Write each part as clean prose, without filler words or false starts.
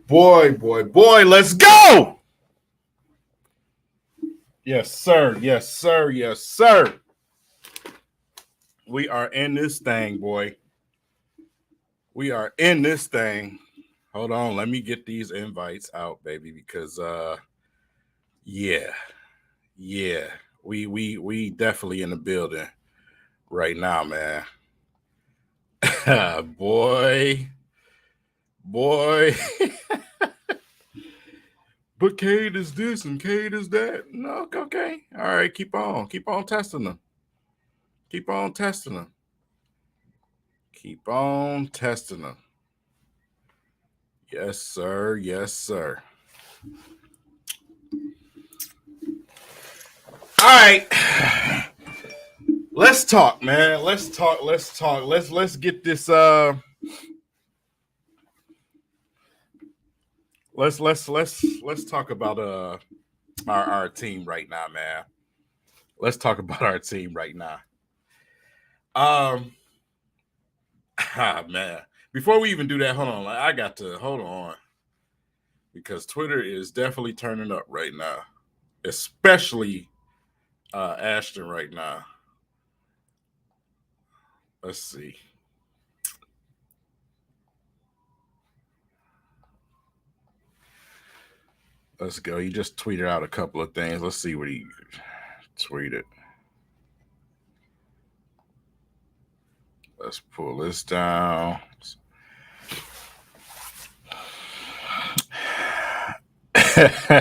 Boy, let's go. Yes, sir. Yes, sir. Yes, sir. We are in this thing, boy. We are in this thing. Hold on, let me get these invites out, baby, because yeah. Yeah. We definitely in the building right now, man. boy. But Cade is this and Cade is that. No, okay. All right, keep on testing them. Keep on testing them. Keep on testing them. Yes, sir. Yes, sir. All right. Let's talk, man. Let's talk. Let's get this let's talk about our team right now, man. Let's talk about our team right now. Man. Before we even do that, hold on. I got to hold on. Because Twitter is definitely turning up right now. Especially Ashton right now. Let's see. Let's go. He just tweeted out a couple of things. Let's see what he tweeted. Let's pull this down.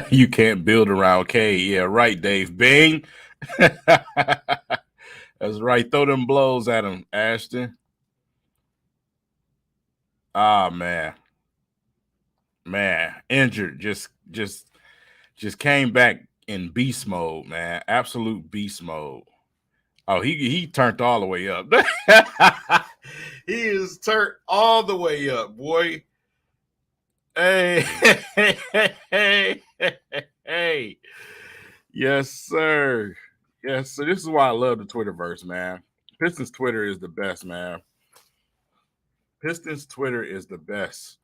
You can't build around Cade. Yeah, right, Dave. Bing. That's right. Throw them blows at him, Ashton. Ah, man. Man, injured. Just came back in beast mode, man. Absolute beast mode. Oh, he turned all the way up. He is turned all the way up, boy. Hey, hey. Yes, sir. Yes, so this is why I love the Twitterverse, man. Pistons Twitter is the best, man. Pistons Twitter is the best.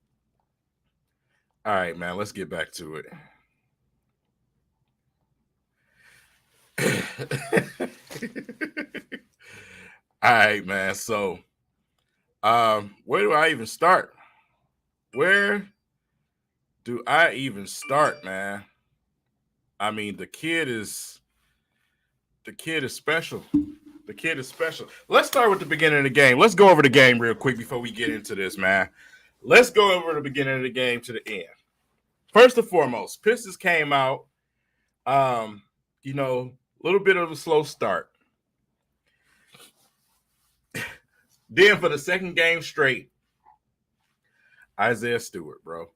All right, man, let's get back to it. All right, man. So, where do I even start? Where do I even start, man? I mean, the kid is special. The kid is special. Let's start with the beginning of the game. Let's go over the game real quick before we get into this, man. Let's go over the beginning of the game to the end. First and foremost, Pistons came out, a little bit of a slow start. Then for the second game straight, Isaiah Stewart, bro.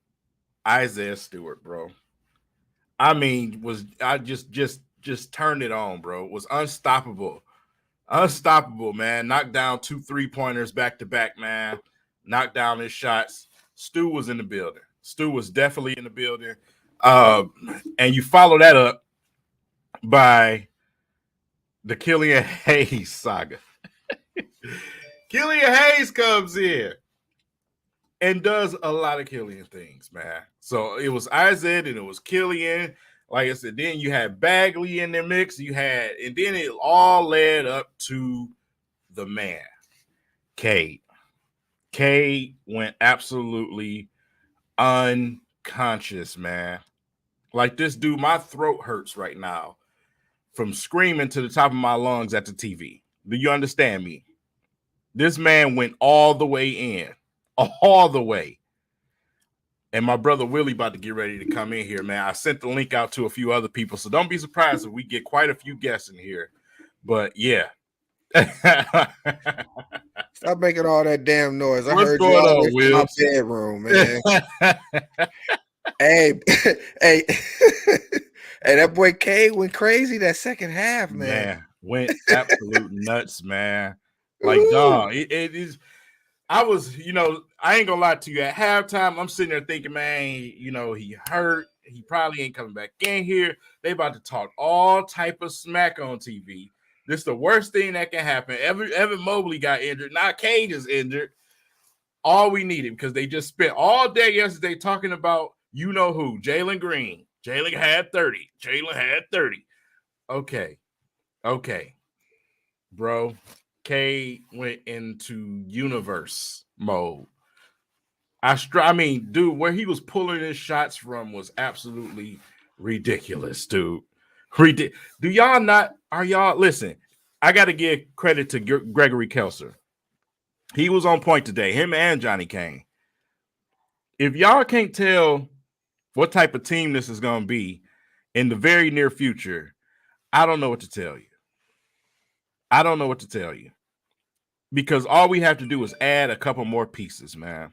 I mean, I just turned it on, bro. Was unstoppable. Unstoppable, man. Knocked down 2 3-pointers back to back, man. Knocked down his shots. Stu was in the building. Stu was definitely in the building. And you follow that up by the Killian Hayes saga. Killian Hayes comes in and does a lot of Killian things, man. So it was Isaiah and it was Killian. Like I said, then you had Bagley in the mix. And then it all led up to the man, Cade. Cade went absolutely unconscious, man. Like this dude, my throat hurts right now from screaming to the top of my lungs at the TV. Do you understand me? This man went all the way in. All the way. And my brother Willie about to get ready to come in here, man. I sent the link out to a few other people, so don't be surprised if we get quite a few guests in here. But yeah. Stop making all that damn noise. I What's heard going you all on, in my Wills? bedroom, man. hey, hey, that boy Cade went crazy that second half, man. Went absolute nuts, man. Like, dog, it is. I was, I ain't gonna lie to you. At halftime, I'm sitting there thinking, man, he hurt. He probably ain't coming back in here. They about to talk all type of smack on TV. This is the worst thing that can happen. Evan Mobley got injured. Now Cade is injured. all we needed because they just spent all day yesterday talking about you know who, Jalen Green. Jalen had 30. Jalen had 30. Okay. Bro. Cade went into universe mode. I mean, dude, where he was pulling his shots from was absolutely ridiculous, dude. Do y'all not? Are y'all listen? I got to give credit to Gregory Kelser. He was on point today. Him and Johnny Kane. If y'all can't tell what type of team this is going to be in the very near future, I don't know what to tell you. I don't know what to tell you because all we have to do is add a couple more pieces, man.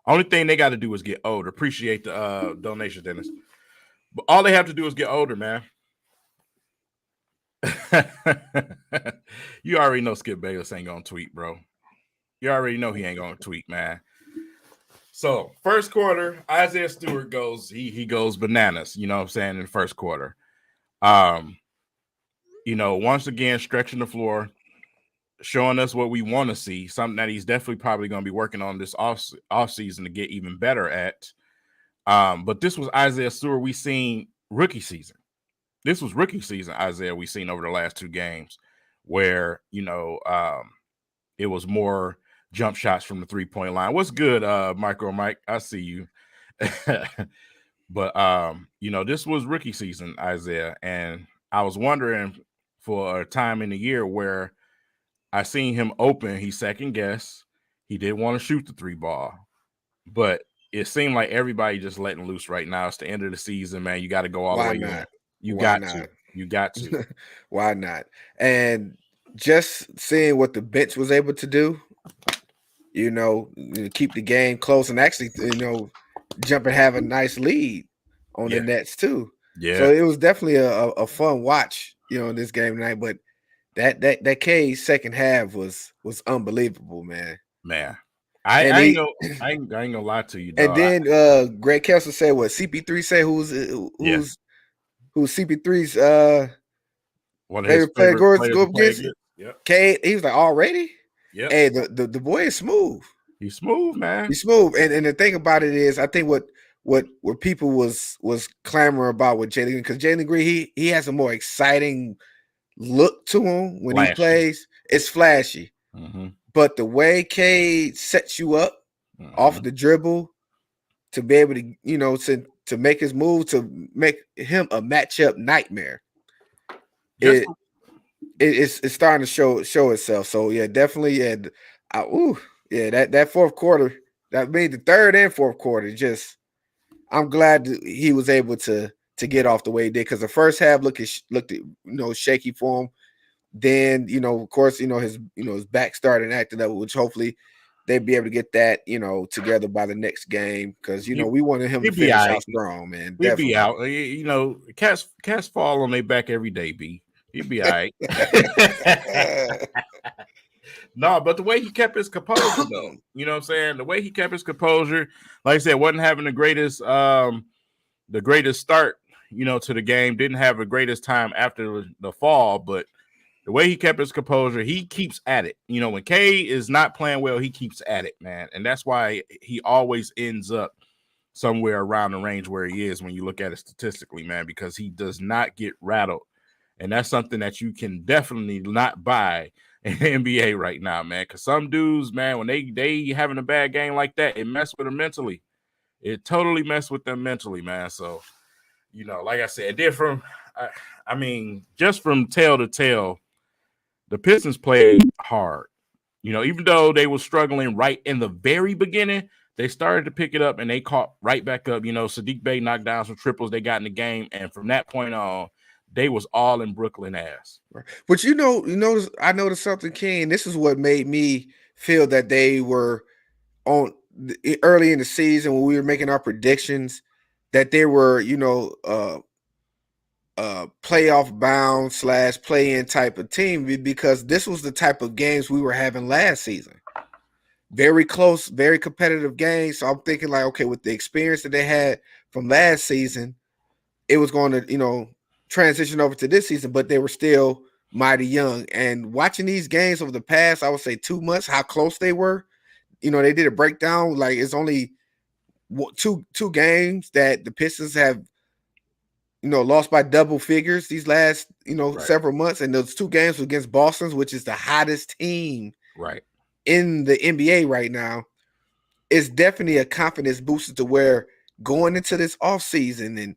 Only thing they got to do is get older. Appreciate the donation, Dennis. But all they have to do is get older, man. You already know Skip Bayless ain't gonna tweet, bro. You already know he ain't gonna tweet, man. So first quarter, Isaiah Stewart goes, he goes bananas, you know what I'm saying, in the first quarter. Once again, stretching the floor, showing us what we want to see, something that he's definitely probably going to be working on this off season to get even better at. But this was Isaiah Stewart we seen rookie season. This was rookie season Isaiah we seen over the last two games where, it was more jump shots from the 3-point line. What's good, Micro Mike? I see you. But, this was rookie season, Isaiah. And I was wondering for a time in the year where I seen him open, he second guess. He didn't want to shoot the 3 ball. But it seemed like everybody just letting loose right now. It's the end of the season, man. You got to go all the way in. You got to. Why not? And just seeing what the bench was able to do, keep the game close and actually, jump and have a nice lead on the Nets too. Yeah. So it was definitely a fun watch, in this game tonight. But that Cade second half was unbelievable, man. Man. I ain't gonna lie to you, dog. And then Greg Kessler said what CP3 said who's CP3's one of his favorite players go against. Yep. Cade, he was like, already? Yeah. Hey, the boy is smooth. He's smooth, man. He's smooth. And the thing about it is, I think what people was clamoring about with Jalen, because Jalen Green, he has a more exciting look to him when he plays. It's flashy. Mm-hmm. But the way Cade sets you up off the dribble to be able to, to make his move, to make him a matchup nightmare. It's starting to show itself. So yeah, definitely. That fourth quarter, that made the third and fourth quarter. Just, I'm glad that he was able to get off the way he did, because the first half looked shaky for him. Then, of course, his back started acting up, which hopefully they'd be able to get that, together by the next game, because we wanted him to finish out strong, man. He'd be out. Cats fall on their back every day, B. He'd be all right. No, but the way he kept his composure, though, you know what I'm saying? The way he kept his composure, like I said, wasn't having the greatest start, to the game. Didn't have the greatest time after the fall, but the way he kept his composure, he keeps at it. When Cade is not playing well, he keeps at it, man. And that's why he always ends up somewhere around the range where he is when you look at it statistically, man, because he does not get rattled. And that's something that you can definitely not buy in the NBA right now, man. Because some dudes, man, when they having a bad game like that, it mess with them mentally. It totally mess with them mentally, man. So, like I said, just from tail to tail, the Pistons played hard. Even though they were struggling right in the very beginning, they started to pick it up and they caught right back up. Sadiq Bey knocked down some triples. They got in the game. And from that point on, they was all in Brooklyn ass. But I noticed something, King. This is what made me feel that they were on early in the season when we were making our predictions, that they were, playoff bound / play-in type of team, because this was the type of games we were having last season. Very close, very competitive games. So I'm thinking like, okay, with the experience that they had from last season, it was going to, transition over to this season, but they were still mighty young. And watching these games over the past, I would say 2 months, how close they were, they did a breakdown. Like it's only two games that the Pistons have, lost by double figures these last, several months. And those 2 games were against Boston, which is the hottest team in the NBA right now. It's definitely a confidence booster to where going into this offseason and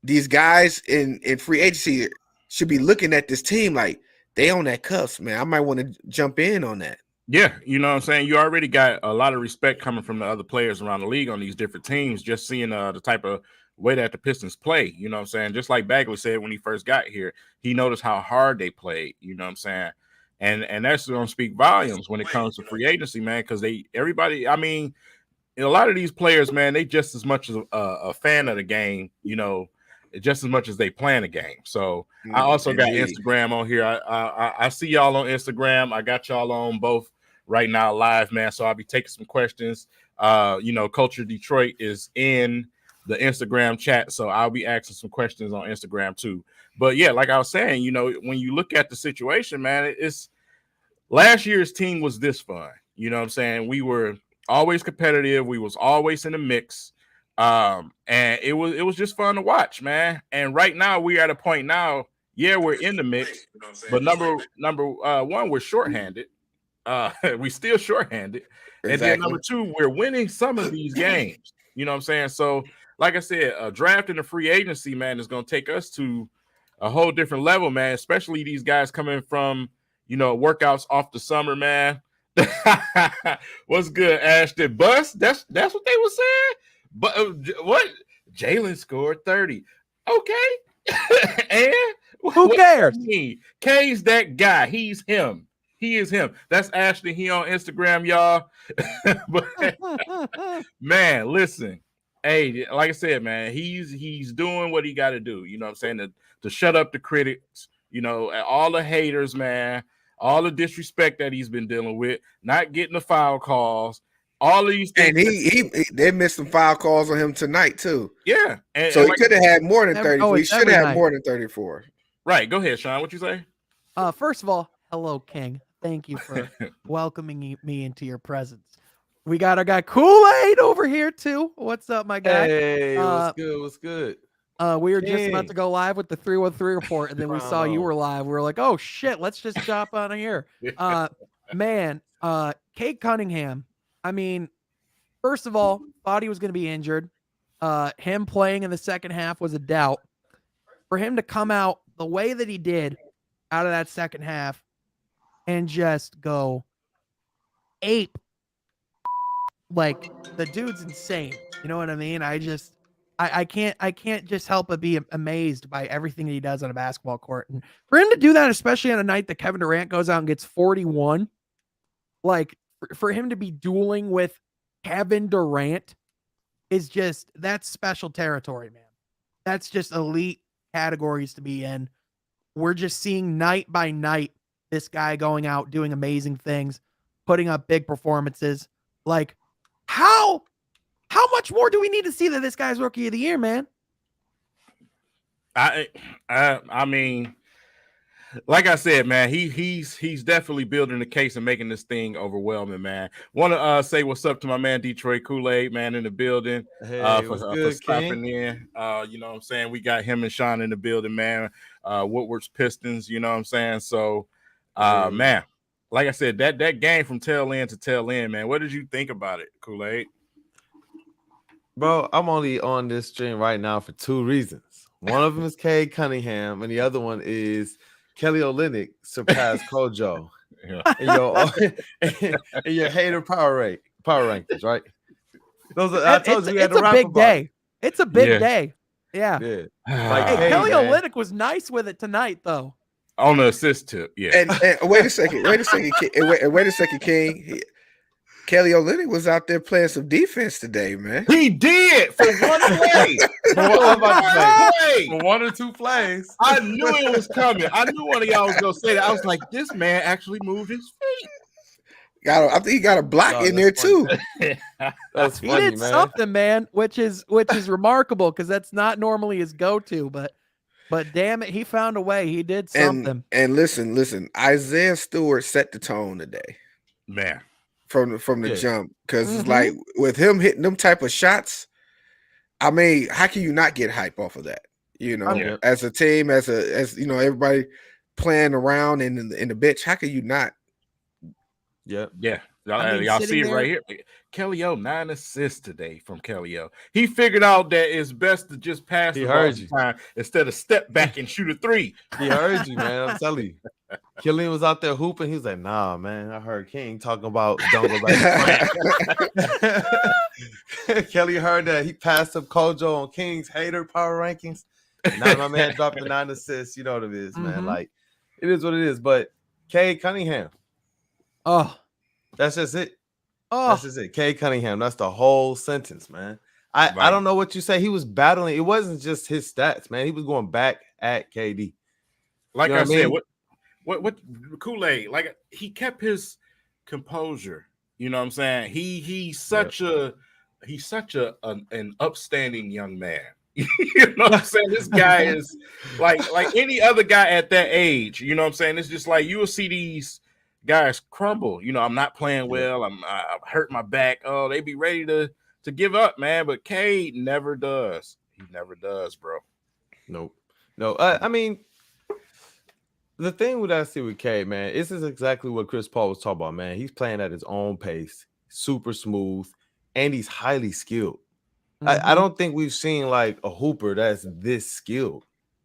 these guys in free agency should be looking at this team like they on that cusp, man. I might want to jump in on that. Yeah, you know what I'm saying? You already got a lot of respect coming from the other players around the league on these different teams, just seeing the type of way that the Pistons play, you know what I'm saying? Just like Bagley said when he first got here, he noticed how hard they played, you know what I'm saying? And that's going to speak volumes when it comes to free agency, man, because everybody, I mean, a lot of these players, man, they just as much as a fan of the game, just as much as they plan a game. So I also got Instagram on here. I see y'all on Instagram. I got y'all on both right now live, man. So I'll be taking some questions. Culture Detroit is in the Instagram chat, so I'll be asking some questions on Instagram too. But yeah, like I was saying, when you look at the situation, man, it's last year's team was this fun. You know what I'm saying? We were always competitive. We was always in the mix. And it was just fun to watch, man. And right now we're at a point now, we're in the mix, but number one, we're shorthanded. We still shorthanded. Exactly. And then number 2, we're winning some of these games. You know what I'm saying? So, like I said, a draft and a free agency, man, is going to take us to a whole different level, man, especially these guys coming from, workouts off the summer, man. What's good, Ashton? Bust? That's what they were saying? But what? Jalen scored 30. Okay. And who cares? Cade's that guy. He's him. He is him. That's Ashley. He on Instagram, y'all. But, man, listen. Hey, like I said, man, he's doing what he got to do. You know what I'm saying? To shut up the critics, all the haters, man, all the disrespect that he's been dealing with, not getting the foul calls, all of these things. And they missed some foul calls on him tonight, too. Yeah. So he could have had more than 34. He should have had more than 34. Right. Go ahead, Sean. What you say? First of all, hello, King. Thank you for welcoming me into your presence. We got our guy Kool-Aid over here too. What's up, my guy? Hey, what's good? What's good? We were just about to go live with the 313 report, and then we saw you were live. We were like, oh shit, let's just jump on here. Man, Cade Cunningham. I mean, first of all, thought he was going to be injured. Him playing in the second half was a doubt. For him to come out the way that he did out of that second half and just go ape, like the dude's insane. You know what I mean? I can't just help but be amazed by everything he does on a basketball court. And for him to do that, especially on a night that Kevin Durant goes out and gets 41, like for him to be dueling with Kevin Durant is just, that's special territory, man. That's just elite categories to be in. We're just seeing night by night this guy going out, doing amazing things, putting up big performances. Like, how much more do we need to see that this guy's rookie of the year, man? I mean, like I said, man, he's definitely building the case and making this thing overwhelming, man. Want to say what's up to my man Detroit Kool-Aid, man, in the building. Hey, for stopping in. You know what I'm saying? We got him and Sean in the building, man. Woodward's Pistons, you know what I'm saying? So, man, like I said, that game from tail end to tail end, man. What did you think about it, Kool-Aid? Bro, I'm only on this stream right now for 2 reasons. One of them is Cade Cunningham, and the other one is Kelly Olynyk surpassed Kojo in your hater power rankings, right? Those are, I told you we had to wrap big day. It's a big day. Yeah. Like, hey, Kelly Olynyk was nice with it tonight, though. On the assist tip, yeah. And wait a second, King. Kelly Olynyk was out there playing some defense today, man. He did for one play. For 1 or 2 plays. I knew it was coming. I knew one of y'all was gonna say that. I was like, this man actually moved his feet. I think he got a block in there too. That's funny, he did something, man, which is remarkable because that's not normally his go-to, but damn it, he found a way. He did something. And listen, Isaiah Stewart set the tone today. Man. from the jump, because it's like with him hitting them type of shots, I mean, how can you not get hype off of that? As a team, as everybody playing around in the bench, how can you not? Yeah. Y'all see it right here. Kelly O, 9 assists today from Kelly O. He figured out that it's best to just pass the ball time instead of step back and shoot a 3. He heard you, man. I'm telling you. Killian was out there hooping. He was like, nah, man. I heard King talking about don't go back to France. Kelly heard that. He passed up Kojo on King's hater power rankings. Now my man dropped the 9 assists. You know what it is, man. Like, it is what it is. But Cade Cunningham. Oh. That's just it. Oh. That's just it. Cade Cunningham. That's the whole sentence, man. I don't know what you say. He was battling. It wasn't just his stats, man. He was going back at KD. Like I said, what Kool-Aid, like he kept his composure. You know what I'm saying? He's such an upstanding young man. You know what I'm saying? This guy is like any other guy at that age. You know what I'm saying? It's just like you will see these guys crumble. I'm not playing well. I hurt my back. Oh, they be ready to give up, man. But Cade never does. He never does, bro. Nope. No. I mean, the thing with I see with Cade, man, this is exactly what Chris Paul was talking about, man. He's playing at his own pace, super smooth, and he's highly skilled. I don't think we've seen like a hooper that's this skilled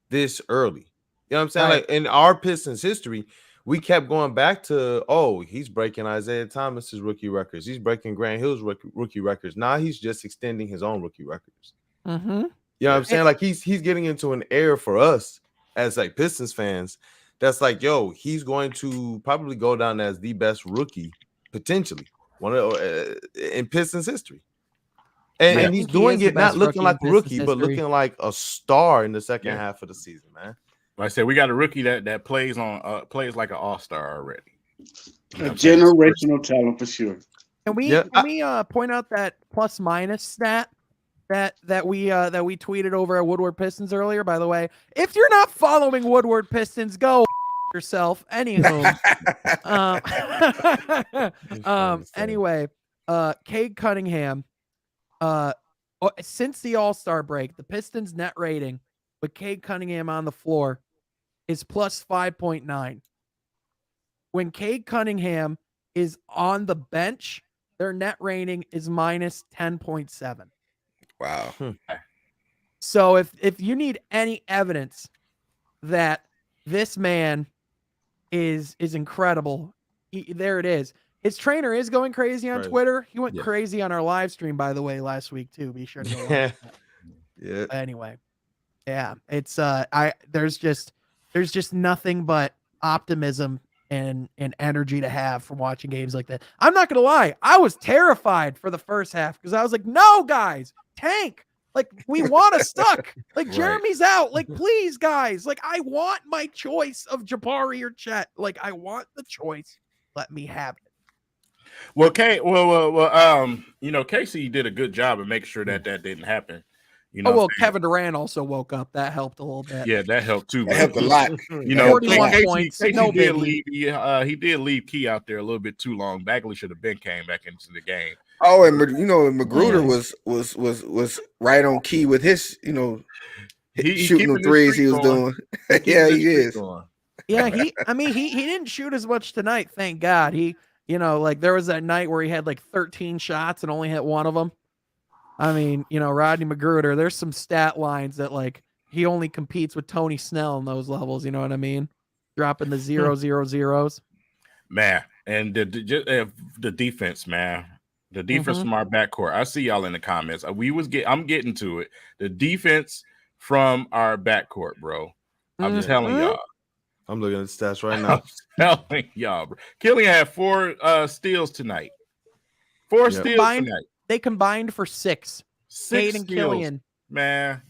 this early. You know what I'm saying? Right. Like in our Pistons history, we kept going back to, he's breaking Isaiah Thomas's rookie records. He's breaking Grant Hill's rookie records. Now he's just extending his own rookie records. You know what I'm saying? Like he's getting into an era for us as like Pistons fans that's like, he's going to probably go down as the best rookie potentially in Pistons history. And he's doing it not looking like a rookie, but looking like a star in the second half of the season, man. Like I said, we got a rookie that plays like an all-star already. A generational talent for sure. Can we point out that plus minus stat that we tweeted over at Woodward Pistons earlier? By the way, if you're not following Woodward Pistons, go yourself. Anywho, anyway, Cade Cunningham. Since the All-Star break, the Pistons net rating with Cade Cunningham on the floor is plus 5.9. When Cade Cunningham is on the bench, their net rating is minus 10.7. Wow. So if you need any evidence that this man is incredible, there it is. His trainer is going crazy on Twitter. He went crazy on our live stream, by the way, last week too. Be sure to go watch that. Yeah. But anyway, it's there's just nothing but optimism and energy to have from watching games like that. I'm not gonna lie, I was terrified for the first half because I was like, no, guys, tank. Like, we want us stuck. Like, Jeremy's out. Like, please, guys. Like, I want my choice of Jabari or Chet. Like, I want the choice. Let me have it. Well, Casey did a good job of making sure that didn't happen. Kevin Durant also woke up. That helped a little bit. Yeah, that helped too. That helped a lot. 41 points. Casey did leave. He did leave Key out there a little bit too long. Bagley should have came back into the game. Oh, and Magruder was right on key with his, shooting the threes he was doing. Yeah, he is. Yeah, he didn't shoot as much tonight, thank God. He, there was that night where he had like 13 shots and only hit one of them. I mean, Rodney Magruder, there's some stat lines that like he only competes with Tony Snell in those levels, you know what I mean? Dropping the 0-0-0s. Man, and the defense, man. The defense from our backcourt. I see y'all in the comments. I'm getting to it. The defense from our backcourt, bro. I'm telling y'all. I'm looking at the stats right now. I'm telling y'all, bro. Killian had 4 steals tonight. 4 steals tonight. They combined for 6. 6 Cade and steals, Killian. man.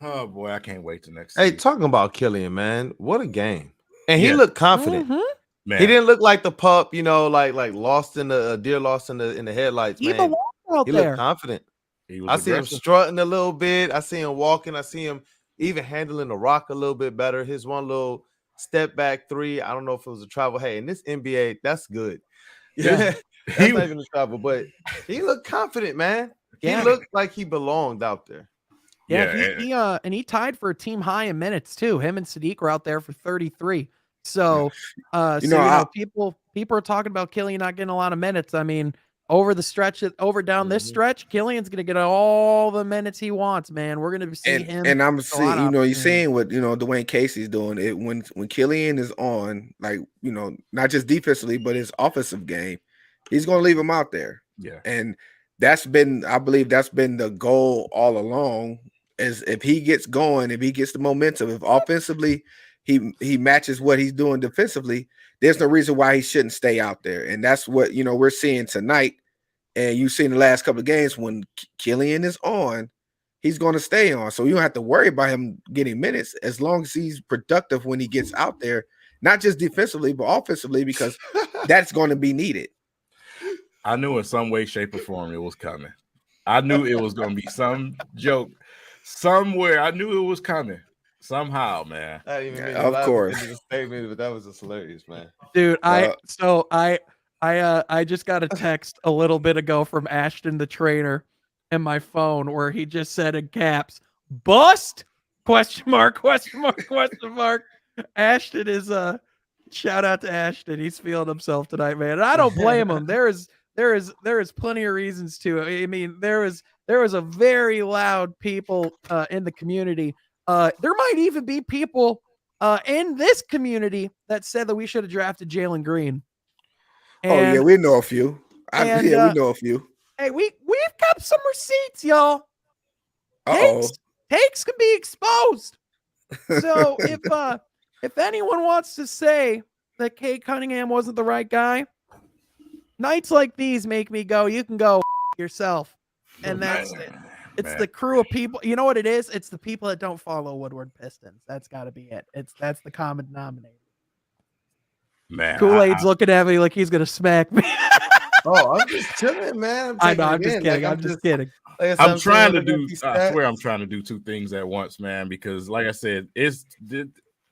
Oh boy, I can't wait to next. Hey, talking about Killian, man, what a game! And he looked confident. Man. He didn't look like the pup, like lost in the deer lost in the headlights. He Man, he looked confident. He I see him strutting a little bit. I see him walking. I see him even handling the rock a little bit better. His one little step back 3. I don't know if it was a travel. Hey, in this NBA, that's good. Yeah. That's not even unstoppable, but he looked confident, man. He looked like he belonged out there. Yeah, and he tied for a team high in minutes too. Him and Sadiq were out there for 33. So, people are talking about Killian not getting a lot of minutes. I mean, this stretch, Killian's gonna get all the minutes he wants, man. We're gonna see him. And I'm seeing, you're seeing what Dwayne Casey's doing. It when Killian is on, like, not just defensively, but his offensive game, he's gonna leave him out there. Yeah, and I believe that's been the goal all along. Is if he gets going, if he gets the momentum, if offensively he matches what he's doing defensively, there's no reason why he shouldn't stay out there. And that's what we're seeing tonight. And you've seen the last couple of games when Killian is on, he's going to stay on. So you don't have to worry about him getting minutes as long as he's productive when he gets out there, not just defensively, but offensively, because that's going to be needed. I knew in some way, shape, or form it was coming. I knew it was going to be some joke somewhere. I knew it was coming somehow, man. I didn't even of course. Statement, but that was just hilarious, man. Dude, I just got a text a little bit ago from Ashton, the trainer, in my phone where he just said in caps, "Bust?" ? Ashton is shout out to Ashton. He's feeling himself tonight, man. And I don't blame him. There is plenty of reasons to. I mean, there was a very loud people in the community. There might even be people in this community that said that we should have drafted Jalen Green. And, we know a few. We know a few. Hey, we've got some receipts, y'all. Takes can be exposed. So if anyone wants to say that Cade Cunningham wasn't the right guy, nights like these make me go, you can go yourself. And that's it. It's the crew of people. You know what it is? It's the people that don't follow Woodward Pistons. That's got to be it. That's the common denominator. Man, Kool-Aid's looking at me like he's gonna smack me. I'm just chilling, man. I'm just kidding. I'm just kidding. I'm trying to do. I swear, I'm trying to do two things at once, man. Because, like I said,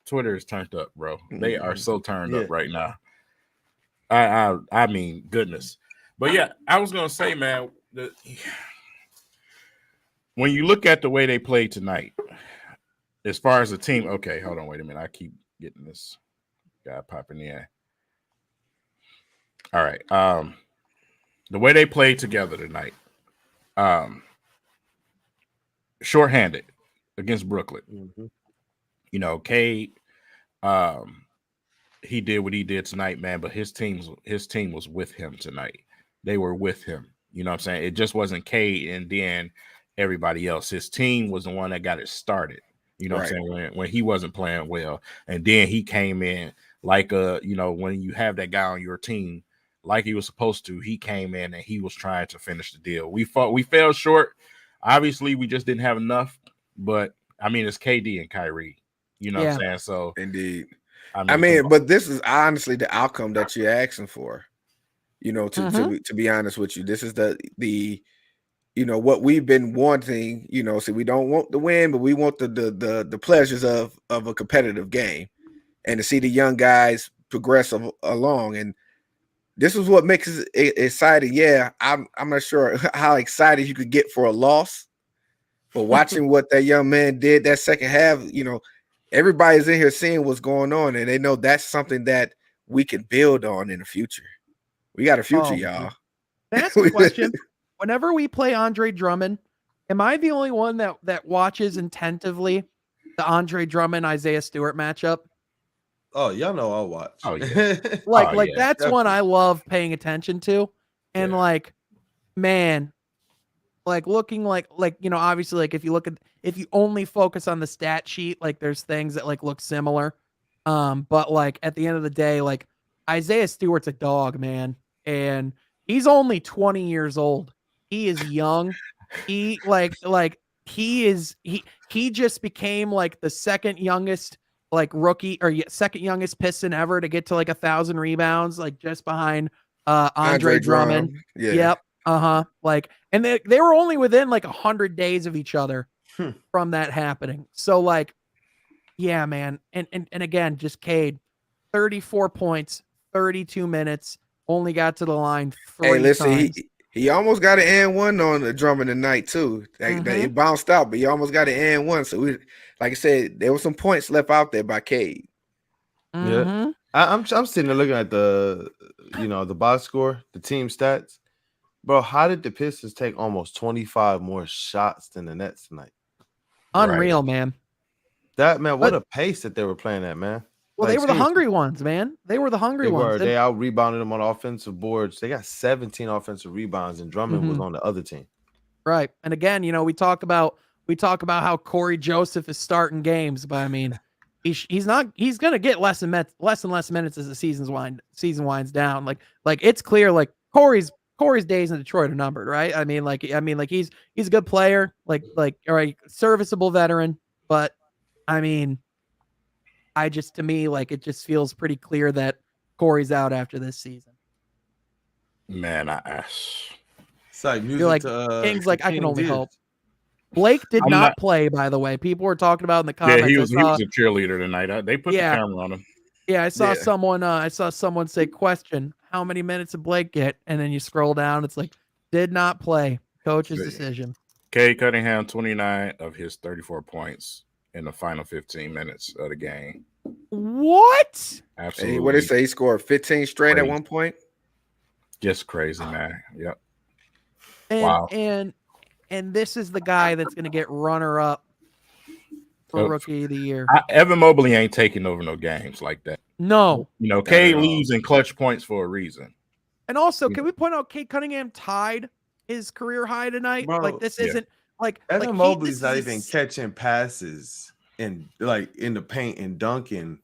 Twitter is turned up, bro. They are so turned up right now. I mean, goodness. But yeah, I was gonna say, man, when you look at the way they played tonight, as far as the team, okay, hold on, wait a minute. I keep getting this guy popping in. All right. The way they played together tonight, shorthanded against Brooklyn. Mm-hmm. Cade, he did what he did tonight, man, but his team was with him tonight. They were with him. You know what I'm saying? It just wasn't Cade and then everybody else. His team was the one that got it started. You know what I'm saying? When he wasn't playing well. And then he came in like when you have that guy on your team, like he was supposed to, he came in and he was trying to finish the deal. We fell short. Obviously, we just didn't have enough. But I mean, it's KD and Kyrie. You know what I'm saying? So indeed. I mean, but this is honestly the outcome that you're asking for. To be honest with you, this is the what we've been wanting. So we don't want the win, but we want the pleasures of a competitive game, and to see the young guys progress along. And this is what makes it exciting. Yeah, I'm not sure how excited you could get for a loss, but watching what that young man did that second half, everybody's in here seeing what's going on, and they know that's something that we can build on in the future. We got a future, y'all. Can I ask a question? Whenever we play Andre Drummond, am I the only one that watches attentively the Andre Drummond Isaiah Stewart matchup? Oh, y'all know I'll watch. Oh yeah, that's definitely one I love paying attention to, and looking like obviously if you only focus on the stat sheet, there's things that look similar, but at the end of the day, Isaiah Stewart's a dog, man, and he's only 20 years old. He is young. He he just became the second youngest rookie or second youngest Piston ever to get to 1,000 rebounds, just behind Andre Drummond. Yeah. Yep. And they were only within 100 days of each other from that happening. So yeah, man. And again, just Cade, 34 points, 32 minutes. only got to the line 3 Hey, listen, times. he almost got an and one on the Drummond tonight too. It bounced out, but he almost got an and one. So like I said, there were some points left out there by Cade. Yeah, I'm sitting there looking at the box score, the team stats. Bro, how did the Pistons take almost 25 more shots than the Nets tonight? Unreal, man. What a pace that they were playing at, man. Well, they were the hungry ones, man. They were the hungry ones. They out rebounded them on offensive boards. They got 17 offensive rebounds, and Drummond was on the other team. Right. And again, we talk about how Corey Joseph is starting games, but I mean, he's gonna get less and less minutes as the season winds down. Like it's clear, like Corey's days in Detroit are numbered, right? I mean, he's a good player, like all right, serviceable veteran, but I mean, to me, like it just feels pretty clear that Corey's out after this season. Man, it's like music you're like to, King's like I can only hope. Blake did not play, by the way. People were talking about in the comments. Yeah, he was a cheerleader tonight. They put the camera on him. Yeah, I saw someone say, question, how many minutes did Blake get? And then you scroll down, it's like, did not play. Coach's decision. Cade Cunningham, 29 of his 34 points in the final 15 minutes of the game. What? Absolutely. Hey, what did it say? He scored 15 straight at one point? Just crazy, man. Yep. And, wow. And this is the guy that's going to get runner-up for Rookie of the Year. Evan Mobley ain't taking over no games like that. No. Cade leaves in clutch points for a reason. And also, can we point out Cade Cunningham tied his career high tonight? Bro, like this isn't like Evan Mobley's not even catching passes in the paint and dunking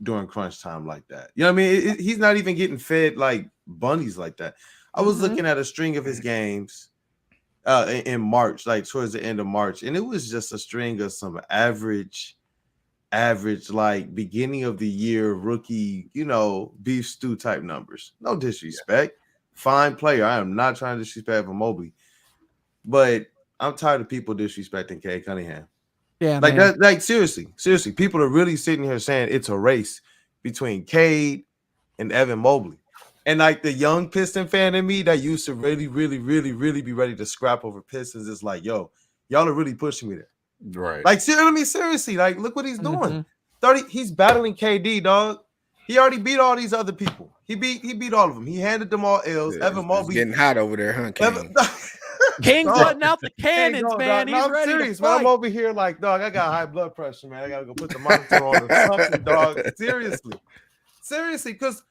during crunch time like that. You know what I mean? He's not even getting fed like bunnies like that. I was looking at a string of his games in March, like towards the end of March, and it was just a string of some average, like beginning of the year rookie, beef stew type numbers. No disrespect. Fine player. I am not trying to disrespect Evan Mobley, but I'm tired of people disrespecting Cade Cunningham. Yeah, like man. that. Like seriously, people are really sitting here saying it's a race between Cade and Evan Mobley. And like the young Piston fan in me that used to really, really, really, really be ready to scrap over Pistons is like, yo, y'all are really pushing me there. Right. Like, seriously, like, look what he's doing. 30, he's battling KD, dog. He already beat all these other people. He beat all of them. He handed them all L's. Yeah, Evan Mobley getting hot over there, huh, King? King's letting out the cannons, man. Dog, He's ready serious, to fight. man. I'm over here like, dog, I got high blood pressure, man. I gotta go put the monitor on or something, dog. Seriously, because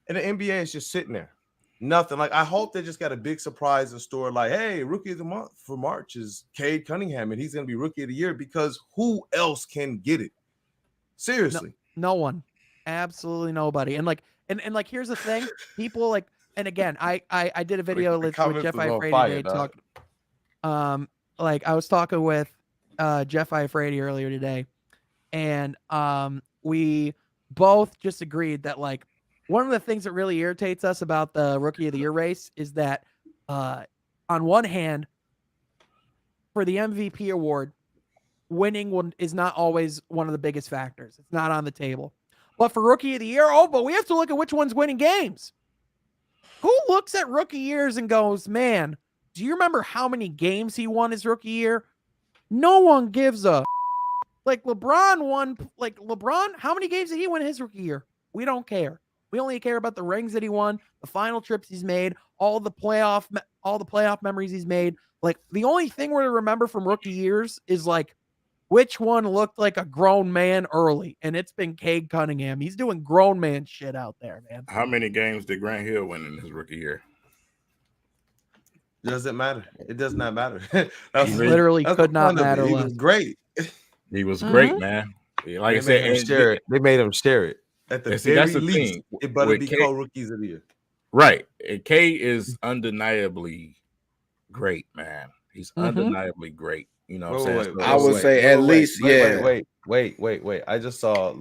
and the NBA is just sitting there. Nothing. Like, I hope they just got a big surprise in store. Like, hey, rookie of the month for March is Cade Cunningham, and he's going to be rookie of the year because who else can get it? Seriously. No one. Absolutely nobody. And here's the thing. People like, and again, I did a video with Jeff Ifrady today. I was talking with Jeff Ifrady earlier today, and we both just agreed that like, one of the things that really irritates us about the Rookie of the Year race is that, on one hand, for the MVP award, winning is not always one of the biggest factors. It's not on the table. But for Rookie of the Year, but we have to look at which one's winning games. Who looks at rookie years and goes, man, do you remember how many games he won his rookie year? No one gives a like LeBron won. Like LeBron, how many games did he win his rookie year? We don't care. We only care about the rings that he won, the final trips he's made, all the playoff memories he's made. Like the only thing we're to remember from rookie years is like which one looked like a grown man early, and it's been Cade Cunningham. He's doing grown man shit out there, man. How many games did Grant Hill win in his rookie year? Doesn't matter. It does not matter. That's literally could not matter. He was great. He was great, man. Like I said, they made him share it. At the very that's the least, thing. It better be co-rookies of the year. Right. And Cade is undeniably great, man. He's undeniably great. You know what I'm saying? I would say at least, Wait. I just saw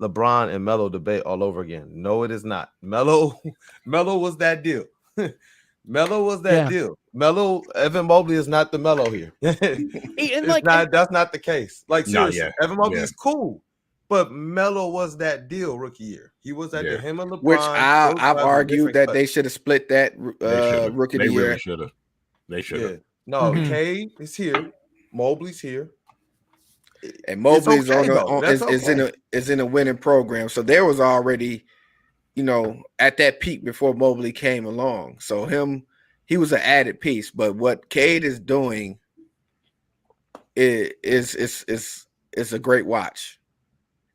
LeBron and Melo debate all over again. No, it is not. Melo was that deal. Melo was that deal. Melo, Evan Mobley is not the Melo here. That's not the case. Like seriously, Evan Mobley is cool. But Melo was that deal rookie year. He was at the him and LeBron. Which I've argued that they should have split that rookie of the year. Really should have. They should have. Yeah. No, Cade is here. Mobley's here. And Mobley's is in a winning program. So there was already, at that peak before Mobley came along. So he was an added piece. But what Cade is doing is a great watch.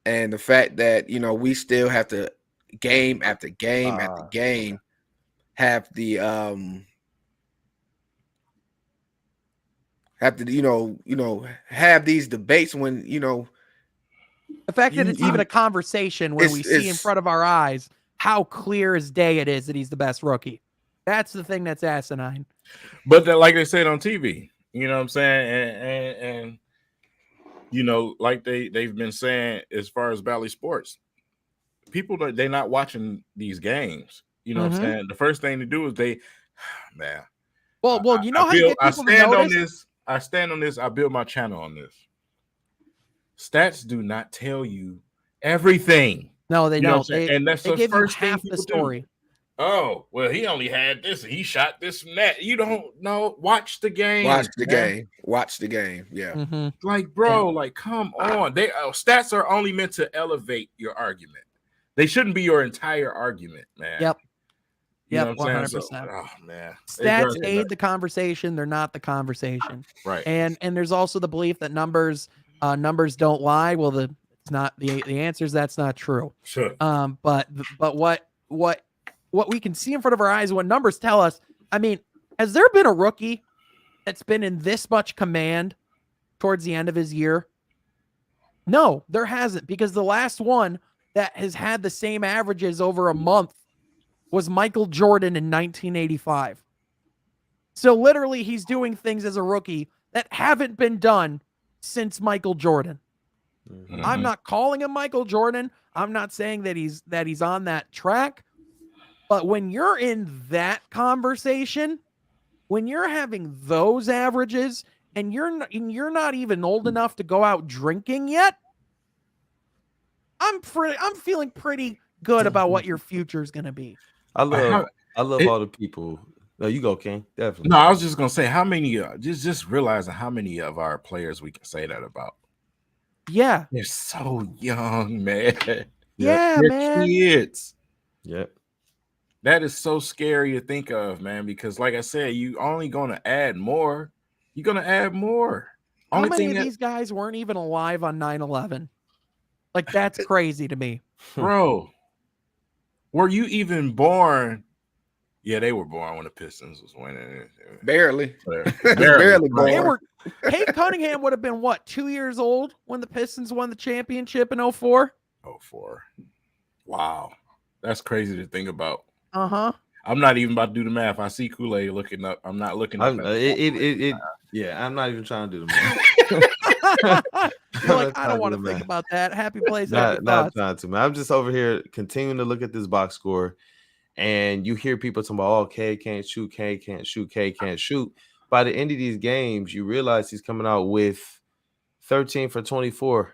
And the fact that, we still have to game after game after game have the have these debates when, the fact that it's even a conversation when we see in front of our eyes how clear as day it is that he's the best rookie. That's the thing that's asinine. But like they said on TV, you know what I'm saying? And like they've been saying as far as Valley Sports, people, they're not watching these games. You know what I'm saying? The first thing to do is man. Well, how you get people to notice? I stand on this. I build my channel on this. Stats do not tell you everything. No, they don't. And that's the first half thing the story. Do. Oh, well, he only had this. He shot this and that. You don't know. Watch the game. Watch the game. Yeah. Mm-hmm. Like, bro, come on. Stats are only meant to elevate your argument. They shouldn't be your entire argument, man. Yep. You know what I'm 100%. saying? Oh man. Stats aid the conversation. They're not the conversation. Right. And there's also the belief that numbers don't lie. Well, it's not the answer is that's not true. Sure. But what we can see in front of our eyes, what numbers tell us. I mean, has there been a rookie that's been in this much command towards the end of his year? No, there hasn't, because the last one that has had the same averages over a month was Michael Jordan in 1985. So literally he's doing things as a rookie that haven't been done since Michael Jordan. Mm-hmm. I'm not calling him Michael Jordan. I'm not saying that he's on that track. But when you're in that conversation, when you're having those averages and you're not even old enough to go out drinking yet, I'm feeling pretty good about what your future is going to be. I love all the people. No, you go, King. Definitely. No, I was just gonna say how many. Just realizing how many of our players we can say that about. Yeah, they're so young, man. Yeah, they're man. Kids. Yep. That is so scary to think of, man. Because, like I said, you only gonna add more. You're gonna add more. How many of these guys weren't even alive on 9/11? Like, that's crazy to me, bro. Were you even born? Yeah, they were born when the Pistons was winning. Barely born. Cade Cunningham would have been what, 2 years old when the Pistons won the championship in 2004? 2004. Wow, that's crazy to think about. Uh-huh. I'm not even about to do the math. I see Kool-Aid looking up. I'm not looking up. Yeah, I'm not even trying to do the math. You're like, I don't want to think about that. Happy place. Not trying to, man. I'm just over here continuing to look at this box score, and you hear people talking about, oh, Cade can't shoot, Cade can't shoot, Cade can't shoot. By the end of these games, you realize he's coming out with 13 for 24,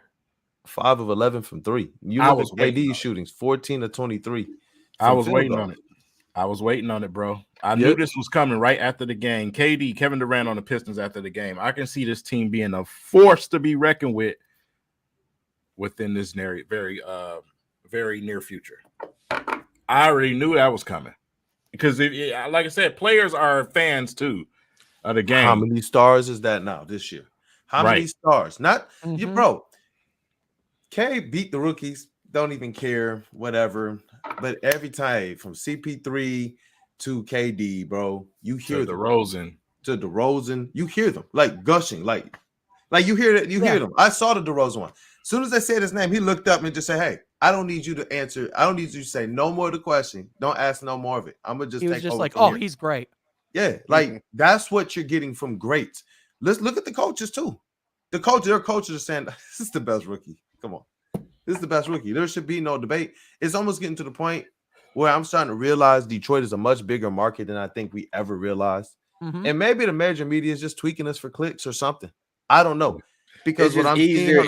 5 of 11 from 3. You look at KD's shootings, 14 of 23. I was waiting on it. I was waiting on it, bro. I knew this was coming right after the game. KD, Kevin Durant on the Pistons after the game. I can see this team being a force to be reckoned with within this very, very near future. I already knew that was coming because, like I said, players are fans too of the game. How many stars is that now this year? How many stars? Not you, bro. Cade beat the rookies. Don't even care, whatever. But every time from CP3 to KD, bro, you hear the DeRozan to DeRozan. You hear them like gushing, like you hear that. You hear them. I saw the DeRozan one. As soon as I said his name, he looked up and just said, "Hey, I don't need you to answer. I don't need you to say no more of the question. Don't ask no more of it. I'm gonna just." He was take just over like, "Oh, here." He's great." Yeah, like that's what you're getting from greats. Let's look at the coaches too. Their coaches are saying, "This is the best rookie. Come on, this is the best rookie." There should be no debate. It's almost getting to the point where I'm starting to realize Detroit is a much bigger market than I think we ever realized. And maybe the major media is just tweaking us for clicks or something. I don't know. Because what I'm easier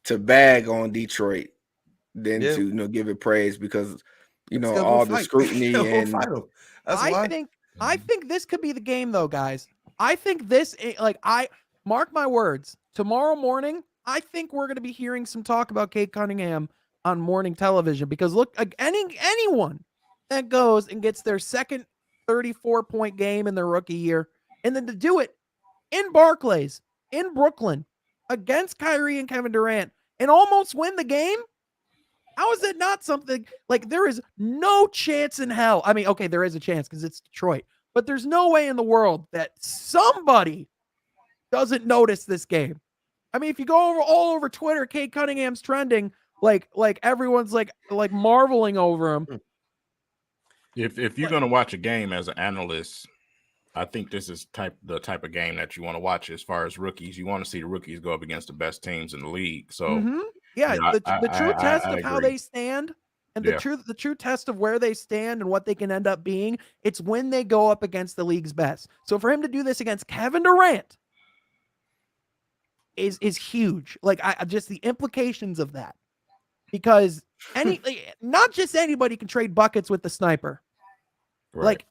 to bag on Detroit than to give it praise because all the scrutiny and I think this could be the game though, guys. I think this mark my words. Tomorrow morning, I think we're going to be hearing some talk about Cade Cunningham on morning television because look, anyone that goes and gets their second 34-point game in their rookie year and then to do it in Barclays, in Brooklyn, against Kyrie and Kevin Durant and almost win the game. How is it not something like there is no chance in hell? I mean, okay, there is a chance because it's Detroit, but there's no way in the world that somebody doesn't notice this game. I mean, if you go all over Twitter, Cade Cunningham's trending like everyone's like marveling over him. If you're gonna watch a game as an analyst, I think this is the type of game that you want to watch as far as rookies. You want to see the rookies go up against the best teams in the league. So the true test of how they stand and the true test of where they stand and what they can end up being, it's when they go up against the league's best. So for him to do this against Kevin Durant is huge. Like I just the implications of that. Because not just anybody can trade buckets with the sniper. Right.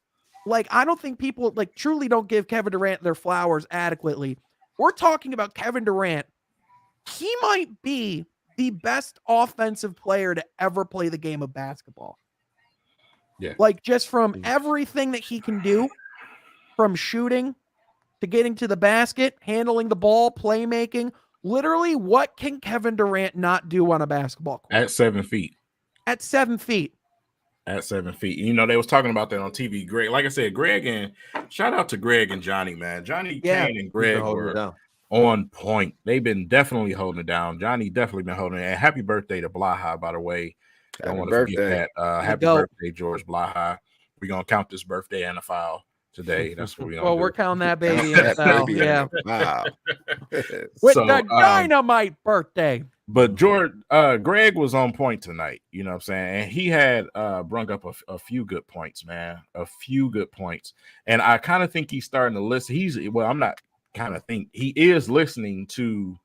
Like I don't think people truly don't give Kevin Durant their flowers adequately. We're talking about Kevin Durant. He might be the best offensive player to ever play the game of basketball. Yeah. Like just from everything that he can do, from shooting to getting to the basket, handling the ball, playmaking. Literally, what can Kevin Durant not do on a basketball court? At 7 feet. At 7 feet. At 7 feet. They was talking about that on TV. Greg, like I said, shout out to Greg and Johnny, man. Johnny, Kane, and Greg were on point. They've been definitely holding it down. Johnny definitely been holding it. And happy birthday to Blaha, by the way. Don't want to forget that. Happy birthday, George Blaha. We're going to count this birthday in the file today. That's what we're going to do. We're counting that baby in the file. Yeah. Wow. With the dynamite birthday. But Greg was on point tonight, you know what I'm saying? And he had brung up a few good points, man. A few good points. And I kind of think he's starting to listen. He is listening to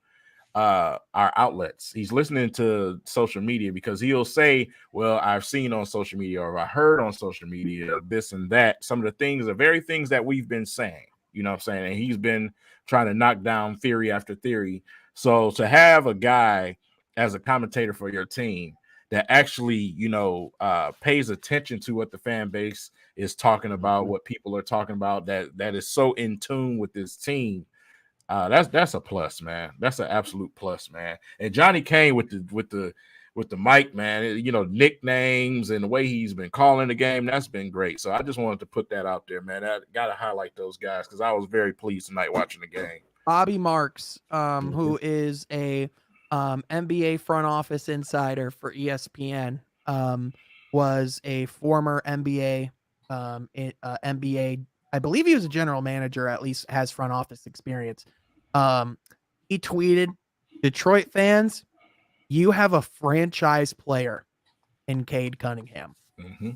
our outlets. He's listening to social media because he'll say, well, I've seen on social media or I heard on social media this and that. Some of the very things that we've been saying, you know what I'm saying? And he's been trying to knock down theory after theory. So to have a guy as a commentator for your team that actually, pays attention to what the fan base is talking about, what people are talking about, that is so in tune with this team, that's a plus, man. That's an absolute plus, man. And Johnny Kane with the mic, man, nicknames and the way he's been calling the game, that's been great. So I just wanted to put that out there, man. I got to highlight those guys because I was very pleased tonight watching the game. Bobby Marks, who is a NBA front office insider for ESPN, was a former NBA, I believe he was a general manager, at least has front office experience. He tweeted, Detroit fans, you have a franchise player in Cade Cunningham. Mm-hmm.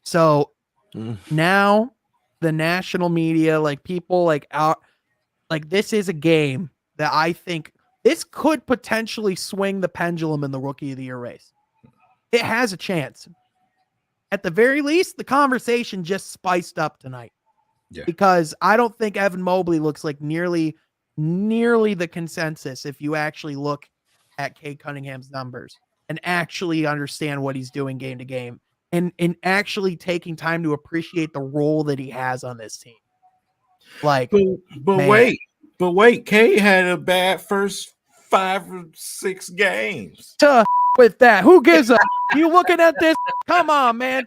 So now the national media, people this is a game that I think this could potentially swing the pendulum in the Rookie of the Year race. It has a chance. At the very least, the conversation just spiced up tonight. Yeah. Because I don't think Evan Mobley looks like nearly the consensus if you actually look at Cade Cunningham's numbers and actually understand what he's doing game to game and actually taking time to appreciate the role that he has on this team. But wait, Cade had a bad first 5 or 6 games. With that, who gives a you looking at this? Come on, man,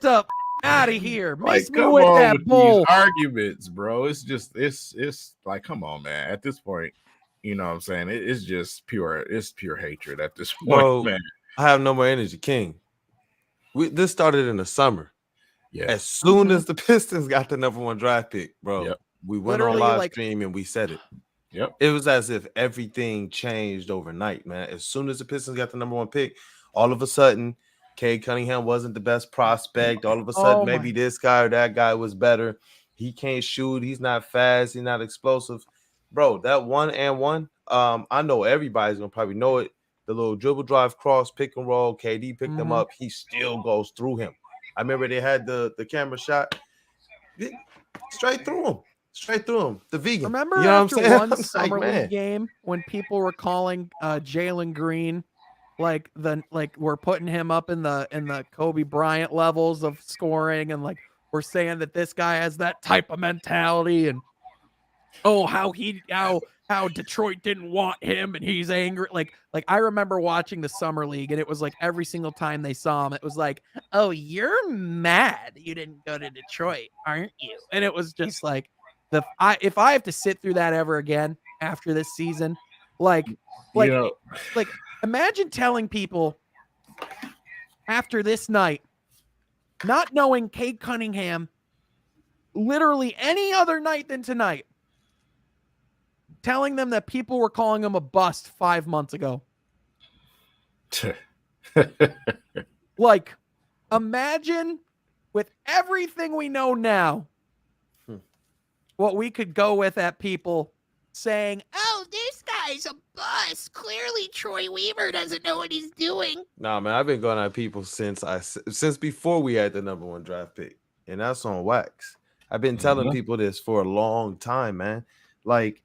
out of here. Miss me with that bull. Arguments, bro. It's like, come on, man. At this point, you know what I'm saying? It's just pure hatred at this point, man. I have no more energy, King. This started in the summer. Yeah. As soon as the Pistons got the #1 draft pick, bro. Yep. We went on live stream and we said it. Yep. It was as if everything changed overnight, man. As soon as the Pistons got the #1 pick, all of a sudden, Cade Cunningham wasn't the best prospect. All of a sudden, maybe this guy or that guy was better. He can't shoot. He's not fast. He's not explosive. Bro, that 1-and-1, I know everybody's going to probably know it. the little dribble drive cross, pick and roll. KD picked him up. He still goes through him. I remember they had the camera shot. Straight through him. The vegan. Remember you know after what I'm saying? one I'm summer like, league game when people were calling Jalen Green like we're putting him up in the Kobe Bryant levels of scoring, and like we're saying that this guy has that type of mentality, and how Detroit didn't want him and he's angry. Like I remember watching the summer league, and it was like every single time they saw him, it was like, oh, you're mad you didn't go to Detroit, aren't you? And it was just like if I have to sit through that ever again after this season, like imagine telling people after this night, not knowing Cade Cunningham literally any other night than tonight, telling them that people were calling him a bust 5 months ago. Like, imagine with everything we know now, what we could go with at people saying, oh, this guy's a bust. Clearly Troy Weaver doesn't know what he's doing. Nah, man, I've been going at people since before we had the #1 draft pick, and that's on wax. I've been telling people this for a long time, man. Like,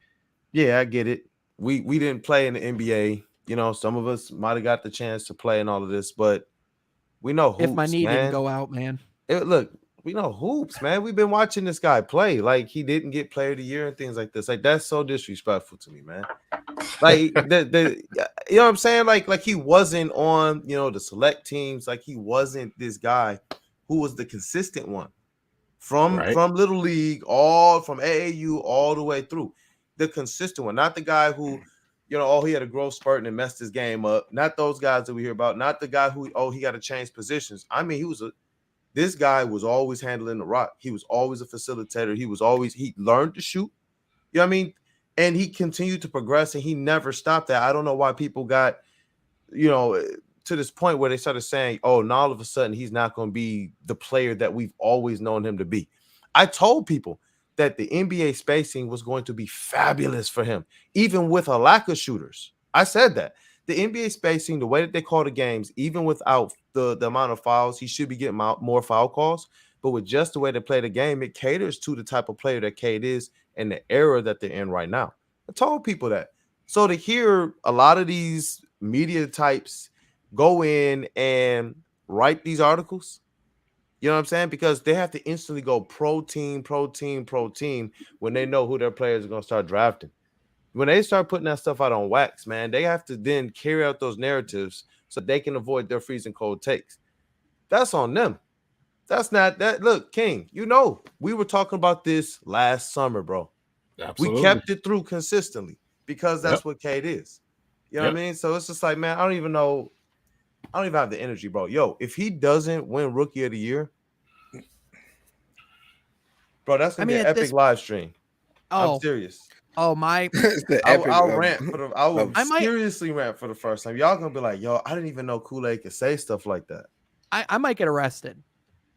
yeah, I get it. We didn't play in the NBA. You know, some of us might have got the chance to play in all of this, but we know hoops, if my knee man. didn't go out, man. Look, we know hoops, man. We've been watching this guy play. Like, he didn't get player of the year and things like this. Like, that's so disrespectful to me, man. Like, the you know what I'm saying? Like he wasn't on, you know, the select teams. Like, he wasn't this guy who was the consistent one from Little League, all from AAU all the way through. The consistent one, not the guy who, you know, he had a growth spurt and messed his game up. Not those guys that we hear about. Not the guy who, he got to change positions. I mean, this guy was always handling the rock. He was always a facilitator. He learned to shoot. You know what I mean? And he continued to progress, and he never stopped that. I don't know why people got, you know, to this point where they started saying, oh, now all of a sudden he's not going to be the player that we've always known him to be. I told people that the NBA spacing was going to be fabulous for him, even with a lack of shooters. I said that. The NBA spacing, the way that they call the games, even without the amount of fouls, he should be getting more foul calls. But with just the way they play the game, it caters to the type of player that Cade is and the era that they're in right now. I told people that. So to hear a lot of these media types go in and write these articles, you know what I'm saying? Because they have to instantly go pro team when they know who their players are going to start drafting. When they start putting that stuff out on wax, man, they have to then carry out those narratives so they can avoid their freezing cold takes. That's on them. That's not that. Look, King, you know, we were talking about this last summer, bro. Absolutely. We kept it through consistently because that's what Cade is. You know what I mean? So it's just like, man, I don't even have the energy, bro. Yo, if he doesn't win Rookie of the Year, bro, that's gonna be an epic live stream. I'm serious. Oh my! I'll rant seriously rant for the first time. Y'all gonna be like, yo, I didn't even know Kool-Aid could say stuff like that. I might get arrested.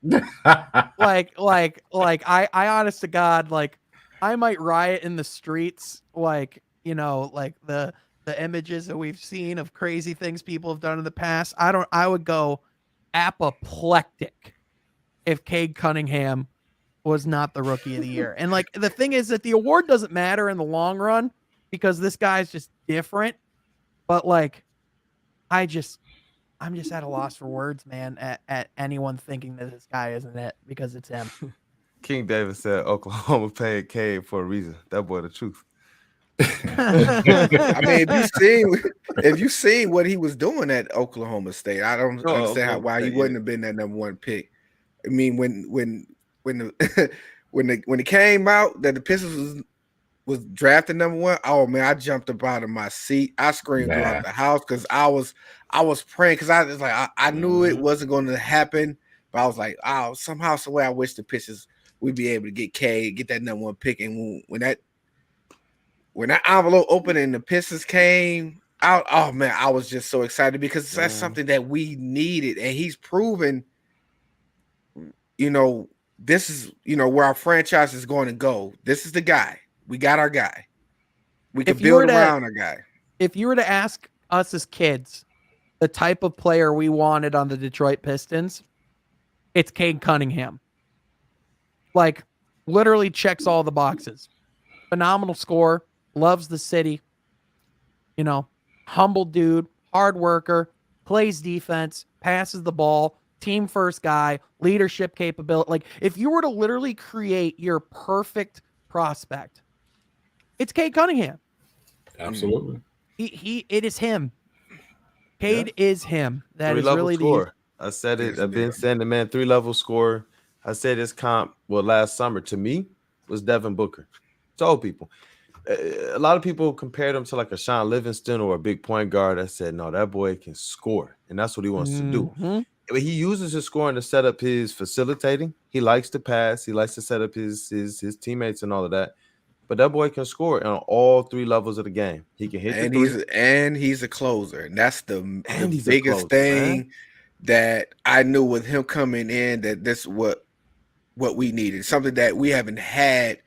like I honest to God, like I might riot in the streets, like, you know, like the images that we've seen of crazy things people have done in the past. I would go apoplectic if Cade Cunningham was not the Rookie of the Year. And like the thing is that the award doesn't matter in the long run because this guy's just different. But like I'm just at a loss for words, man, at anyone thinking that this guy isn't it because it's him. King David said Oklahoma paid Cade for a reason. That boy the truth. I mean, if you seen what he was doing at Oklahoma State, I don't understand why he wouldn't have been that #1 pick. I mean, when it came out that the Pistons was drafted #1, oh man, I jumped up out of my seat. I screamed throughout the house because I was praying because I was like I knew it wasn't going to happen, but I was like, oh, somehow, some way, I wish the Pistons would be able to get Cade, get that #1 pick, and when that envelope opened and the Pistons came out, oh man, I was just so excited because that's something that we needed, and he's proven, you know, this is, you know, where our franchise is going to go. This is the guy. We got our guy. We can build around our guy. If you were to ask us as kids, the type of player we wanted on the Detroit Pistons, it's Cade Cunningham. Like, literally checks all the boxes. Phenomenal scorer, loves the city, humble dude, hard worker, plays defense, passes the ball, team first guy, leadership capability. Like, if you were to literally create your perfect prospect, it's Cade Cunningham. Absolutely. It is him. Cade is him. That is really scorer. I said it. I've been saying the man 3-level scorer. I said his comp, last summer to me was Devin Booker. Told people. A lot of people compared him to like a Sean Livingston or a big point guard. I said, no, that boy can score, and that's what he wants to do. But he uses his scoring to set up his facilitating. He likes to pass. He likes to set up his teammates and all of that. But that boy can score on all 3 levels of the game. He can hit he's a closer, and that's the biggest thing that I knew with him coming in, that this is what we needed. Something that we haven't had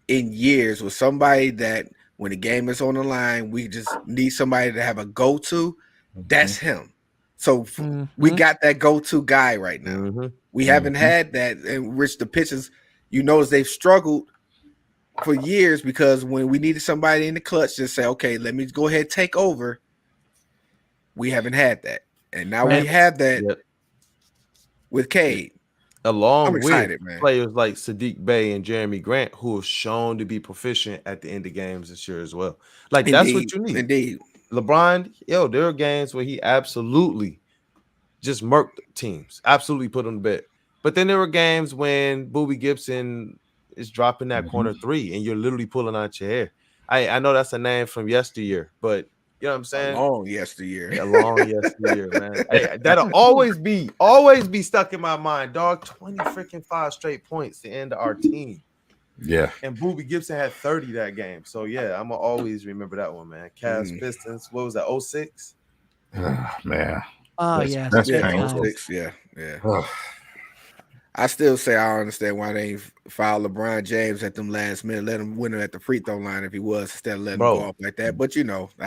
in years, with somebody that when the game is on the line, we just need somebody to have a go-to. That's him. So we got that go-to guy right now. We haven't had that, in which the Pistons, notice they've struggled for years, because when we needed somebody in the clutch to say, okay, let me go ahead and take over, we haven't had that. And now we have that with Cade. Along with players like Sadiq Bey and Jeremy Grant, who have shown to be proficient at the end of games this year as well. Like, that's what you need. Indeed. LeBron, there are games where he absolutely just murked teams, absolutely put them to bed. But then there were games when Boobie Gibson is dropping that corner 3 and you're literally pulling out your hair. I know that's a name from yesteryear, but you know what I'm saying? A long yesteryear, man. Hey, that'll always be stuck in my mind, dog. 25 straight points to end our team. Yeah. And Boobie Gibson had 30 that game. So yeah, I'm gonna always remember that one, man. Cavs Pistons. What was that? 06? Man. Oh, That's 06. Yeah. I still say I don't understand why they ain't fouled LeBron James at them last minute, let him win it at the free throw line if he was, instead of letting him go off like that. But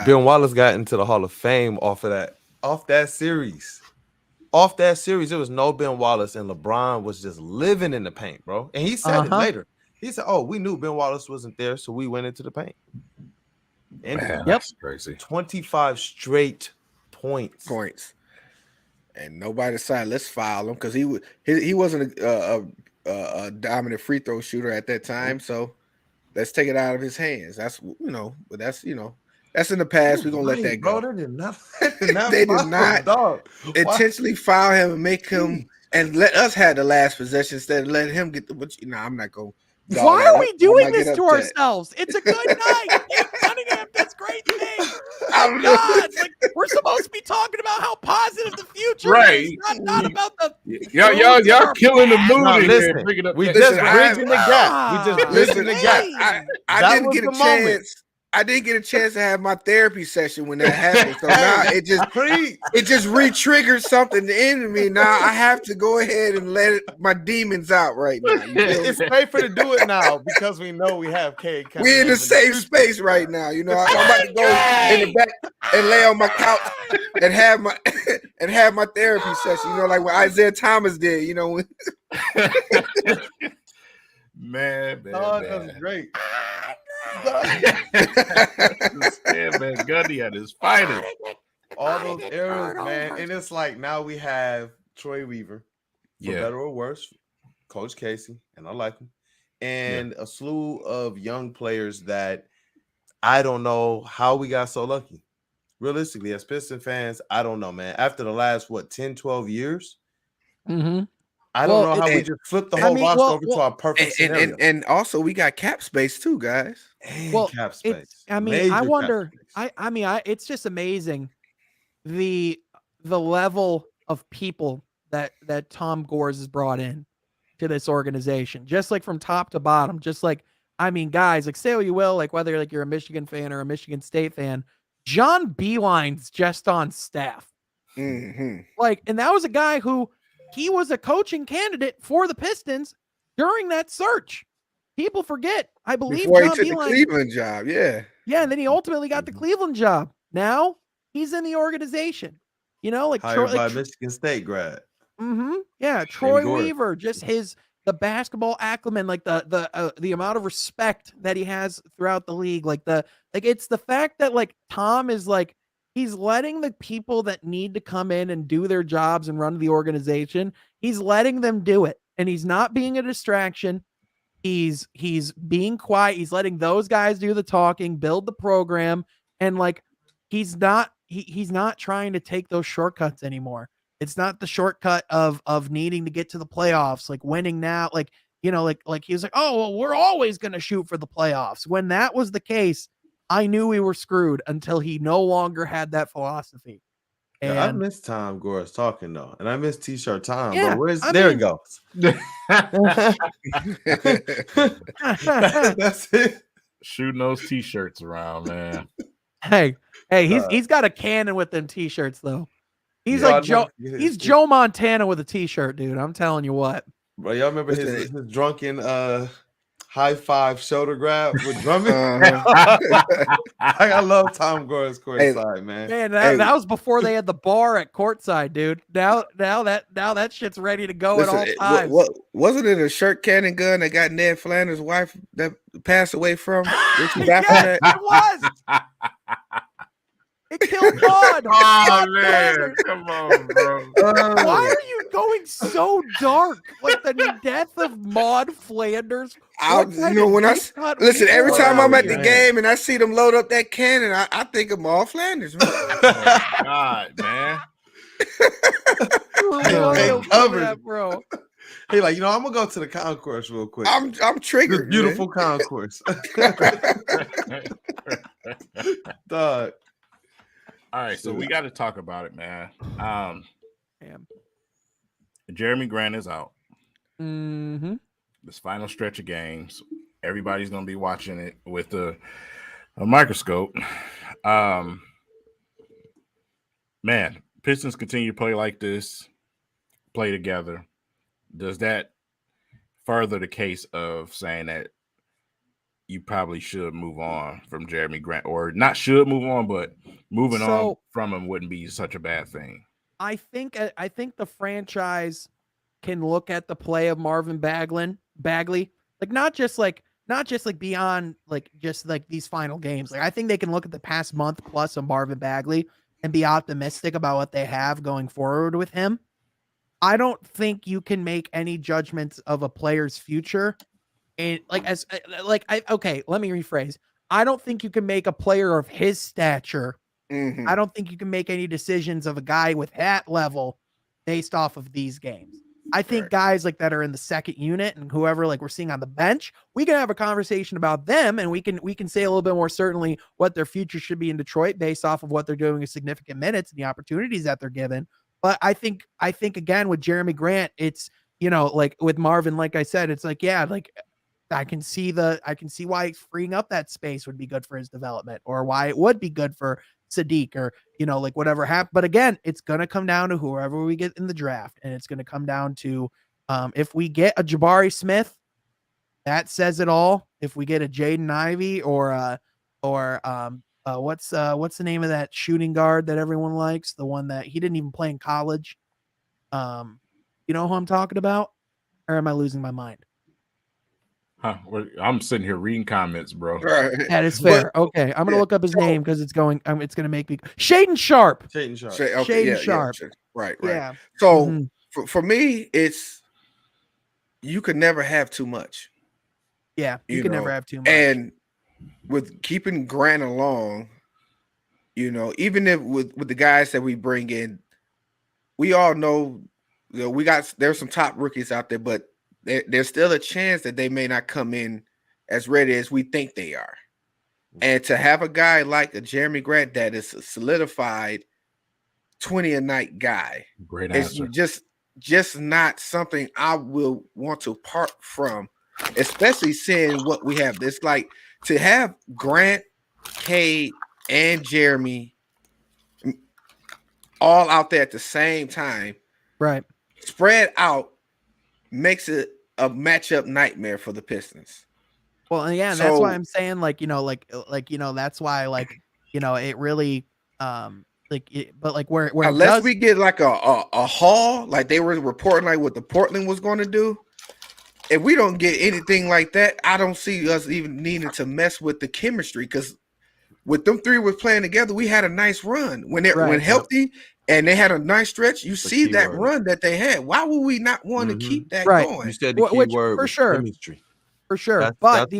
Ben Wallace got into the Hall of Fame off that series. Off that series, there was no Ben Wallace, and LeBron was just living in the paint, bro. And he said it later. He said, "Oh, we knew Ben Wallace wasn't there, so we went into the paint." And that's crazy. 25 straight points. And nobody decided let's foul him, because he wasn't a dominant free throw shooter at that time. So let's take it out of his hands. That's but that's that's in the past. We're gonna let that go. Bro, They did not intentionally foul him and make him and let us have the last possession instead of letting him get the. But I'm not going. Why are we doing this to ourselves? It's a good night. Cunningham does great things. God, like, we're supposed to be talking about how positive the future is, not about the. Y'all killing the mood. No, listen, we just bridging the gap. We just bridging the gap. I didn't get a chance. I didn't get a chance to have my therapy session when that happened. So now it just re-triggered something in me. Now I have to go ahead and let my demons out right now. It's safer to do it now because we know we have Cade. We're in a safe space right now. I'm about to go in the back and lay on my couch and have my therapy session. Like what Isaiah Thomas did. Man, that's great. Man, Gundy had his fighter. All those eras, man. And it's like now we have Troy Weaver, for better or worse, Coach Casey, and I like him, and a slew of young players that I don't know how we got so lucky. Realistically, as Piston fans, I don't know, man. After the last, 10, 12 years, I don't know how we just flipped the whole roster over to our perfect scenario. And also, we got cap space too, guys. Cap space. I wonder. It's just amazing the level of people that Tom Gores has brought in to this organization, just like from top to bottom. Just like, guys, like, say what you will, like whether like you're a Michigan fan or a Michigan State fan, John Beeline's just on staff. Like, and that was a guy who. He was a coaching candidate for the Pistons during that search. People forget. I believe before John he took Beilein, the Cleveland job. Yeah, and then he ultimately got the Cleveland job. Now he's in the organization. You know, like hired by Michigan State grad. Yeah, Troy Weaver, just the basketball acumen, like the amount of respect that he has throughout the league, it's the fact that like Tom is like he's letting the people that need to come in and do their jobs and run the organization, he's letting them do it, and he's not being a distraction. He's being quiet. He's letting those guys do the talking, build the program, and like he's not trying to take those shortcuts anymore. It's not the shortcut of needing to get to the playoffs, like winning now, like he was like, oh, well, we're always going to shoot for the playoffs. When that was the case, I knew we were screwed until he no longer had that philosophy. And I miss Tom Gores talking though, and I miss T-shirt Tom. Yeah, bro. There it goes. That's it. Shooting those T-shirts around, man. Hey, he's got a cannon with them T-shirts though. He's he's Joe Montana with a T-shirt, dude. I'm telling you what. Bro, y'all remember his drunken high five shoulder grab with drumming? I love Tom Gores courtside, man. Man, that was before they had the bar at courtside, dude. Now that shit's ready to go at all times. Wasn't it a shirt cannon gun that got Ned Flanders' wife that passed away from? Yes, it was. It killed Maud. Oh man, come on, bro. Why are you going so dark? Like the death of Maud Flanders. When I listen, every time I'm at the game and I see them load up that cannon, I think of Maud Flanders. Man. Oh, God, man. Bro. Hey, like, I'm gonna go to the concourse real quick. I'm triggered. This beautiful concourse. Dog. All right, so we got to talk about it, man. Jeremy Grant is out. This final stretch of games, everybody's going to be watching it with a microscope. Man, Pistons continue to play like this, play together. Does that further the case of saying that you probably should move on from Jeremy Grant, or not should move on, but moving on from him wouldn't be such a bad thing? I think the franchise can look at the play of Marvin Bagley, like not just beyond like just like these final games. Like I think they can look at the past month plus of Marvin Bagley and be optimistic about what they have going forward with him. I don't think you can make any judgments of a player's future. And let me rephrase. I don't think you can make a player of his stature. I don't think you can make any decisions of a guy with that level based off of these games. I think guys like that are in the second unit and whoever like we're seeing on the bench, we can have a conversation about them and we can say a little bit more certainly what their future should be in Detroit based off of what they're doing in significant minutes and the opportunities that they're given. But I think again with Jeremy Grant, it's like with Marvin, like I said, it's like I can see why freeing up that space would be good for his development, or why it would be good for Sadiq, or like whatever happened. But again, it's gonna come down to whoever we get in the draft, and it's gonna come down to if we get a Jabari Smith, that says it all. If we get a Jaden Ivey or what's the name of that shooting guard that everyone likes, the one that he didn't even play in college, you know who I'm talking about, or am I losing my mind? I'm sitting here reading comments, bro. Right. That is fair. Okay, I'm gonna look up his name because it's gonna make me Shaden Sharp. Shaden Sharp. Right. Yeah. So for me, it's you could never have too much. Yeah, you can never have too much. And with keeping Grant along, even if with the guys that we bring in, we all know, there's some top rookies out there, but there's still a chance that they may not come in as ready as we think they are. And to have a guy like a Jeremy Grant that is a solidified 20 a night guy, great answer. It's just not something I will want to part from, especially seeing what we have. It's like to have Grant, Cade, and Jeremy all out there at the same time, right? Spread out makes it a matchup nightmare for the Pistons. Well, yeah, that's why I'm saying, that's why, it really, But where unless we get like a haul, like they were reporting, like what the Portland was going to do. If we don't get anything like that, I don't see us even needing to mess with the chemistry, because with them three was playing together, we had a nice run when healthy, and they had a nice stretch. You see that run that they had. Why would we not want to keep that going? You said the key word for sure, chemistry. For sure. But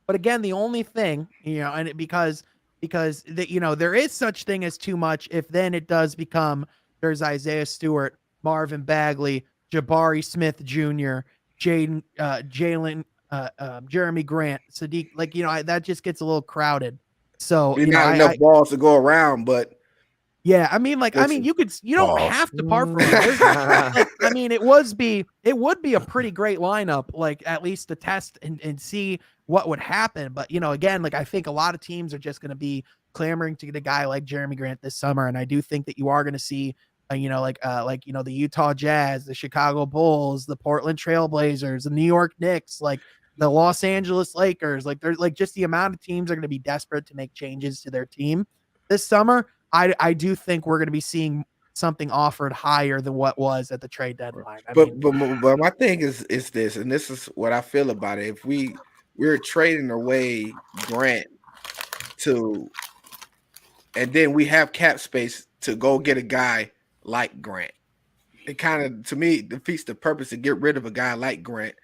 again, the only thing, and because there is such thing as too much. If then it does become, there's Isaiah Stewart, Marvin Bagley, Jabari Smith Jr., Jalen, Jeremy Grant, Sadiq, that just gets a little crowded. So not enough balls to go around, but yeah, I mean, you don't have to part from it. It would be a pretty great lineup, like at least to test and see what would happen. But again, I think a lot of teams are just going to be clamoring to get a guy like Jeremy Grant this summer, and I do think that you are going to see, the Utah Jazz, the Chicago Bulls, the Portland Trailblazers, the New York Knicks, the Los Angeles Lakers, there's just the amount of teams are going to be desperate to make changes to their team this summer. I do think we're going to be seeing something offered higher than what was at the trade deadline. But my thing is this, and this is what I feel about it. If we're trading away Grant and then we have cap space to go get a guy like Grant, it kind of, to me, defeats the purpose to get rid of a guy like Grant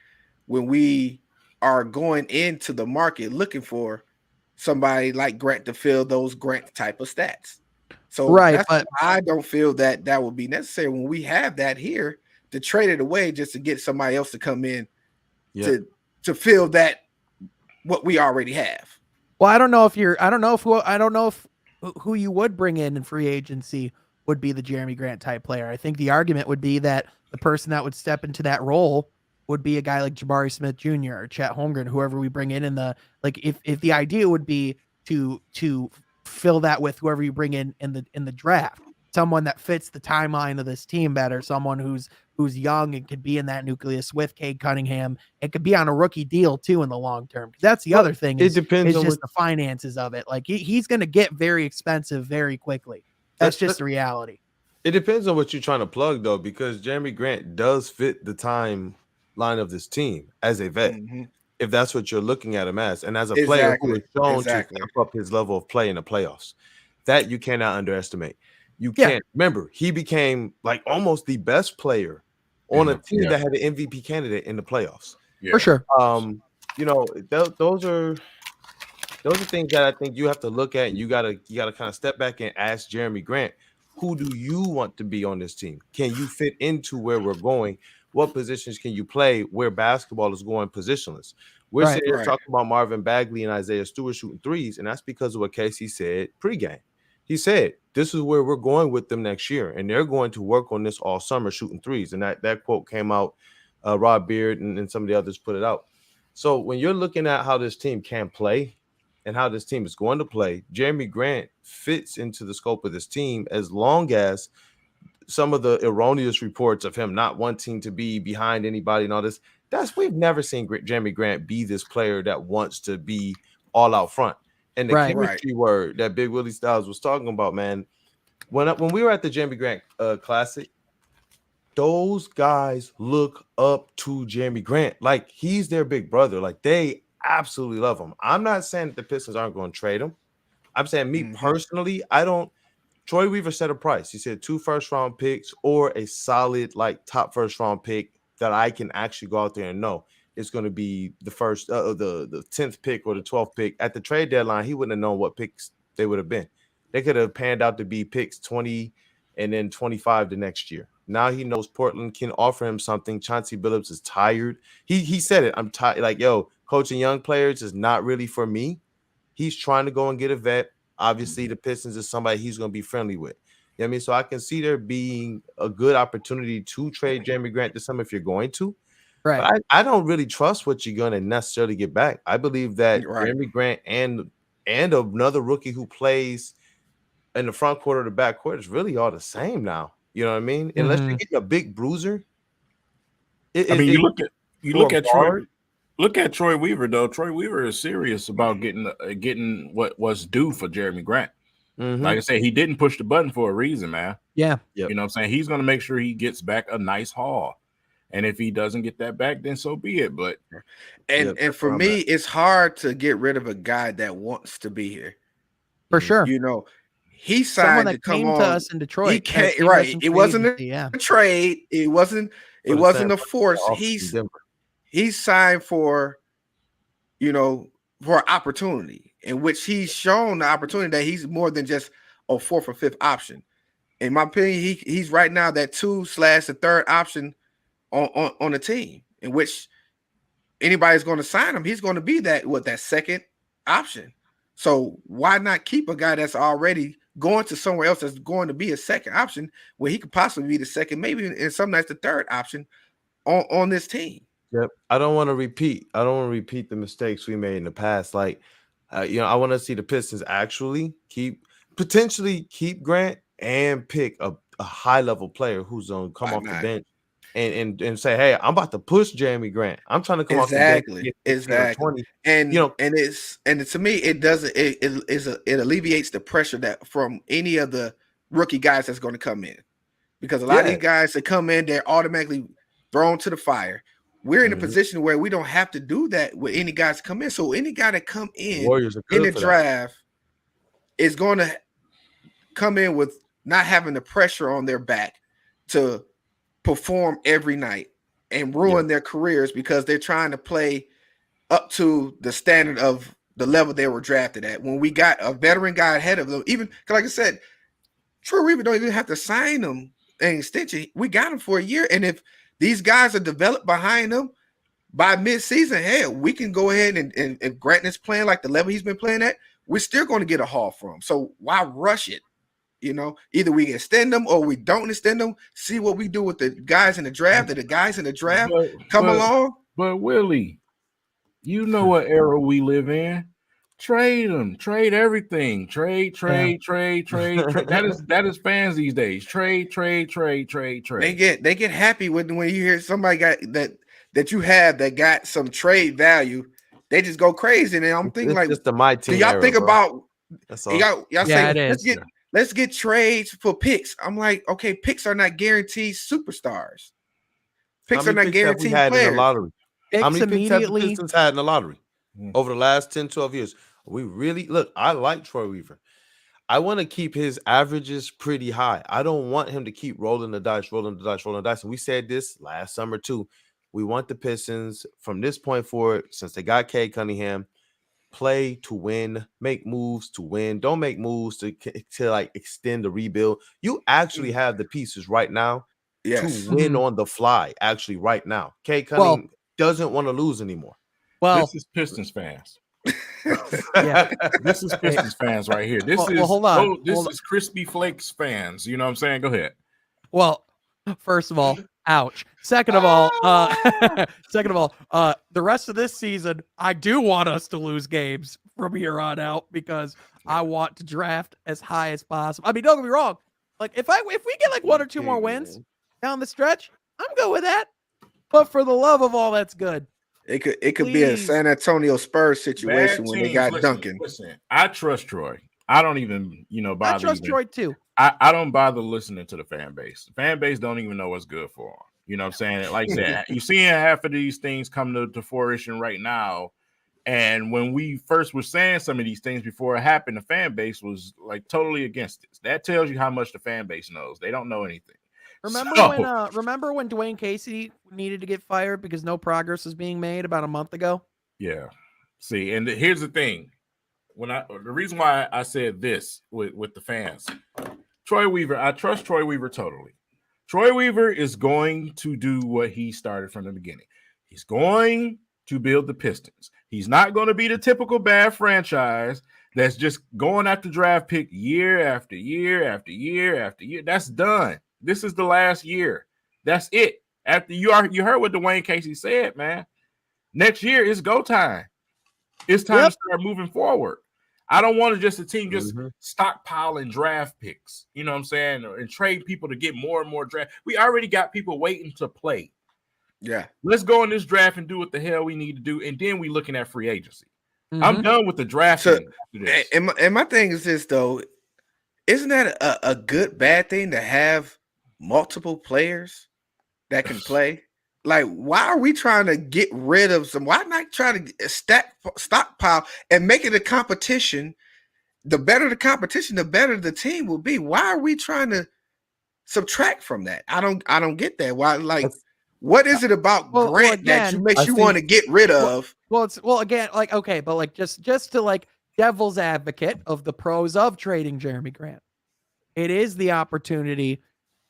when we are going into the market looking for somebody like Grant to fill those Grant type of stats. So but I don't feel that would be necessary when we have that here to trade it away just to get somebody else to come in to fill that what we already have. Well, I don't know if who you would bring in free agency would be the Jeremy Grant type player. I think the argument would be that the person that would step into that role would be a guy like Jabari Smith Jr. or Chet Holmgren, whoever we bring in the, if the idea would be to fill that with whoever you bring in the draft, someone that fits the timeline of this team better, someone who's young and could be in that nucleus with Cade Cunningham. It could be on a rookie deal too in the long term. That's the other thing. It depends on the finances of it. He's going to get very expensive very quickly. That's just the reality. It depends on what you're trying to plug though, because Jeremy Grant does fit the timeline of this team as a vet. Mm-hmm. If that's what you're looking at him as, and as a player who is shown to step up his level of play in the playoffs, that you cannot underestimate. You can't remember he became almost the best player on a team that had an MVP candidate in the playoffs. For sure. Those are things that I think you have to look at, and you gotta kind of step back and ask Jeremy Grant, who do you want to be on this team? Can you fit into where we're going? What positions can you play where basketball is going positionless? We're sitting here talking about Marvin Bagley and Isaiah Stewart shooting threes, and that's because of what Casey said pregame. He said, this is where we're going with them next year, and they're going to work on this all summer shooting threes. And that quote came out, Rob Beard and some of the others put it out. So when you're looking at how this team can play and how this team is going to play, Jeremy Grant fits into the scope of this team, as long as some of the erroneous reports of him not wanting to be behind anybody and all this, we've never seen Jeremy Grant be this player that wants to be all out front. And the chemistry word that Big Willie Styles was talking about, man, when we were at the Jeremy Grant Classic, those guys look up to Jeremy Grant like he's their big brother. They absolutely love him. I'm not saying that the Pistons aren't going to trade him. I'm saying me personally, I don't. Troy Weaver set a price. He said 2 first-round picks or a solid top first-round pick that I can actually go out there and know it's going to be the first, the 10th pick or the 12th pick. At the trade deadline, he wouldn't have known what picks they would have been. They could have panned out to be picks 20 and then 25 the next year. Now he knows Portland can offer him something. Chauncey Billups is tired. He said it. I'm tired. Coaching young players is not really for me. He's trying to go and get a vet. Obviously, the Pistons is somebody he's going to be friendly with. You know what I mean? So I can see there being a good opportunity to trade Jeremy Grant this summer if you're going to. Right. But I don't really trust what you're going to necessarily get back. I believe that Jeremy Grant and another rookie who plays in the front court or the back court is really all the same now. You know what I mean? Unless you're getting a big bruiser. You look at Troy. Look at Troy Weaver though. Troy Weaver is serious about getting what's due for Jeremy Grant. Like I said, he didn't push the button for a reason, man. Yeah. You know what I'm saying? He's going to make sure he gets back a nice haul. And if he doesn't get that back, then so be it. But and for me, it's hard to get rid of a guy that wants to be here. For sure. You know, he signed to come on. To us in Detroit. He can't, right. It wasn't a trade. It wasn't a force. He signed for, you know, for opportunity, in which he's shown the opportunity that he's more than just a 4th or 5th option. In my opinion, he's right now that 2/3 option on the team, in which anybody's going to sign him. He's going to be that 2nd option. So why not keep a guy that's already going to somewhere else that's going to be a 2nd option, where he could possibly be the 2nd, maybe in some nights the 3rd option on this team? Yep. I don't want to repeat the mistakes we made in the past. Like, I want to see the Pistons actually potentially keep Grant and pick a high level player who's going to come off the bench and say, hey, I'm about to push Jeremy Grant. I'm trying to come off the bench. Exactly. And to me, it alleviates the pressure that from any of the rookie guys that's going to come in, because a lot of these guys that come in, they're automatically thrown to the fire. We're in a position where we don't have to do that with any guys come in. So any guy that come in the draft is going to come in with not having the pressure on their back to perform every night and ruin their careers because they're trying to play up to the standard of the level they were drafted at. When we got a veteran guy ahead of them, even like I said, Troy Weaver don't even have to sign him an extension. We got him for a year, and if these guys are developed behind him by mid-season, hell, we can go ahead and if Grant is playing like the level he's been playing at, we're still going to get a haul from him. So why rush it? You know, either we extend them or we don't extend them. See what we do with the guys in the draft. That the guys in the draft come along. But Willie, you know what era we live in. Trade them, trade everything, trade. That is fans these days. Trade. They get happy when you hear somebody got that you have that got some trade value. They just go crazy. And I'm thinking, like, just my team. Do y'all think about? That's all. Y'all say let's get trades for picks. I'm like, okay, picks are not guaranteed superstars. Picks are not guaranteed players. In the lottery? How many picks have the immediately Pistons had in the lottery over the last 10, 12 years? We really look. I like Troy Weaver. I want to keep his averages pretty high. I don't want him to keep rolling the dice. And we said this last summer too. We want the Pistons from this point forward, since they got Cade Cunningham, play to win, make moves to win. Don't make moves to like extend the rebuild. You actually have the pieces right now to win on the fly. Actually, right now, Cade Cunningham doesn't want to lose anymore. Well, this is Pistons fans. This is Pistons fans right here. This is Crispy Flakes fans. You know what I'm saying? Go ahead. Well, first of all, ouch. Second of all, the rest of this season, I do want us to lose games from here on out because I want to draft as high as possible. I mean, don't get me wrong. Like if we get like 1 or 2 more wins down the stretch, I'm good with that. But for the love of all that's good, it could be a San Antonio Spurs situation when they got Duncan. Listen, I trust Troy. I don't even, bother. I trust Troy too. I don't bother listening to the fan base. The fan base don't even know what's good for them. You know what I'm saying? Like I said, you're seeing half of these things come to fruition right now. And when we first were saying some of these things before it happened, the fan base was like totally against it. That tells you how much the fan base knows. They don't know anything. Remember when Dwayne Casey needed to get fired because no progress was being made about a month ago? Yeah. See, and here's the thing. The reason why I said this with the fans, Troy Weaver, I trust Troy Weaver totally. Troy Weaver is going to do what he started from the beginning. He's going to build the Pistons. He's not going to be the typical bad franchise that's just going after draft pick year after year after year after year. That's done. This is the last year. That's it. After you heard what Dwayne Casey said, man. Next year is go time. It's time to start moving forward. I don't want a team just stockpiling draft picks, you know what I'm saying, and trade people to get more and more draft. We already got people waiting to play. Yeah. Let's go in this draft and do what the hell we need to do, and then we looking at free agency. I'm done with the draft. So, and my thing is this, though. isn't that a good bad thing to have multiple players that can play? Like, why are we trying to get rid of some? Why not try to stockpile and make it a competition? The better the competition, the better the team will be. Why are we trying to subtract from that? I don't get that. Why? Like, what is it about Grant that makes you want to get rid of? Again, like, okay, but like just to like devil's advocate of the pros of trading Jeremy Grant, it is the opportunity.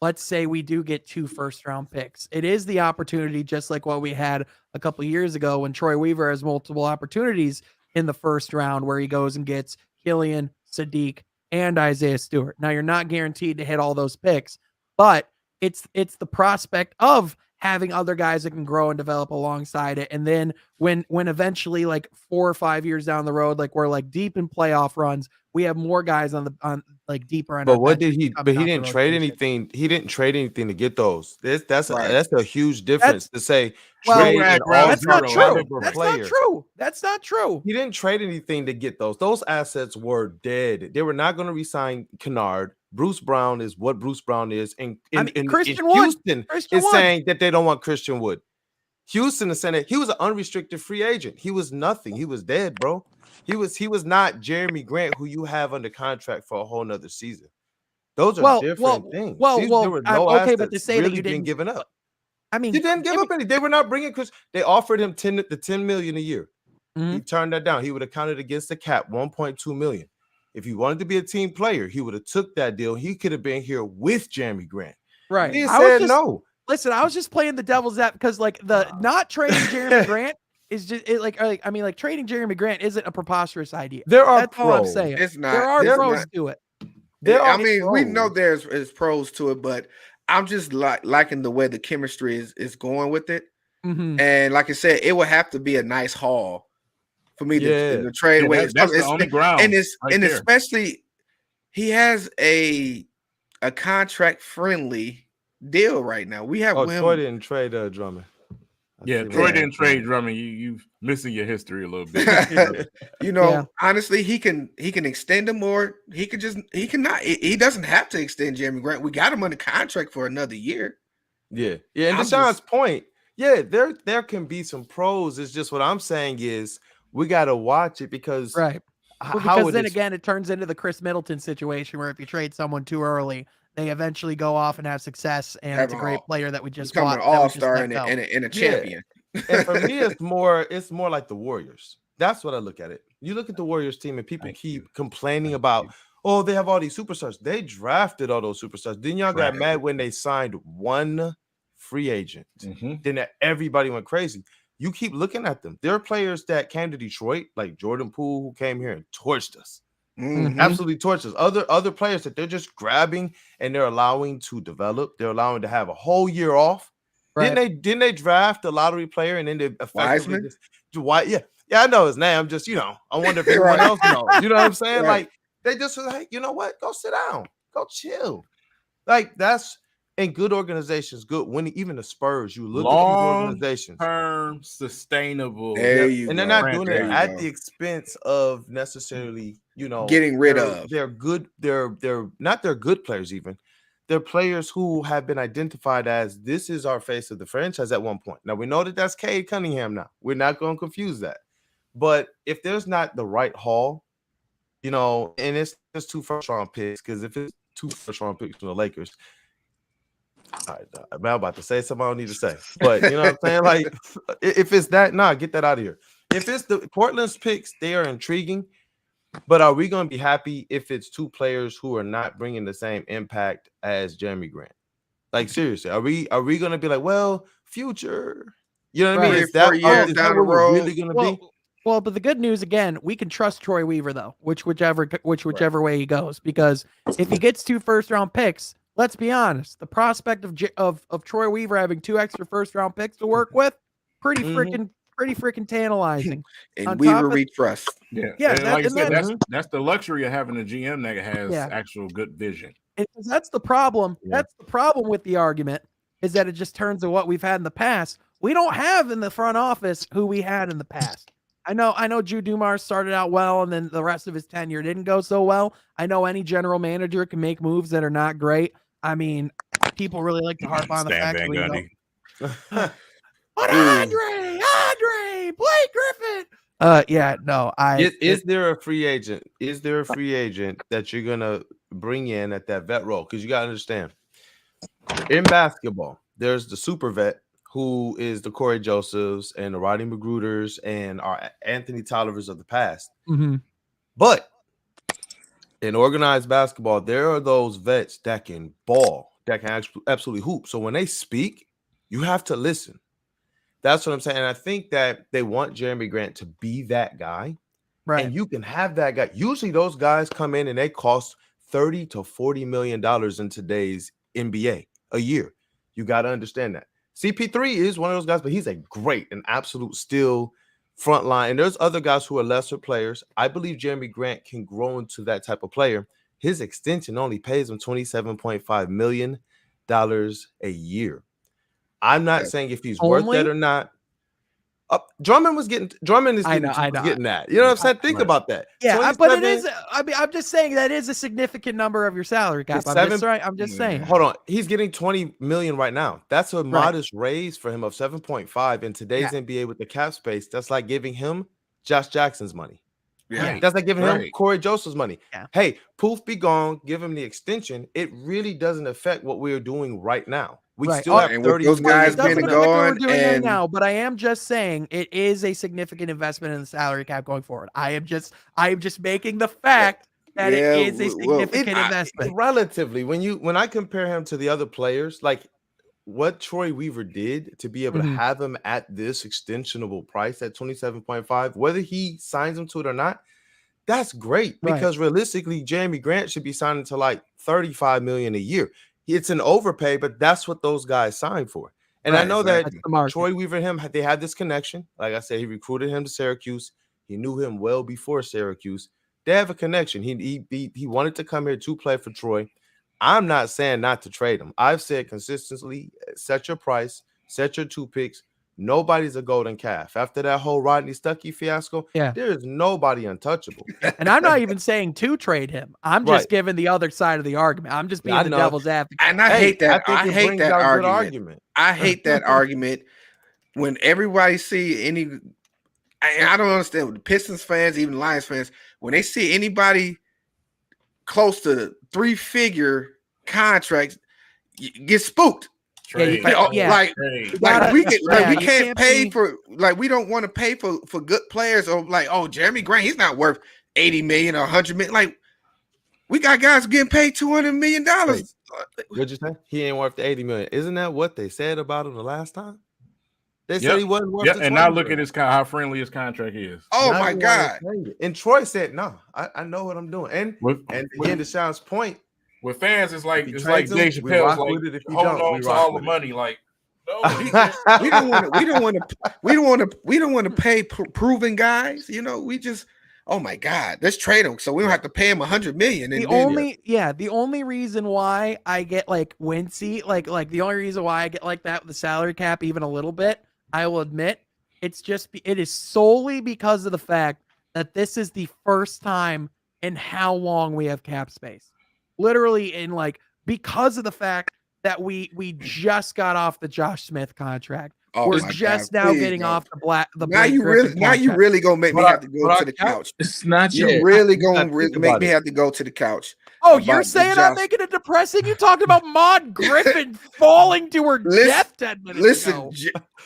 Let's say we do get 2 first-round picks. It is the opportunity, just like what we had a couple of years ago when Troy Weaver has multiple opportunities in the first round where he goes and gets Killian, Sadiq, and Isaiah Stewart. Now, you're not guaranteed to hit all those picks, but it's the prospect of having other guys that can grow and develop alongside it. And then when eventually, like 4 or 5 years down the road, like we're like deep in playoff runs, we have more guys on like deeper end. But what did he? But he didn't trade anything. He didn't trade anything to get those. That's a huge difference to say. That's not true. That's not true. He didn't trade anything to get those. Those assets were dead. They were not going to re-sign Kennard. Bruce Brown is what Bruce Brown is, and Houston is saying that they don't want Christian Wood. Houston is saying that he was an unrestricted free agent. He was nothing. He was dead, bro. He was not Jeremy Grant, who you have under contract for a whole nother season. Those are different things. There were no assets but to say that you didn't give up. I mean, you didn't give up any. They were not bringing Chris. They offered him $10 million a year. Mm-hmm. He turned that down. He would have counted against the cap, $1.2 million. If he wanted to be a team player, he would have took that deal. He could have been here with Jeremy Grant. Right. He said no. Listen, I was just playing the devil's advocate because, like, the not trading Jeremy Grant is just trading Jeremy Grant isn't a preposterous idea. That's all I'm saying. It's not. There are pros to it. We know there's pros to it, but I'm just liking the way the chemistry is going with it. Mm-hmm. And like I said, it would have to be a nice haul for me to trade away. That's the only ground. And especially he has a contract friendly deal right now. We have Troy didn't trade Drummond. Troy didn't trade Drummond. You missing your history a little bit. Honestly, he can extend him, or he cannot. He doesn't have to extend Jeremy Grant. We got him under contract for another year. Yeah. And Deshaun's point, there can be some pros. It's just what I'm saying is we got to watch it because because then again it turns into the Chris Middleton situation where if you trade someone too early, they eventually go off and have success, and it's a great player that we just become an all-star and a champion. And for me, it's more like the Warriors. That's what I look at it. You look at the Warriors team, and people keep complaining about, they have all these superstars. They drafted all those superstars. Then y'all got mad when they signed one free agent. Mm-hmm. Then everybody went crazy. You keep looking at them. There are players that came to Detroit, like Jordan Poole, who came here and torched us. Mm-hmm. Absolutely torches. Other players that they're just grabbing and they're allowing to develop. They're allowing to have a whole year off. Right. Didn't they draft a lottery player and then they effectively I know his name. I'm just I wonder if anyone else knows. You know what I'm saying? Right. Like they just was like, you know what? Go sit down. Go chill. Like that's in good organizations, good winning. Even the Spurs, you look at these organizations, term sustainable. There you and go. they're not doing it at the expense of necessarily, getting rid of. They're good. They're not. They're good players. Even they're players who have been identified as this is our face of the franchise at one point. Now we know that that's Cade Cunningham. Now we're not going to confuse that. But if there's not the right haul, and it's just 2 first-round picks, because if it's 2 first-round picks from the Lakers. I'm about to say something I don't need to say, but you know what I'm saying? Like, if it's that, get that out of here. If it's the Portland's picks, they are intriguing, but are we going to be happy if it's 2 players who are not bringing the same impact as Jeremy Grant? Like, seriously, are we going to be like, well, future? You know what I mean? Is that years down the road really going to be? Well, but the good news again, we can trust Troy Weaver though, whichever way he goes, because if he gets 2 first-round picks. Let's be honest. The prospect of Troy Weaver having 2 extra first-round picks to work with, pretty freaking tantalizing. And Weaver we trust. Yeah. And like I said, that's the luxury of having a GM that has actual good vision. And that's the problem. Yeah. That's the problem with the argument is that it just turns to what we've had in the past. We don't have in the front office who we had in the past. I know Drew Dumars started out well, and then the rest of his tenure didn't go so well. I know any general manager can make moves that are not great. I mean, people really like to harp on the fact that we don't. But Andre, Blake Griffin. Yeah, no. Is there a free agent? Is there a free agent that you're gonna bring in at that vet role? Because you gotta understand, in basketball, there's the super vet who is the Corey Josephs and the Rodney Magruders and our Anthony Tollivers of the past. Mm-hmm. But in organized basketball, there are those vets that can ball, that can absolutely hoop. So when they speak, you have to listen. That's what I'm saying. And I think that they want Jeremy Grant to be that guy. Right. And you can have that guy. Usually those guys come in and they cost $30 to $40 million in today's NBA a year. You got to understand that. CP3 is one of those guys, but he's an absolute still front line. And there's other guys who are lesser players. I believe Jeremy Grant can grow into that type of player. His extension only pays him $27.5 million a year. I'm not saying if he's worth that or not. Drummond is getting that. You know what I'm saying? Think about that. Yeah, but it is. I mean, I'm just saying that is a significant number of your salary cap. I'm just saying. Hold on, he's getting $20 million right now. That's a modest raise for him of 7.5 in today's NBA with the cap space. That's like giving him Josh Jackson's money. Yeah, that's like giving him Corey Joseph's money. Yeah. Hey, Poof be gone. Give him the extension. It really doesn't affect what we're doing right now. We still have 30 those guys been going right now, but I am just saying it is a significant investment in the salary cap going forward. I am just making the fact that it is a significant investment. Relatively, when I compare him to the other players, like what Troy Weaver did to be able to have him at this extensionable price at 27.5, whether he signs him to it or not, that's great because realistically, Jeremy Grant should be signing to like $35 million a year. It's an overpay, but that's what those guys signed for. And I know that Troy Weaver and him, they had this connection. Like I said, he recruited him to Syracuse. He knew him well before Syracuse. They have a connection. He wanted to come here to play for Troy. I'm not saying not to trade him. I've said consistently, set your price, set your 2 picks. Nobody's a golden calf. After that whole Rodney Stuckey fiasco, there is nobody untouchable. And I'm not even saying to trade him. I'm just giving the other side of the argument. I'm just being the devil's advocate. And I hate that. I hate that argument. I hate that argument when everybody see any. I don't understand the Pistons fans, even Lions fans, when they see anybody close to 3-figure contracts, get spooked. We can't pay for, like, we don't want to pay for good players, or like, oh, Jeremy Grant, he's not worth 80 million or 100 million. Like, we got guys getting paid $200 million. What'd you say? He ain't worth the 80 million. Isn't that what they said about him the last time? They said he wasn't worth the and now look at how friendly his contract is. Oh my God. And Troy said, no, I know what I'm doing. And again, to Sean's point, with fans, it's like Dave Chappelle's like, hold on to all the money. Like, no, we don't want to pay proven guys. You know, we just, oh my God, let's trade him so we don't have to pay him $100 million. The only reason why I get like wincy, like the only reason why I get like that with the salary cap even a little bit, I will admit, it is solely because of the fact that this is the first time in how long we have cap space. Literally because of the fact that we just got off the Josh Smith contract. We're just now getting off the now you really gonna make me have to go to the couch. It's not you really gonna make me have to go to the couch. Oh, you're saying I'm making it depressing? You talked about Maud Griffin falling to her death 10 minutes ago.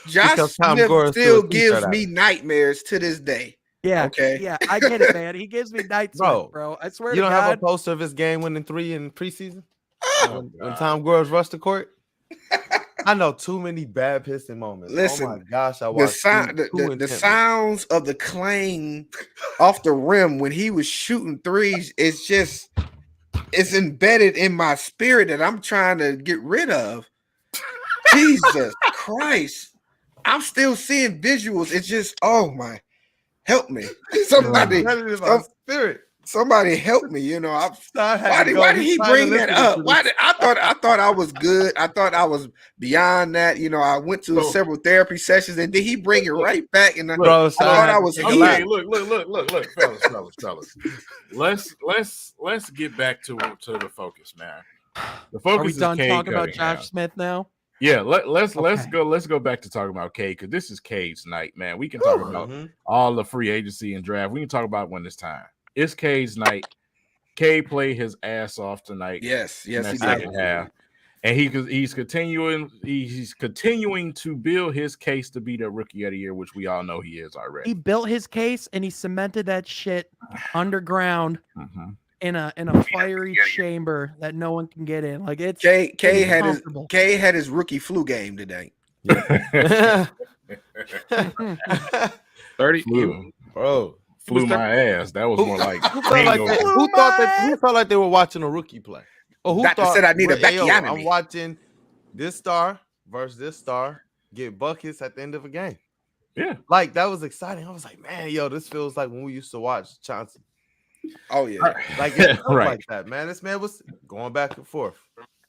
Josh Smith still gives me nightmares to this day. Yeah. Okay. Yeah, I get it, man. He gives me night sweats, bro. I swear to God. You don't have a poster of his game-winning 3 in preseason? When Tom Gores rushed the court? I know too many bad Piston moments. Listen, oh my gosh, I watched the sounds of the clang off the rim when he was shooting threes. It's embedded in my spirit that I'm trying to get rid of. Jesus Christ. I'm still seeing visuals. It's just, oh my, help me. Somebody. Spirit. Somebody help me, you know. Why did he He's bring that up? listening to I thought I was good. I thought I was beyond that. You know, I went to several therapy sessions, and then he bring it right back. And I thought I was okay, healed. Look, fellas. Let's get back to the focus, man. The focus Are we is done Cade talking about Cunningham. Josh Smith now? Yeah, let's go back to talking about Cade, because this is Cade's night, man. We can talk about all the free agency and draft. We can talk about when it's time. It's Cade's night. Cade played his ass off tonight. Yes, in that he second did. half. And he's continuing to build his case to be the rookie of the year, which we all know he is already. He built his case and he cemented that shit underground in a fiery chamber that no one can get in. Like it's Cade had his rookie flu game today. Yeah. 30 flew my ass. That was more like who felt like they were watching a rookie play? Or who Doctor said I need a Becchianemi. I'm watching this star versus this star get buckets at the end of a game. Yeah. Like that was exciting. I was like, man, this feels like when we used to watch Chauncey. Oh yeah. Like it felt like that, man. This man was going back and forth.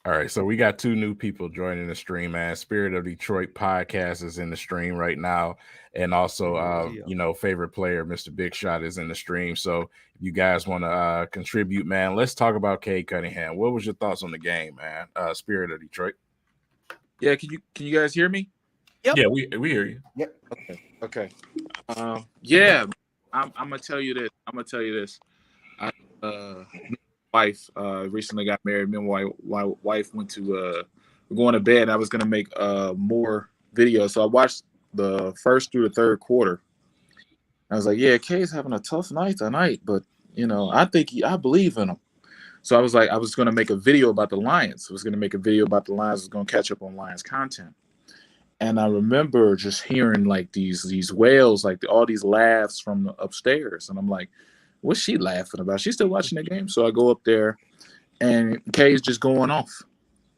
All right, so we got two new people joining the stream, man. Spirit of Detroit podcast is in the stream right now. And also, favorite player, Mr. Big Shot, is in the stream. So if you guys want to contribute, man, let's talk about Cade Cunningham. What was your thoughts on the game, man? Spirit of Detroit. Yeah, can you guys hear me? Yep. Yeah, we hear you. Yep. Okay. Yeah, I'm gonna tell you this. Wife recently got married. Me and my wife went to going to bed. I was gonna make more videos, so I watched the first through the third quarter. I was like, yeah, Cade's having a tough night tonight, but I believe in him. So I was like, I was gonna make a video about the Lions. I was gonna catch up on Lions content. And I remember just hearing like these wails, like all these laughs from upstairs, and I'm like, what's she laughing about? She's still watching the game. So I go up there, and Cade's just going off.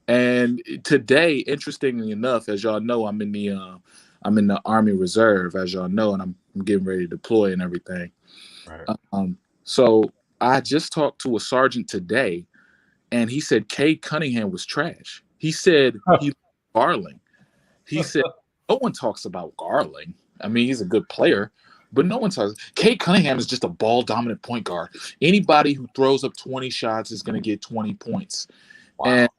And today, interestingly enough, as y'all know, I'm in the Army Reserve, as y'all know, and I'm getting ready to deploy and everything. Right. So I just talked to a sergeant today, and he said Cade Cunningham was trash. He said he Garling. He said no one talks about Garling. I mean, he's a good player. But no one says Cade Cunningham is just a ball-dominant point guard. Anybody who throws up 20 shots is going to get 20 points. Wow. And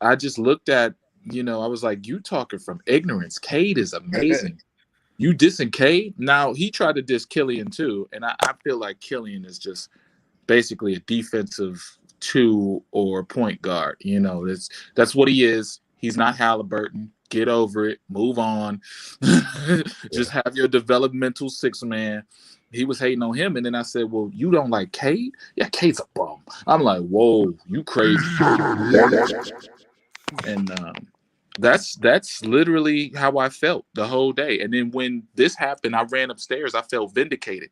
I just looked at, I was like, you talking from ignorance. Cade is amazing. You dissing Cade? Now, he tried to diss Killian too, and I feel like Killian is just basically a defensive 2 or point guard. That's what he is. He's not Halliburton. Get over it. Move on. Just have your developmental 6-man. He was hating on him. And then I said, well, you don't like Cade? Yeah, Cade's a bum. I'm like, whoa, you crazy. And that's literally how I felt the whole day. And then when this happened, I ran upstairs. I felt vindicated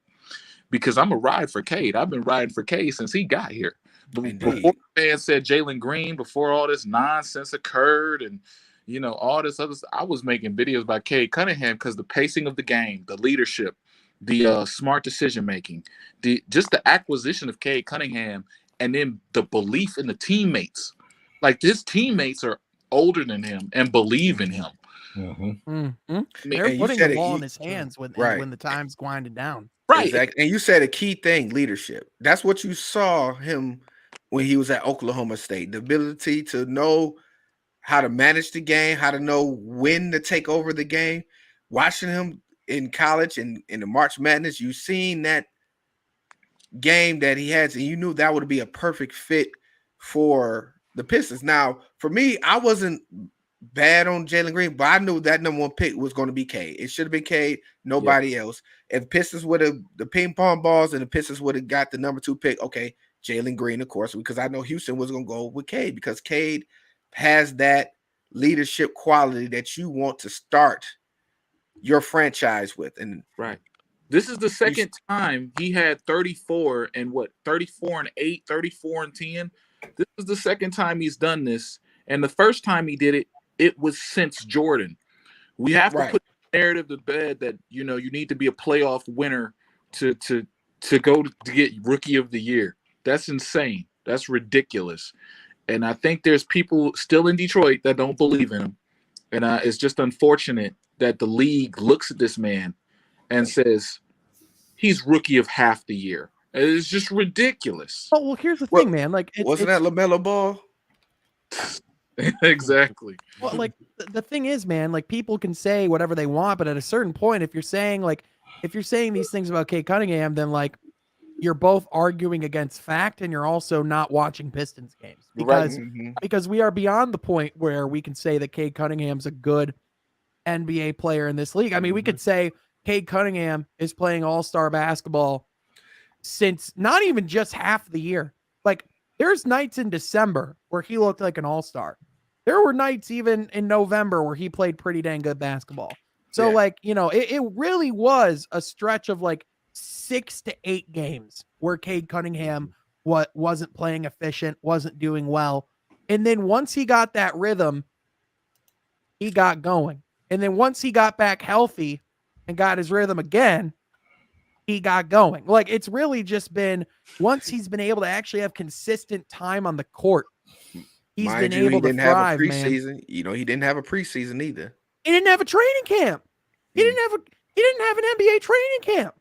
because I'm a ride for Cade. I've been riding for Cade since he got here. Before the fans said Jalen Green, before all this nonsense occurred and all this other stuff, I was making videos about Cade Cunningham because the pacing of the game, the leadership, the smart decision making, just the acquisition of Cade Cunningham, and then the belief in the teammates. Like his teammates are older than him and believe in him. They're putting the ball in his hands when the time's winding down. Right. Exactly. And you said a key thing, leadership. That's what you saw him when he was at Oklahoma State. The ability to know how to manage the game, how to know when to take over the game. Watching him in college and in the March Madness, you seen that game that he has, and you knew that would be a perfect fit for the Pistons. Now, for me, I wasn't bad on Jalen Green, but I knew that number 1 pick was going to be Cade. It should have been Cade, nobody else. If Pistons would have the ping pong balls and the Pistons would have got the number 2 pick, okay, Jalen Green, of course, because I know Houston was going to go with Cade because Cade has that leadership quality that you want to start your franchise with. And this is the second time he had 34 and 8, 34 and 10. This is the second time he's done this. And the first time he did it, it was since Jordan. We have to put the narrative to bed that, you need to be a playoff winner to to go to get Rookie of the Year. That's insane. That's ridiculous. And I think there's people still in Detroit that don't believe in him. And it's just unfortunate that the league looks at this man and says he's Rookie of half the year. It's just ridiculous. Oh, well, here's the thing, man. Like, wasn't that LaMelo Ball? Exactly. Well, like the thing is, man, like people can say whatever they want, but at a certain point, if you're saying these things about Cade Cunningham, then like you're both arguing against fact and you're also not watching Pistons games because we are beyond the point where we can say that Cade Cunningham's a good NBA player in this league. I mean, we could say Cade Cunningham is playing all-star basketball since not even just half the year. Like there's nights in December where he looked like an all-star. There were nights even in November where he played pretty dang good basketball. So like, you know, it really was a stretch of like 6 to 8 games where Cade Cunningham wasn't playing efficient, wasn't doing well. And then once he got that rhythm, he got going. And then once he got back healthy and got his rhythm again, he got going. Like it's really just been once he's been able to actually have consistent time on the court, he's been able to thrive, man. You know, he didn't have a preseason either. He didn't have a training camp. He didn't have an NBA training camp.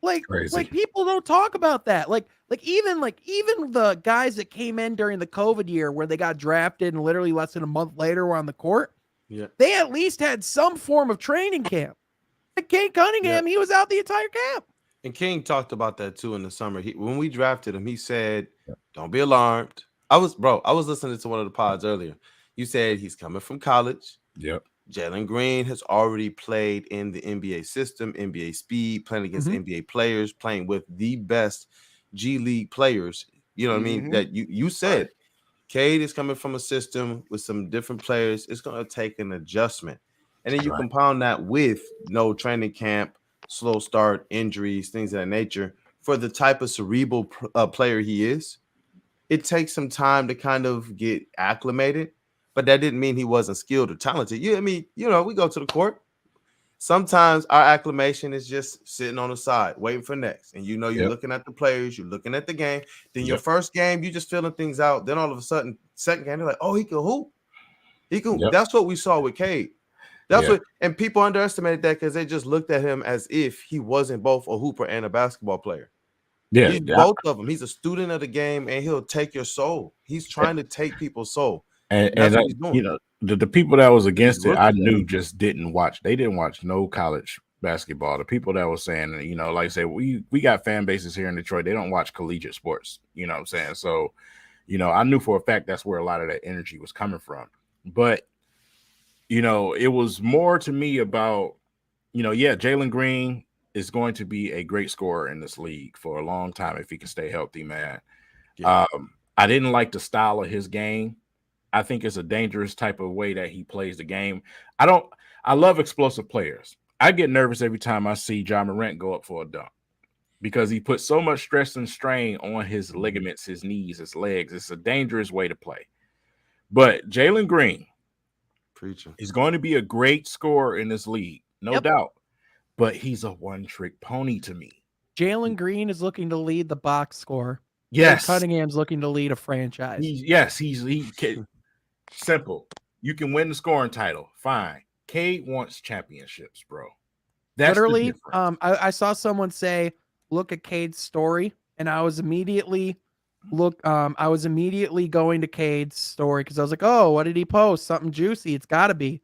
Like people don't talk about that. Like even the guys that came in during the COVID year where they got drafted and literally less than a month later were on the court. Yeah. They at least had some form of training camp. Like Cade Cunningham, he was out the entire camp. And King talked about that too in the summer. When we drafted him, he said, "Don't be alarmed." I was listening to one of the pods earlier. You said he's coming from college. Yep. Jalen Green has already played in the NBA system, NBA speed, playing against NBA players, playing with the best G League players. You know what I mean? That you said. Cade is coming from a system with some different players. It's going to take an adjustment. And then you compound that with no training camp, slow start, injuries, things of that nature. For the type of cerebral player he is, it takes some time to kind of get acclimated. But that didn't mean he wasn't skilled or talented. I mean, you know, we go to the court. Sometimes our acclimation is just sitting on the side, waiting for next. And you know, you're looking at the players, you're looking at the game. Then your first game, you just filling things out. Then all of a sudden, second game, they're like, oh, he can hoop. He can. That's what we saw with Cade. That's what, and people underestimated that because they just looked at him as if he wasn't both a hooper and a basketball player. Yeah, he's both of them. He's a student of the game, and he'll take your soul. He's trying to take people's soul. And you know, the people that was against it, I knew just didn't watch. They didn't watch no college basketball. The people that was saying, you know, like I say, we got fan bases here in Detroit. They don't watch collegiate sports. You know what I'm saying? So, you know, I knew for a fact that's where a lot of that energy was coming from. But, you know, it was more to me about, you know, Jalen Green is going to be a great scorer in this league for a long time if he can stay healthy, man. Yeah. I didn't like the style of his game. I think it's a dangerous type of way that he plays the game. I love explosive players. I get nervous every time I see Ja Morant go up for a dunk because he puts so much stress and strain on his ligaments, his knees, his legs. It's a dangerous way to play. But Jalen Green, he's going to be a great scorer in this league, no doubt. But he's a one-trick pony to me. Jalen Green is looking to lead the box score. Yes. Cunningham's looking to lead a franchise. He can. Simple. You can win the scoring title. Fine. Cade wants championships, bro. That's literally. I saw someone say, "Look at Cade's story," and I was immediately going to Cade's story because I was like, "Oh, what did he post? Something juicy. It's got to be."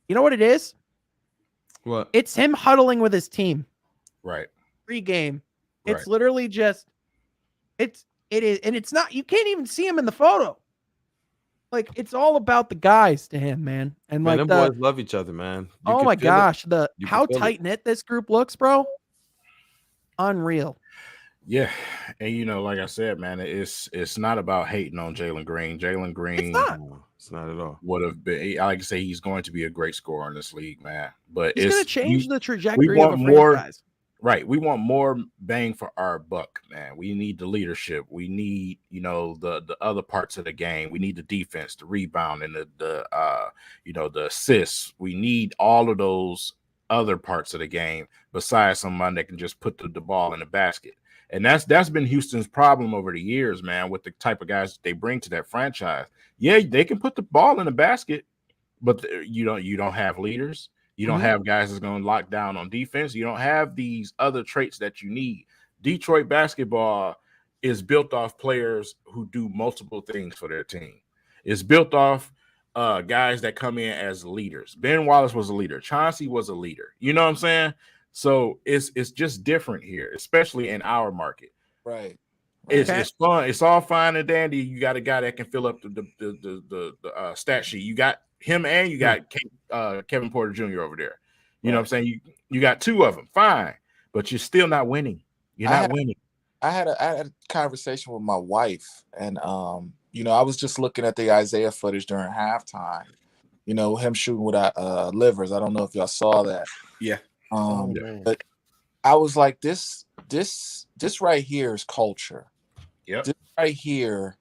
You know what it is? What? It's him huddling with his team. Right. Pre-game. It's literally just. It is, and it's not. You can't even see him in the photo. Like it's all about the guys to him, man. And man, them boys love each other, man. Oh my gosh, how tight knit this group looks, bro. Unreal. Yeah, and you know, like I said, man, it's not about hating on Jalen Green. Jalen Green, it's not at all. Would have been, like I say, he's going to be a great scorer in this league, man. But it's going to change the trajectory of a franchise. Right. We want more bang for our buck, man. We need the leadership. We need, you know, the other parts of the game. We need the defense, the rebound, and the assists. We need all of those other parts of the game besides someone that can just put the ball in the basket. And that's been Houston's problem over the years, man, with the type of guys that they bring to that franchise. Yeah, they can put the ball in the basket, but you don't have leaders. You don't have guys that's going to lock down on defense. You don't have these other traits that you need. Detroit basketball is built off players who do multiple things for their team. It's built off guys that come in as leaders. Ben Wallace was a leader. Chauncey was a leader. You know what I'm saying? So it's just different here, especially in our market. Right. It's fun. It's all fine and dandy. You got a guy that can fill up the stat sheet. You got him and you got Kevin Porter Jr. over there. You know what I'm saying? You got two of them. Fine. But you're still not winning. You're not winning. I had a conversation with my wife, and I was just looking at the Isaiah footage during halftime. Him shooting with livers. I don't know if y'all saw that. Yeah. But I was like, this right here is culture. Yep. This right here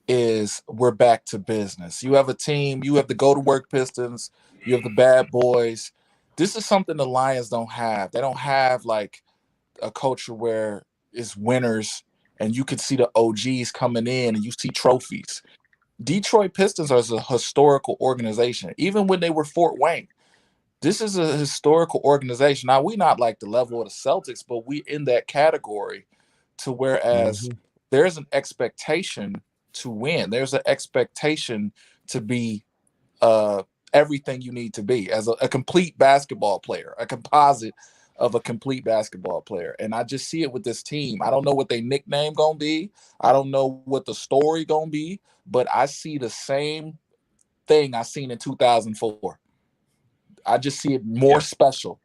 is we're back to business. You have a team, you have the go to work Pistons, you have the bad boys. This is something the Lions don't have. They don't have like a culture where it's winners and you can see the OGs coming in and you see trophies. Detroit Pistons are a historical organization, even when they were Fort Wayne. This is a historical organization. Now, we're not like the level of the Celtics, but we in that category to whereas there's an expectation to win. There's an expectation to be everything you need to be as a complete basketball player, a composite of a complete basketball player. And I just see it with this team. I don't know what their nickname going to be. I don't know what the story going to be, but I see the same thing I seen in 2004. I just see it more special.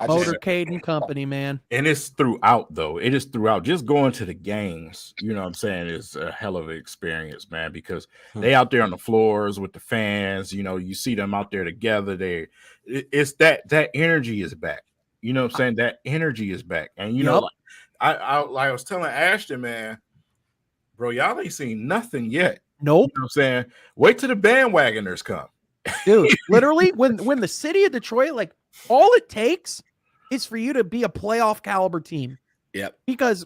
Motorcade and company, man. And it's throughout, though. It is throughout. Just going to the games, you know what I'm saying, is a hell of an experience, man, because they out there on the floors with the fans. You see them out there together. It's that energy is back. You know what I'm saying? That energy is back. And, I was telling Ashton, man, bro, y'all ain't seen nothing yet. Nope. You know what I'm saying? Wait till the bandwagoners come. Dude, literally, when the city of Detroit, like, all it takes is for you to be a playoff caliber team. Yep. Because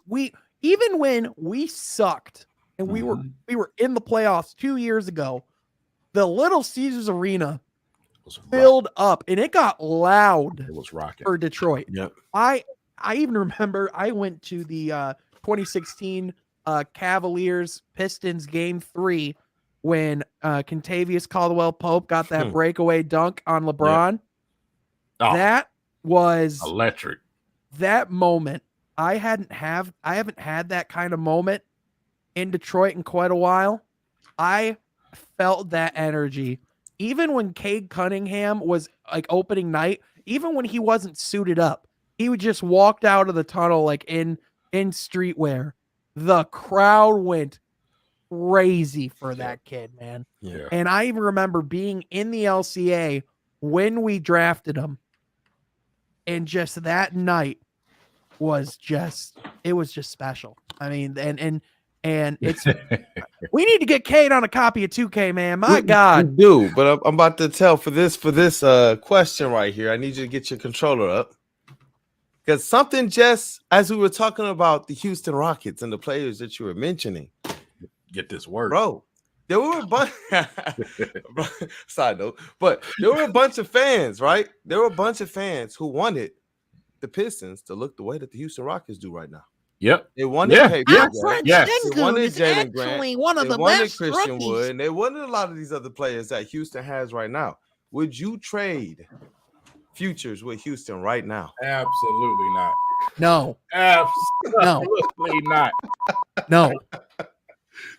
even when we sucked and we were in the playoffs 2 years ago, the Little Caesars Arena was filled up and it got loud. It was rocking for Detroit. Yep. I even remember I went to the 2016 Cavaliers Pistons game 3 when Kentavious Caldwell-Pope got that breakaway dunk on LeBron. Yep. Oh, that was electric. That moment, I haven't had that kind of moment in Detroit in quite a while. I felt that energy. Even when Cade Cunningham was like opening night, even when he wasn't suited up, he would just walked out of the tunnel like in streetwear. The crowd went crazy for that kid, man. Yeah. And I even remember being in the LCA when we drafted him. And just that night was just special. I mean, and it's we need to get Cade on a copy of 2K, man. My God. We do, but I'm about to tell for this question right here. I need you to get your controller up. Because something just as we were talking about the Houston Rockets and the players that you were mentioning. Get this word, bro. There were a bunch. Side note, but there were a bunch of fans, right? There were a bunch of fans who wanted the Pistons to look the way that the Houston Rockets do right now. Yep. They wanted Jalen Grant. One of they the wanted best Christian rookies. Wood, and they wanted a lot of these other players that Houston has right now. Would you trade futures with Houston right now? Absolutely not. No. Absolutely not. No.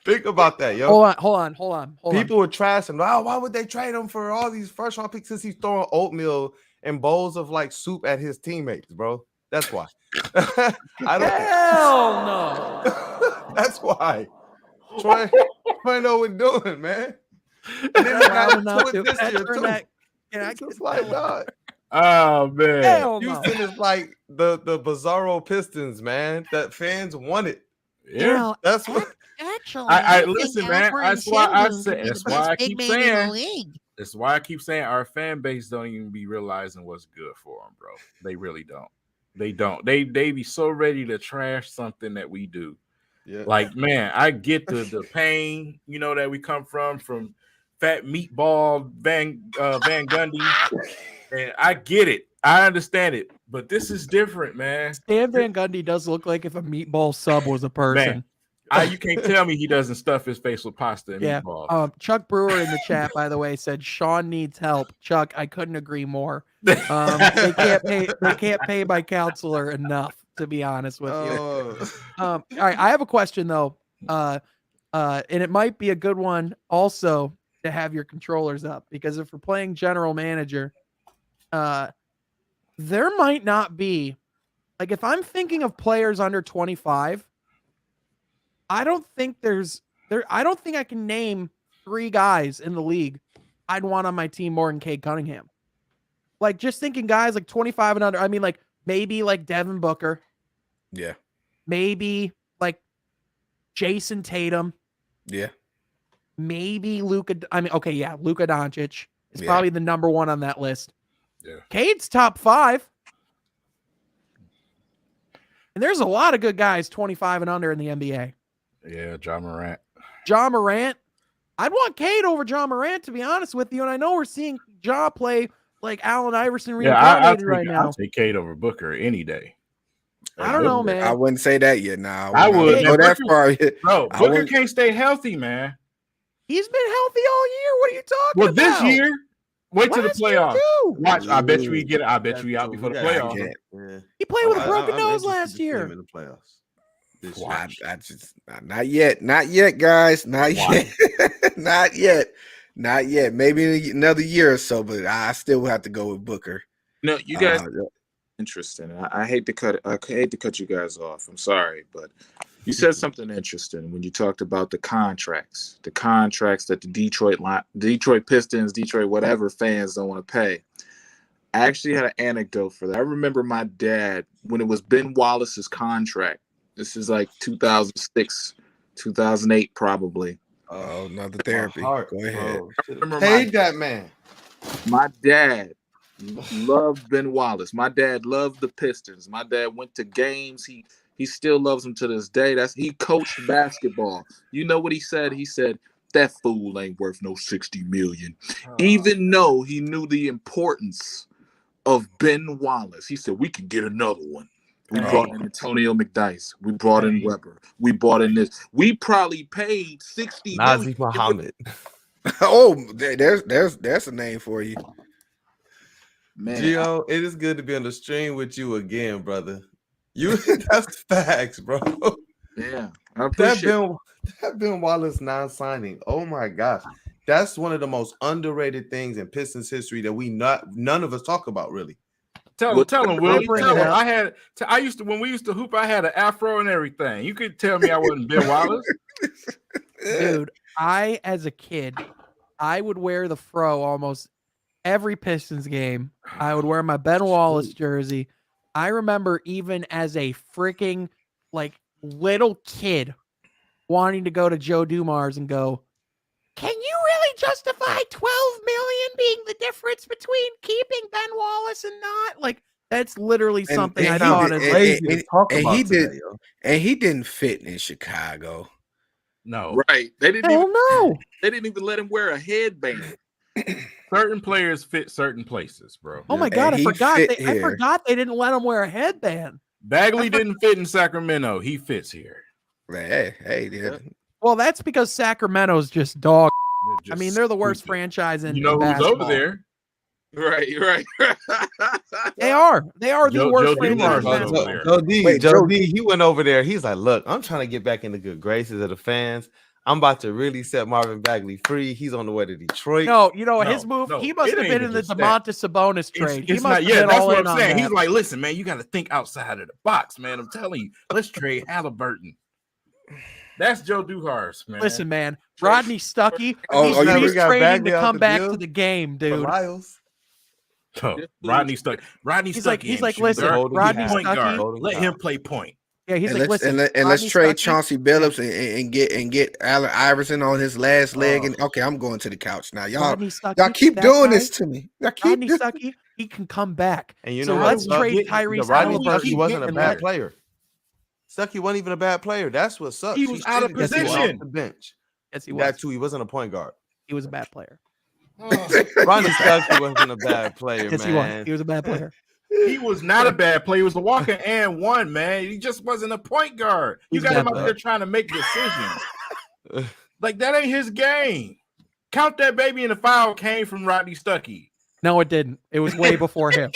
Think about that, yo. Hold on. People were trashing. Oh, why would they trade him for all these first round picks since he's throwing oatmeal and bowls of like soup at his teammates, bro? That's why. Hell no. That's why. Troy know what we're doing, man. And then he got to this year too. It's like, God. Oh man. Hell Houston is like the Bizarro Pistons, man. That fans want it. Yeah, that's what. Actually, I listen, man. That's why I keep saying. That's why I keep saying our fan base don't even be realizing what's good for them, bro. They really don't. They don't. They be so ready to trash something that we do. Yeah. Like, man, I get the pain, that we come from Fat Meatball Van Gundy, and I get it. I understand it, but this is different, man. Stan Van Gundy does look like if a meatball sub was a person. You can't tell me he doesn't stuff his face with pasta and meatballs. Chuck Brewer in the chat, by the way, said Sean needs help. Chuck, I couldn't agree more. They can't pay my counselor enough, to be honest with you. All right, I have a question though, and it might be a good one also to have your controllers up, because if we're playing general manager, there might not be, like, if I'm thinking of players under 25, I don't think I can name 3 guys in the league I'd want on my team more than Cade Cunningham. Like, just thinking guys like 25 and under. I mean, like, maybe like Devin Booker. Yeah. Maybe like Jason Tatum. Yeah. Maybe Luka. I mean, okay, yeah, Luka Doncic is probably the number 1 on that list. Yeah. Cade's top 5. And there's a lot of good guys 25 and under in the NBA. Yeah, John Morant. I'd want Cade over John Morant, to be honest with you. And I know we're seeing Ja play like Allen Iverson reincarnated right now. I'll take Cade over Booker any day. I don't know, man. I wouldn't say that yet. Nah, I would go that far. Bro, Booker can't stay healthy, man. He's been healthy all year. What are you talking about? This year, wait till the playoffs. Watch. I bet you we get it. I bet you out before the playoffs. Yeah. He played with a broken nose last year. In the playoffs. I just not yet, guys. Not yet. Maybe another year or so, but I still have to go with Booker. No, you guys. Interesting. I hate to cut you guys off. I'm sorry, but you said something interesting when you talked about the contracts that the Detroit Pistons, Detroit whatever fans don't want to pay. I actually had an anecdote for that. I remember my dad when it was Ben Wallace's contract. This is like 2006, 2008, probably. Oh, another therapy. Go ahead. Paid that man. My dad loved Ben Wallace. My dad loved the Pistons. My dad went to games. He still loves them to this day. He coached basketball. You know what he said? He said, that fool ain't worth no $60 million. Even though he knew the importance of Ben Wallace. He said, we can get another one. We brought in Antonio McDyess. We brought in Weber. We brought in this. We probably paid $60 million. Nazi Muhammad. Oh, there's a name for you. Man, Gio, it is good to be on the stream with you again, brother. That's facts, bro. Yeah, I appreciate that Ben Wallace non-signing. Oh my gosh, that's one of the most underrated things in Pistons history that none of us talk about really. Tell him, Will. I used to, when we used to hoop, I had an afro and everything. You could tell me I wasn't Ben Wallace. Dude, as a kid, I would wear the fro almost every Pistons game. I would wear my Ben Wallace jersey. I remember even as a freaking little kid wanting to go to Joe Dumars and go, can you really justify $12 million being the difference between keeping Ben Wallace and not? That's literally something I thought is lazy to talk about today. And he didn't fit in Chicago. No. Right. They didn't even let him wear a headband. Certain players fit certain places, bro. Oh my God, I forgot they didn't let him wear a headband. Bagley didn't fit in Sacramento. He fits here. Hey. Well, that's because Sacramento's just dog. I mean, they're the worst franchise in basketball. Who's over there? Right. They are the worst franchise. Joe D, he went over there. He's like, look, I'm trying to get back in the good graces of the fans. I'm about to really set Marvin Bagley free. He's on the way to Detroit. His move. He must have been in the Domantas Sabonis trade. That's what I'm saying. He's like, listen, man, you got to think outside of the box, man. I'm telling you, let's trade Halliburton. That's Joe Duhars, man. Listen, man, Rodney Stuckey. He's training to come back to the game, dude. Rodney Stuckey. He's like, listen, Rodney Stuckey. Stuckey. Let him play point. Yeah, he's and like, let's listen, and let's Rodney trade Stuckey, Chauncey Billups and get Allen Iverson on his last leg. Oh. And okay, I'm going to the couch now. Y'all Rodney Stuckey, keep that doing guy, this to me. Y'all keep Rodney doing. Stuckey, he can come back. And you So know let's what? trade Stuckey- Tyrese Rodney Halliburton. Stuckey wasn't a and bad let- player. Stuckey wasn't even a bad player. That's what sucks. He was out of shouldn't have been position. off the bench. Yes, he was. That too. He wasn't a point guard. He was a bad player. Rodney Stuckey wasn't a bad player, Yes, he man. was. He was a bad player. He was not a bad player. He was a walking and one, man. He just wasn't a point guard. You He's a got him bad out player. there trying to make decisions. Like, that ain't his game. Count that baby in the foul came from Rodney Stuckey. No, it didn't. It was way before him.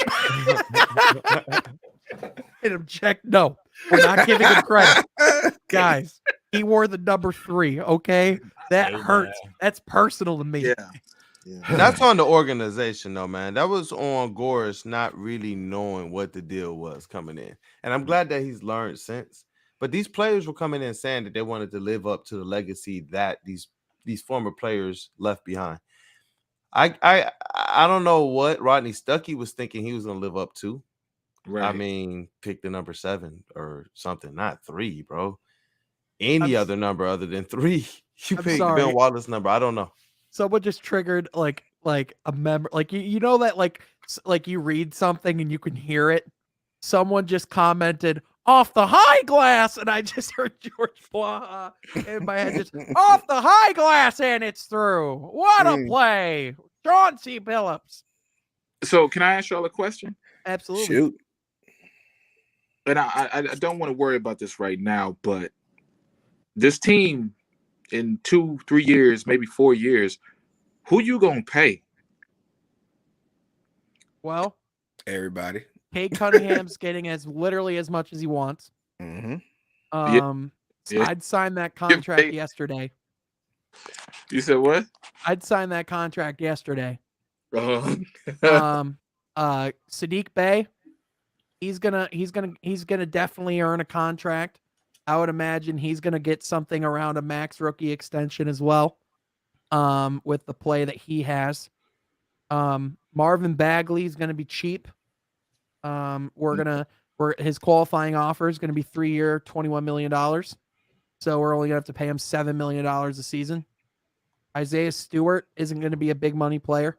Hit him check. No, we're not giving him credit. Guys, he wore the number 3. Okay. That Hey, hurts. That's personal to me. Yeah. That's on the organization, though, man. That was on Goris not really knowing what the deal was coming in. And I'm glad that he's learned since. But these players were coming in saying that they wanted to live up to the legacy that these former players left behind. I don't know what Rodney Stuckey was thinking he was going to live up to. Right. I mean, pick the number 7 or something, not 3, bro. Any other number other than 3. You I'm pick sorry. Ben Wallace's number. I don't know. Someone just triggered like a member, like you know that like you read something and you can hear it. Someone just commented off the high glass, and I just heard George Blaha in my head just off the high glass, and it's through. What a play, Chauncey Billups. So can I ask y'all a question? Absolutely. Shoot. And I don't want to worry about this right now, but this team in 2-3 years, maybe 4 years, who you gonna pay? Well, Everybody. Cade Cunningham's getting literally as much as he wants. Mm-hmm. Yeah. I'd sign that contract yesterday. You said what? I'd sign that contract yesterday. Uh-huh. Sadiq Bey, he's gonna definitely earn a contract. I would imagine he's gonna get something around a max rookie extension as well. With the play that he has. Marvin Bagley is gonna be cheap. His qualifying offer is gonna be 3-year, $21 million. So we're only gonna have to pay him $7 million a season. Isaiah Stewart isn't gonna be a big money player.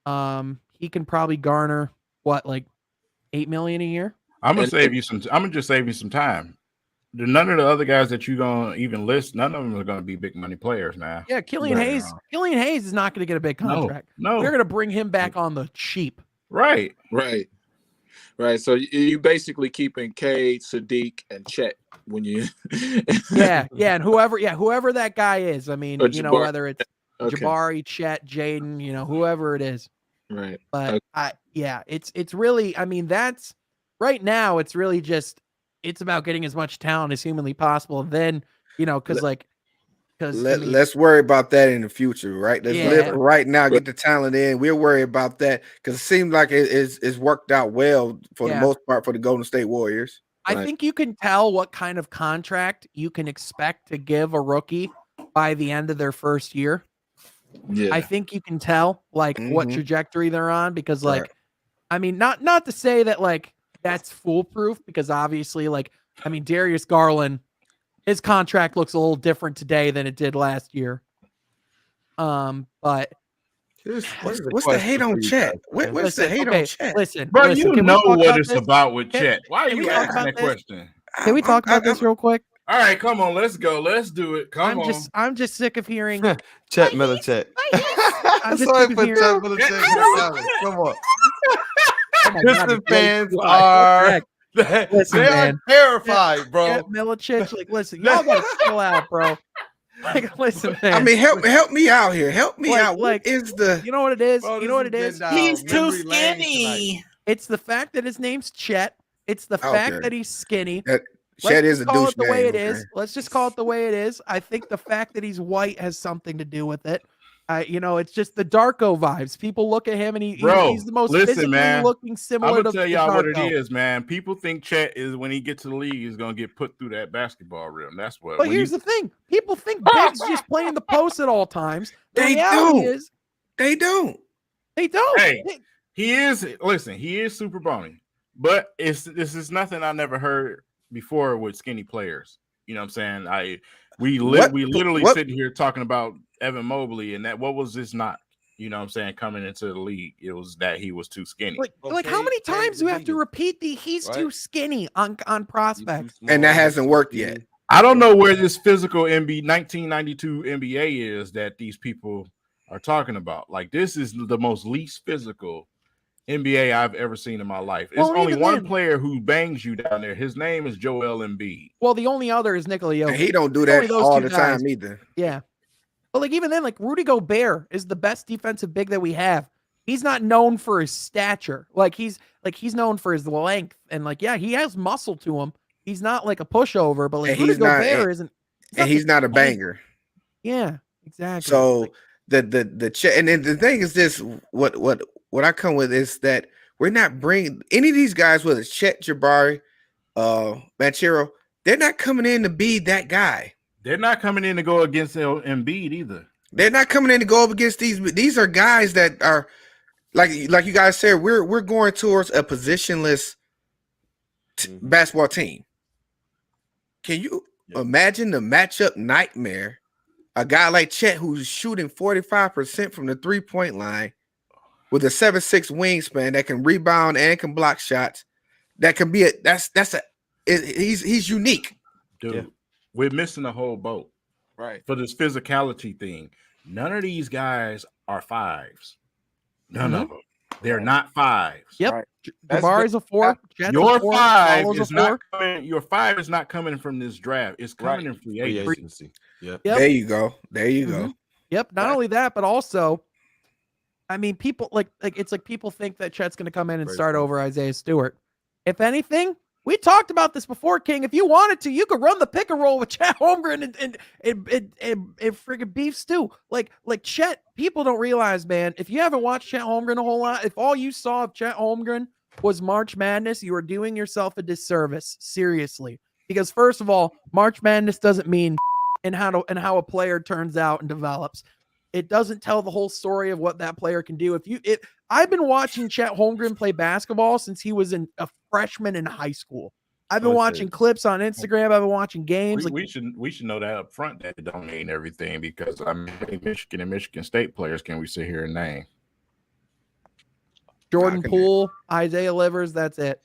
He can probably garner like $8 million a year. I'm gonna just save you some time. None of the other guys that you're gonna even list, none of them are gonna be big money players, man. Yeah, Killian Hayes. Killian Hayes is not going to get a big contract. No. We're going to bring him back on the cheap. Right. So you basically keeping Cade, Sadiq, and Chet when you. yeah, and whoever that guy is. I mean, whether it's Jabari, Chet, Jaden, whoever it is. Right. But it's really. I mean, that's right now. It's really just. It's about getting as much talent as humanly possible. Then, let's worry about that in the future, right? Let's live right now, get the talent in. We'll worry about that because it seems like it's worked out well for the most part for the Golden State Warriors. I think you can tell what kind of contract you can expect to give a rookie by the end of their first year. Yeah. I think you can tell what trajectory they're on because I mean, not to say that that's foolproof because obviously Darius Garland, his contract looks a little different today than it did last year. But what's the hate on Chet? What's the hate on Chet? Listen, bro, listen, you know what it's about with Chet. Why are you asking that question? Can we talk about this real quick? All right, come on, let's go. Let's do it. I'm just sick of hearing Chet Millichet. I'm just sorry sick for of hearing. Chet Millichet. Come on. Pistons fans are man. terrified, bro. Chet Milicic, listen, y'all gotta chill out, bro. Listen, man. I mean, help me out here. Help me out. What is the? You know what it is? Bro, you know what it is? He's too skinny. It's the fact that his name's Chet. It's the fact that he's skinny. Chet is a douche the name. Way it is. Let's just call it the way it is. I think the fact that he's white has something to do with it. It's just the Darko vibes. People look at him and he's the most physically looking similar. I'm gonna tell y'all what it is, man. People think Chet is when he gets to the league is gonna get put through that basketball rim. That's what. But here's the thing: people think Big's just playing the post at all times. They don't. They don't. Hey, he is. Listen, he is super bony, but this is nothing I never heard before with skinny players. You know what I'm saying? We literally sitting here talking about Evan Mobley and that what was his knock? You know what I'm saying? Coming into the league, it was that he was too skinny. Like how many times do you have to repeat he's too skinny on prospect? And that hasn't worked yet. I don't know where this physical 1992 NBA is that these people are talking about. Like this is the most least physical NBA I've ever seen in my life. It's only one player who bangs you down there. His name is Joel Embiid. Well, the only other is Nikola Jokic. And he don't do that all the time either. Yeah. But like even then, like Rudy Gobert is the best defensive big that we have. He's not known for his stature. He's known for his length. And like, yeah, he has muscle to him. He's not like a pushover, but like Rudy Gobert isn't. And he's not a banger. Yeah, exactly. So the and then the thing is this: what I come with is that we're not bringing any of these guys, whether it's Chet, Jabari, Banchero, they're not coming in to be that guy. They're not coming in to go against Embiid either. They're not coming in to go up against these. These are guys that are like you guys said. We're going towards a positionless basketball team. Can you imagine the matchup nightmare? A guy like Chet who's shooting 45% from the 3-point line with a 7'6" wingspan that can rebound and can block shots. That can be he's unique. Dude, we're missing the whole boat. Right. For this physicality thing. None of these guys are fives. None of them. They're not fives. Yep. Right. Jabari's a 4. Your 5 is not coming. Your 5 is not coming from this draft. It's coming in free agency. Yep. There you go. Yep. Not only that, but also, I mean, people like it's like people think that Chet's going to come in and start over Isaiah Stewart. If anything, we talked about this before, King. If you wanted to, you could run the pick and roll with Chet Holmgren and friggin' beef stew. Like Chet, people don't realize, man, if you haven't watched Chet Holmgren a whole lot, if all you saw of Chet Holmgren was March Madness, you are doing yourself a disservice, seriously. Because first of all, March Madness doesn't mean and how a player turns out and develops. It doesn't tell the whole story of what that player can do. I've been watching Chet Holmgren play basketball since he was a freshman in high school. I've been watching clips on Instagram. I've been watching games. We should know that up front that it don't mean everything because I mean Michigan and Michigan State players can we sit here and name? Jordan Poole, Isaiah Livers, that's it.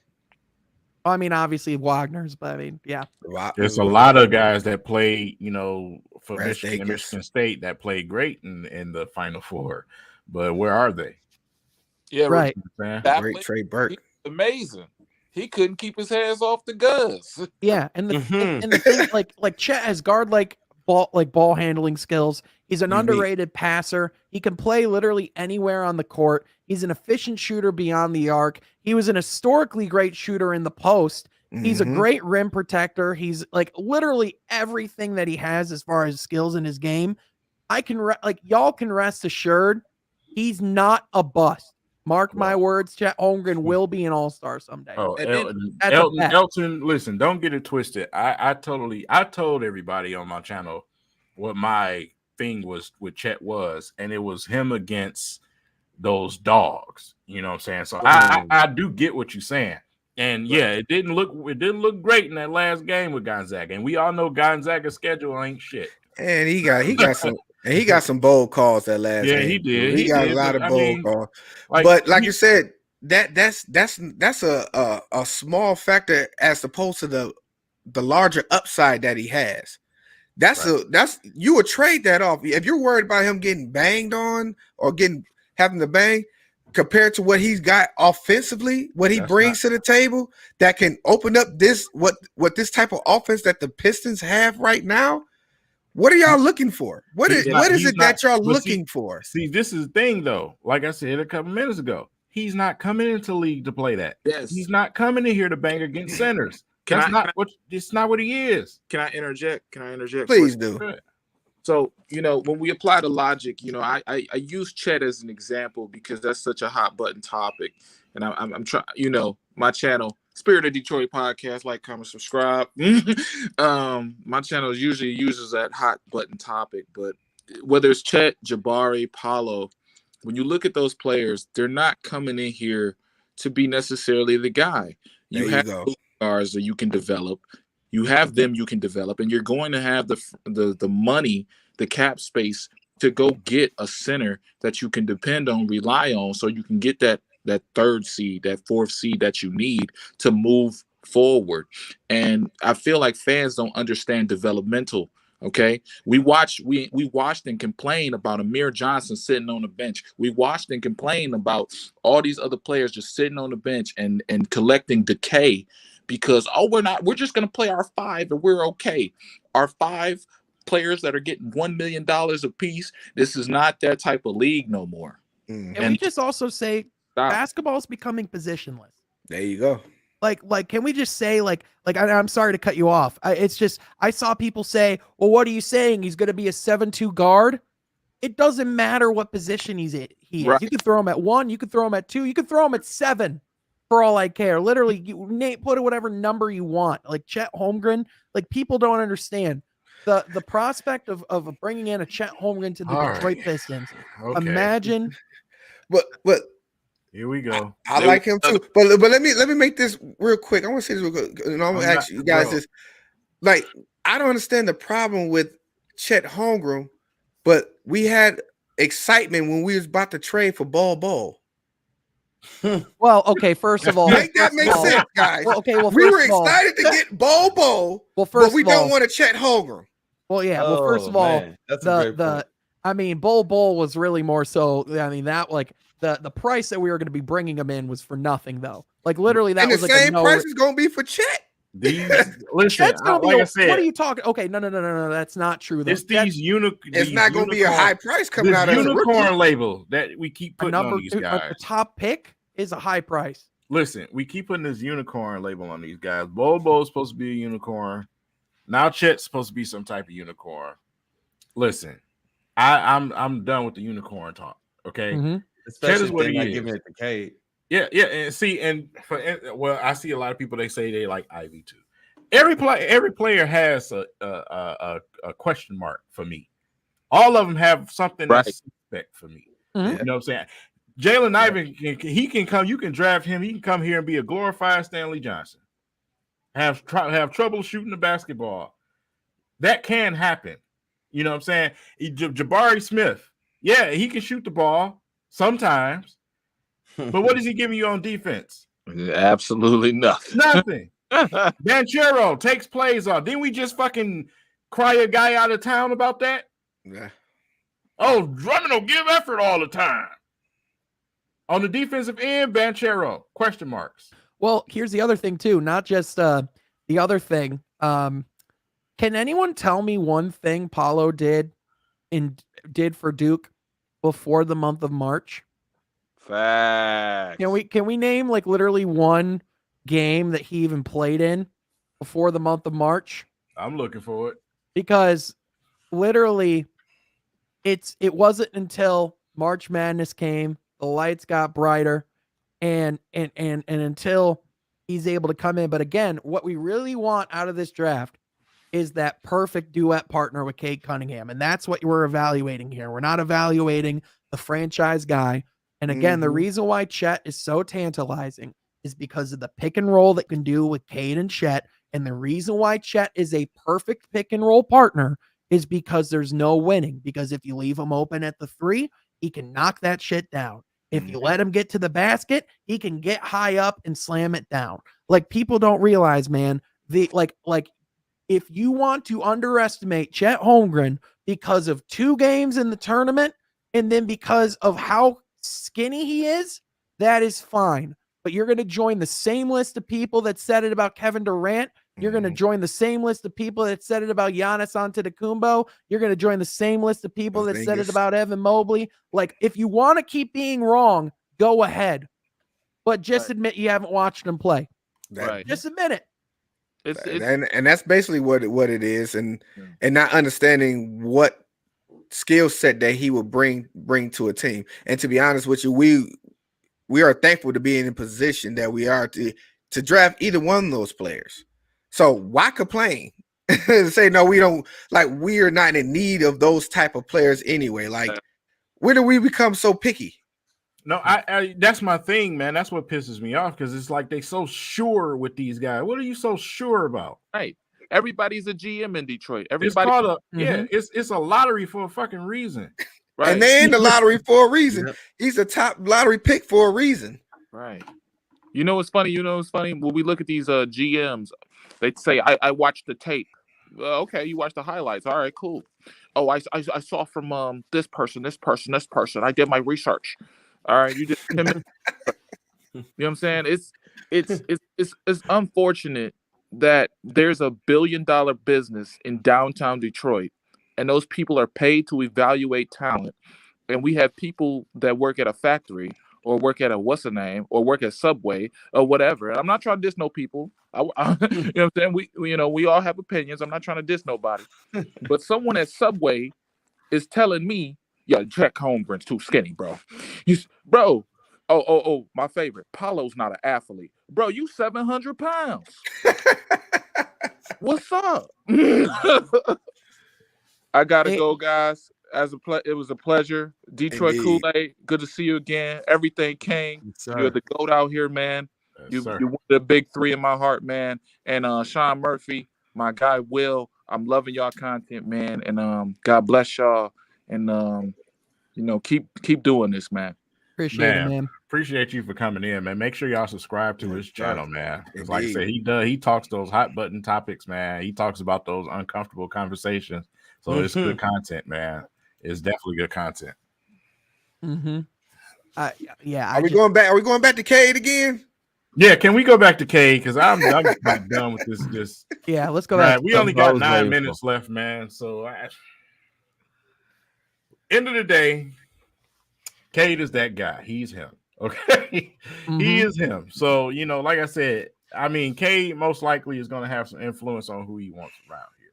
I mean, obviously Wagner's, but I mean, yeah. There's a lot of guys that play, for Michigan and Michigan State that played great in the Final Four, but where are they? Yeah, right. Great Trey Burke. Amazing. He couldn't keep his hands off the Gus. Yeah, and the thing, like Chet has guard ball handling skills. He's an underrated passer. He can play literally anywhere on the court. He's an efficient shooter beyond the arc. He was an historically great shooter in the post. He's a great rim protector. He's like literally everything that he has as far as skills in his game. Y'all can rest assured he's not a bust. My words, Chet Holmgren will be an all-star someday. Oh, Elton, listen, don't get it twisted. I told everybody on my channel what my thing was with Chet was, and it was him against those dogs. You know what I'm saying? So I do get what you're saying. And yeah, it didn't look great in that last game with Gonzaga. And we all know Gonzaga's schedule ain't shit. And he got some bold calls that last game. Yeah, he did. He got a lot of bold calls. But like you said, that's a small factor as opposed to the larger upside that he has. You would trade that off. If you're worried about him getting banged on or having to bang compared to what he's got offensively, what he brings to the table that can open up what this type of offense that the Pistons have right now. What are y'all looking for? What is it that y'all looking for? See, this is the thing, though. Like I said a couple minutes ago, he's not coming into the league to play that. Yes. He's not coming in here to bang against centers. It's not what he is. Can I interject? Please do. So, when we apply the logic, I use Chet as an example because that's such a hot button topic. And I'm trying, my channel, Spirit of Detroit podcast, like, comment, subscribe. My channel usually uses that hot button topic, but whether it's Chet, Jabari, Paolo, when you look at those players, they're not coming in here to be necessarily the guy. You have stars that you can develop. You have them you can develop, and you're going to have the money, the cap space to go get a center that you can depend on, rely on, so you can get that third seed, that fourth seed that you need to move forward. And I feel like fans don't understand developmental. Okay, we watched and complained about Amir Johnson sitting on the bench. We watched and complained about all these other players just sitting on the bench and collecting decay because we're just gonna play our 5 and we're okay. Our 5 players that are getting $1 million a piece. This is not that type of league no more. And we just also say basketball is becoming positionless. There you go. Like, can we just say I'm sorry to cut you off. It's just, I saw people say, well, what are you saying? He's going to be a 7-2 guard. It doesn't matter what position he is. Right. You can throw him at 1, you can throw him at 2, you can throw him at 7 for all I care. Literally, put whatever number you want. Like Chet Holmgren, like people don't understand the prospect of bringing in a Chet Holmgren to the Detroit Pistons. Okay. Imagine. But here we go. I like him too. But let me make this real quick. I want to say this real quick, and I'm gonna ask you guys this. Like, I don't understand the problem with Chet Holmgren, but we had excitement when we was about to trade for Ball. Well, okay, first of all, make that make sense, guys. Well, okay, well, we were excited to get Ball. Well, but we don't want to Chet Holmgren. Well, yeah. Well, first of all, I mean, Bol was really more so. I mean, that like the price that we were going to be bringing him in was for nothing, though. Like literally, that was the like same price is going to be for Chet. Listen, I said, what are you talking? Okay, no, that's not true. Though. It's it's not going to be a high price coming out of the unicorn label that we keep putting on these guys. The top pick is a high price. Listen, we keep putting this unicorn label on these guys. Bo's supposed to be a unicorn. Now Chet's supposed to be some type of unicorn. Listen, I'm done with the unicorn talk. Okay, Especially Chet is what he is. Giving it to Cade. Yeah, and see, I see a lot of people. They say they like Ivy too. Every player has a question mark for me. All of them have something that's suspect for me. Mm-hmm. You know what I'm saying? Jalen Ivey, he can come. You can draft him. He can come here and be a glorified Stanley Johnson. Have trouble shooting the basketball. That can happen. You know what I'm saying? Jabari Smith, yeah, he can shoot the ball sometimes. But what is he giving you on defense? Absolutely nothing. Nothing. Banchero takes plays off. Didn't we just fucking cry a guy out of town about that? Yeah. Oh, Drummond will give effort all the time. On the defensive end, Banchero, question marks. Well, here's the other thing too. Not just the other thing. Can anyone tell me one thing Paulo did for Duke before the month of March? Facts. Can we name like literally one game that he even played in before the month of March? I'm looking for it. Because literally it wasn't until March Madness came, the lights got brighter, and until he's able to come in. But again, what we really want out of this draft is that perfect duet partner with Cade Cunningham. And that's what we're evaluating here. We're not evaluating the franchise guy. And again, the reason why Chet is so tantalizing is because of the pick and roll that can do with Cade and Chet. And the reason why Chet is a perfect pick and roll partner is because there's no winning. Because if you leave him open at the 3, he can knock that shit down. If you let him get to the basket, he can get high up and slam it down. Like, people don't realize, man, if you want to underestimate Chet Holmgren because of 2 games in the tournament and then because of how skinny he is, that is fine. But you're going to join the same list of people that said it about Kevin Durant. You're going to join the same list of people that said it about Giannis Antetokounmpo. You're going to join the same list of people that said it about Evan Mobley. Like, if you want to keep being wrong, go ahead. But just admit you haven't watched him play. Just admit it. And that's basically what it is, and not understanding what skill set that he would bring to a team. And to be honest with you, we are thankful to be in a position that we are to draft either one of those players. So why complain? Say no, we don't, like, we are not in need of those type of players anyway. Like, where do we become so picky? No, I that's my thing, man. That's what pisses me off, because it's like they so sure with these guys. What are you so sure about? Right. Everybody's a GM in Detroit. It's Everybody, called it's a lottery for a fucking reason. right? And they in the lottery for a reason. Yep. He's a top lottery pick for a reason. Right. You know what's funny? When we look at these GMs, they say, I watched the tape. Okay, you watched the highlights. All right, cool. Oh, I saw from this person. I did my research. All right, you did 10 minutes. You know what I'm saying? It's unfortunate that there's a $1 billion business in downtown Detroit, and those people are paid to evaluate talent, and we have people that work at a factory or work at a or work at Subway or whatever. And I'm not trying to diss no people. You know what I'm saying? We all have opinions. I'm not trying to diss nobody. But someone at Subway is telling me, yeah, Jack Holmgren's too skinny, bro. Bro. Oh, my favorite. Paulo's not an athlete. Bro, you 700 pounds. What's up? I gotta go, guys. It was a pleasure. Detroit Kool-Aid, good to see you again. Everything King. You're the GOAT out here, man. You're one of the big three in my heart, man. And Sean Murphy, my guy Will. I'm loving y'all content, man. And God bless y'all. And keep doing this, man. Appreciate it, man. Appreciate you for coming in, man. Make sure y'all subscribe to his channel, man. Because like I said, he talks those hot button topics, man. He talks about those uncomfortable conversations. So it's good content, man. It's definitely good content. Mm-hmm. Yeah. Are we going back to Cade again? Yeah, can we go back to Cade? Because I'm not done with this. Yeah, let's go back. We only got 9 minutes left, man. So end of the day, Cade is that guy. He's him. Okay. He is him. So, like I said, I mean, Cade most likely is going to have some influence on who he wants around here.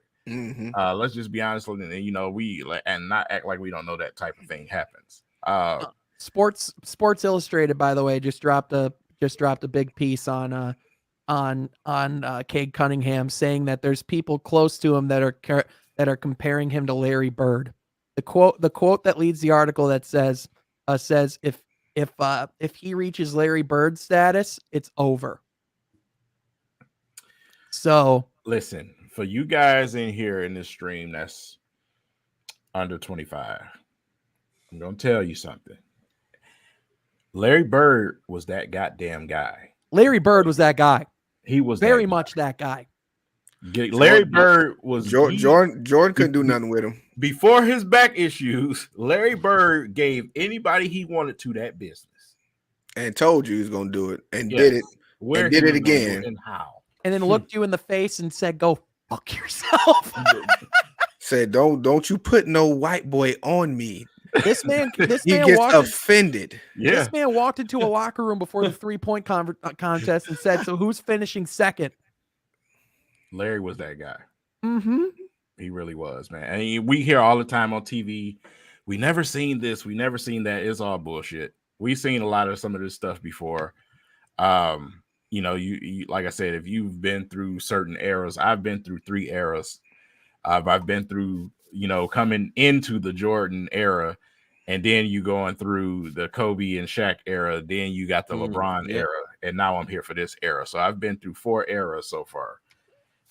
Let's just be honest with it, and not act like we don't know that type of thing happens. Sports Illustrated, by the way, just dropped a big piece on Cade Cunningham, saying that there's people close to him that are comparing him to Larry Bird. The quote that leads the article that says if he reaches Larry Bird status, it's over. So listen, for you guys in here in this stream that's under 25, I'm gonna tell you something. Larry Bird was that goddamn guy. Larry Bird was that guy. He was very much that guy. Larry Bird was Jordan couldn't do nothing with him. Before his back issues, Larry Bird gave anybody he wanted to that business. And told you he was gonna do it. And did it. Where and did it again. And how. And then looked you in the face and said, go fuck yourself. Said, don't you put no white boy on me. This man gets offended. This man walked into a locker room before the 3-point contest and said, so who's finishing second? Larry was that guy. Mm-hmm. He really was, man. And we hear all the time on TV, we never seen this, we never seen that. It's all bullshit. We've seen a lot of some of this stuff before. You like I said, if you've been through certain eras, I've been through 3 eras. I've been through, coming into the Jordan era, and then you going through the Kobe and Shaq era, then you got the LeBron era, and now I'm here for this era. So I've been through 4 eras so far.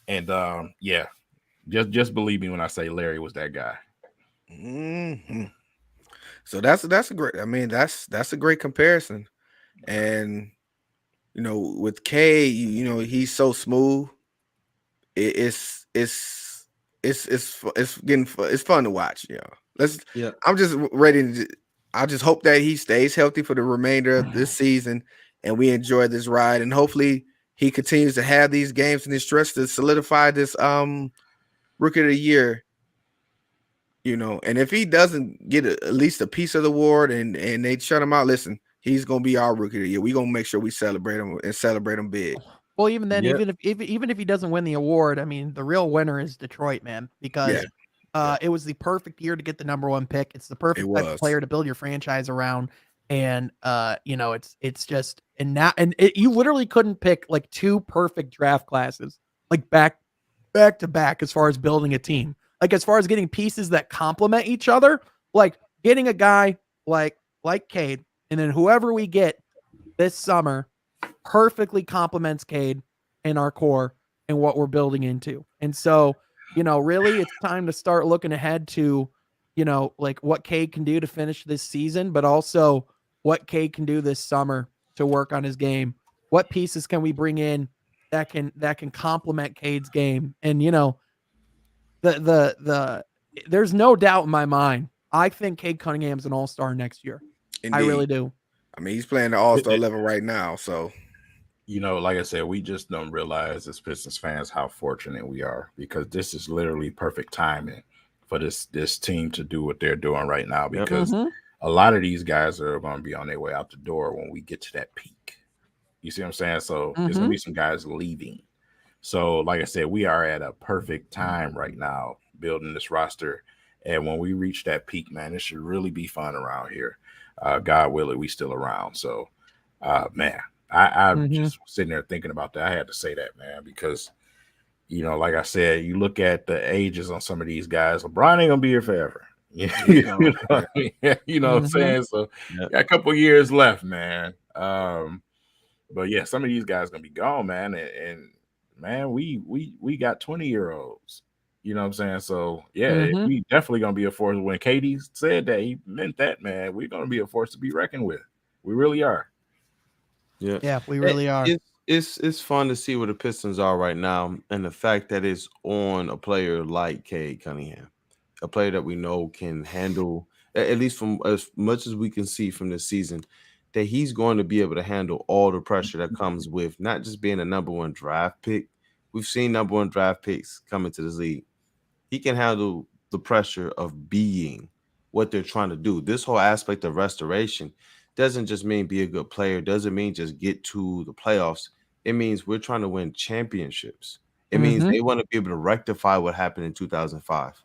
And just believe me when I say Larry was that guy. Mm-hmm. So that's a great. I mean, that's a great comparison. And with Cade, he's so smooth. It's fun to watch. I'm just ready to. I just hope that he stays healthy for the remainder of this season, and we enjoy this ride. And hopefully, he continues to have these games and this stretch to solidify this Rookie of the Year. And if he doesn't get at least a piece of the award and they shut him out, listen, he's gonna be our Rookie of the Year. We're gonna make sure we celebrate him and celebrate him big. Well, even then, even if he doesn't win the award, I mean, the real winner is Detroit, man, because it was the perfect year to get the #1 pick. It's the perfect type of player to build your franchise around. And it's just you literally couldn't pick like 2 perfect draft classes like back to back as far as building a team. Like as far as getting pieces that complement each other, like getting a guy like Cade, and then whoever we get this summer perfectly complements Cade in our core. and what we're building into. And so, really it's time to start looking ahead to, like what Cade can do to finish this season, but also what Cade can do this summer to work on his game. What pieces can we bring in that can complement Cade's game? And there's no doubt in my mind. I think Cade Cunningham's an all-star next year. Indeed. I really do. I mean, he's playing the all-star level right now. So, like I said, we just don't realize as Pistons fans how fortunate we are, because this is literally perfect timing for this team to do what they're doing right now, because a lot of these guys are going to be on their way out the door when we get to that peak. You see what I'm saying? So there's going to be some guys leaving. So like I said, we are at a perfect time right now building this roster. And when we reach that peak, man, it should really be fun around here. God willing, we still around. So, man, I'm just sitting there thinking about that. I had to say that, man, because, like I said, you look at the ages on some of these guys. LeBron ain't going to be here forever. What I'm saying? So got a couple years left, man. But yeah, some of these guys going to be gone, man. And man, we got 20-year-olds. You know what I'm saying? So, yeah, we definitely going to be a force. When Cade said that, he meant that, man. We're going to be a force to be reckoned with. We really are. Yeah, we really are. It's fun to see where the Pistons are right now, and the fact that it's on a player like Cade Cunningham, a player that we know can handle, at least from as much as we can see from this season, that he's going to be able to handle all the pressure that comes with not just being a number one draft pick. We've seen number one draft picks come into this league. He can handle the pressure of being what they're trying to do. This whole aspect of restoration doesn't just mean be a good player, doesn't mean just get to the playoffs. It means we're trying to win championships. It means they want to be able to rectify what happened in 2005. It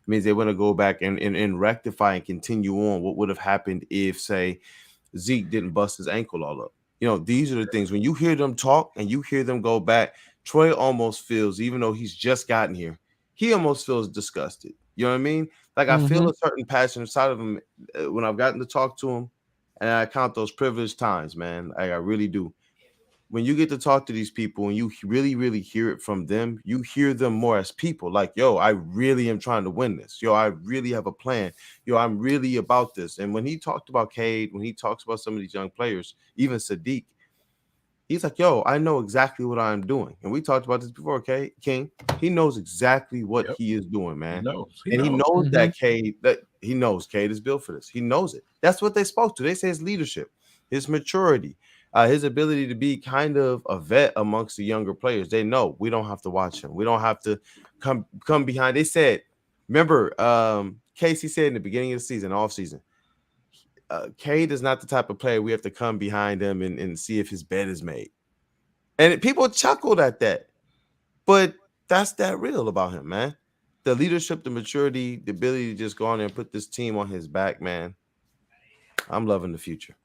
means they want to go back and rectify and continue on what would have happened if, say, Zeke didn't bust his ankle all up. These are the things. When you hear them talk and you hear them go back, Troy almost feels, even though he's just gotten here, he almost feels disgusted. You know what I mean? Like I feel a certain passion inside of him when I've gotten to talk to him, and I count those privileged times, man. I really do. When you get to talk to these people and you really, really hear it from them, you hear them more as people. Like, yo, I really am trying to win this. Yo, I really have a plan. Yo, I'm really about this. And when he talked about Cade, when he talks about some of these young players, even Sadiq, he's like, yo, I know exactly what I'm doing. And we talked about this before, okay, King. He knows exactly what he is doing, man. He knows that Cade is built for this. He knows it. That's what they spoke to. They say his leadership, his maturity, his ability to be kind of a vet amongst the younger players. They know we don't have to watch him. We don't have to come behind. They said, remember, Casey said in the beginning of the season, off season, Cade is not the type of player we have to come behind him and see if his bed is made. And people chuckled at that. But that's that real about him, man. The leadership, the maturity, the ability to just go on there and put this team on his back, man. I'm loving the future.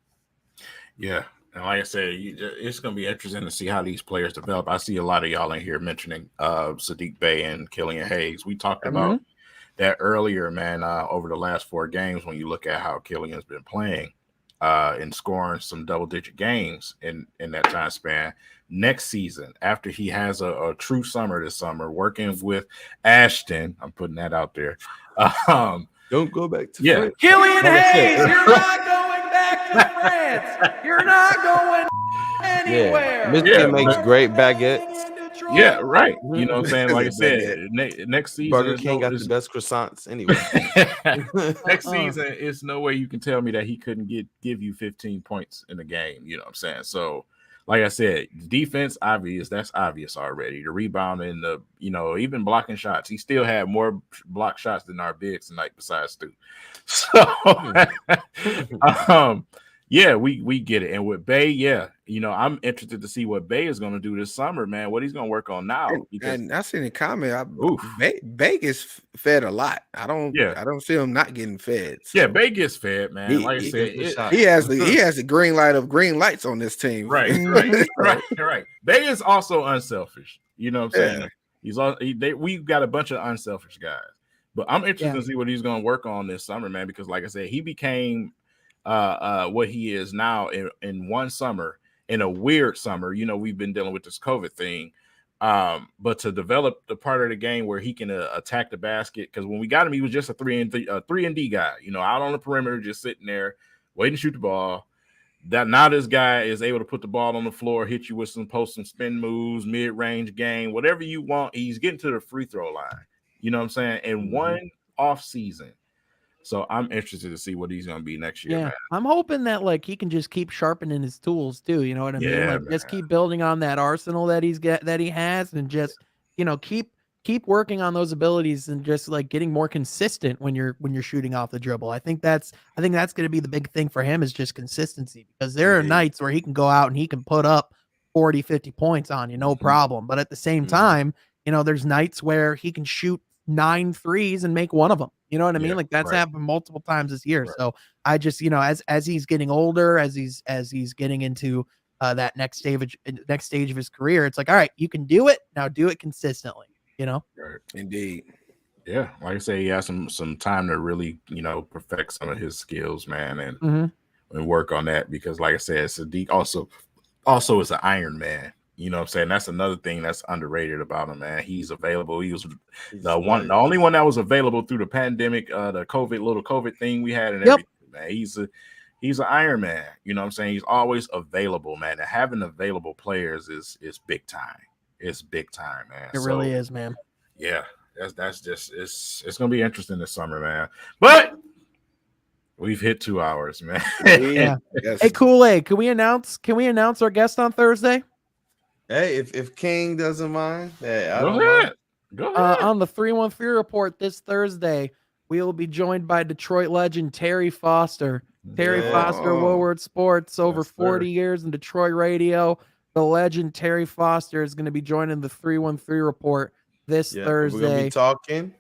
Yeah. And like I said, it's going to be interesting to see how these players develop. I see a lot of y'all in here mentioning Sadiq Bey and Killian Hayes. We talked about that earlier, man, over the last 4 games when you look at how Killian's been playing and scoring some double-digit games in that time span. Next season, after he has a true summer this summer, working with Ashton, I'm putting that out there. Don't go back to France. Killian Hayes, you're not going back to France. You're not going anywhere. Michigan makes great baguettes. Yeah, right. You know what I'm saying? Like I said, next season, Burger King got the best croissants anyway. Next season, it's no way you can tell me that he couldn't give you 15 points in a game. You know what I'm saying? So, like I said, defense, that's obvious already. The rebounding, the even blocking shots. He still had more block shots than our bigs tonight, besides Stu. So, yeah, we get it. And with Bey, I'm interested to see what Bey is going to do this summer, man. What he's going to work on now. And I seen a comment. Bey gets fed a lot. I don't see him not getting fed. So. Yeah, Bey gets fed, man. Like I said, he has the green light of green lights on this team. Right. Bey is also unselfish. You know what I'm saying? We've got a bunch of unselfish guys. But I'm interested to see what he's going to work on this summer, man, because like I said, he became what he is now in one summer, in a weird summer. We've been dealing with this COVID thing. But to develop the part of the game where he can attack the basket, because when we got him, he was just a 3-and-D guy, out on the perimeter, just sitting there waiting to shoot the ball. That now this guy is able to put the ball on the floor, hit you with some post and spin moves, mid-range game, whatever you want. He's getting to the free throw line. You know what I'm saying? In one off season. So I'm interested to see what he's going to be next year, man. I'm hoping that like he can just keep sharpening his tools too. You know what I mean? Like just keep building on that arsenal that he has, and just keep working on those abilities and just like getting more consistent when you're shooting off the dribble. I think that's going to be the big thing for him, is just consistency, because there are nights where he can go out and he can put up 40, 50 points on you, no problem. But at the same time, there's nights where he can shoot 9 threes and make one of them. You know what I mean? Like that's happened multiple times this year. Right. So I just, as he's getting older, as he's getting into that next stage of his career, it's like, all right, you can do it now. Do it consistently. Right. Indeed. Yeah, like I say, he has some time to really, perfect some of his skills, man, and work on that, because, like I said, Sadiq also is an Iron Man. You know what I'm saying? That's another thing that's underrated about him, man. He's available. He was the only one that was available through the pandemic, the COVID thing we had, and everything, man. He's an Iron Man. You know what I'm saying? He's always available, man. And having available players is big time. It's big time, man. It really is, man. Yeah, that's just it's gonna be interesting this summer, man. But we've hit 2 hours, man. Yeah. Hey, Kool-Aid, can we announce our guest on Thursday? Hey, if King doesn't mind, Go ahead. On the 313 report this Thursday, we will be joined by Detroit legend Terry Foster. Terry Foster, Woodward Sports, over 40 years in Detroit radio. The legend Terry Foster is going to be joining the 313 report this Thursday. We're going to be talking.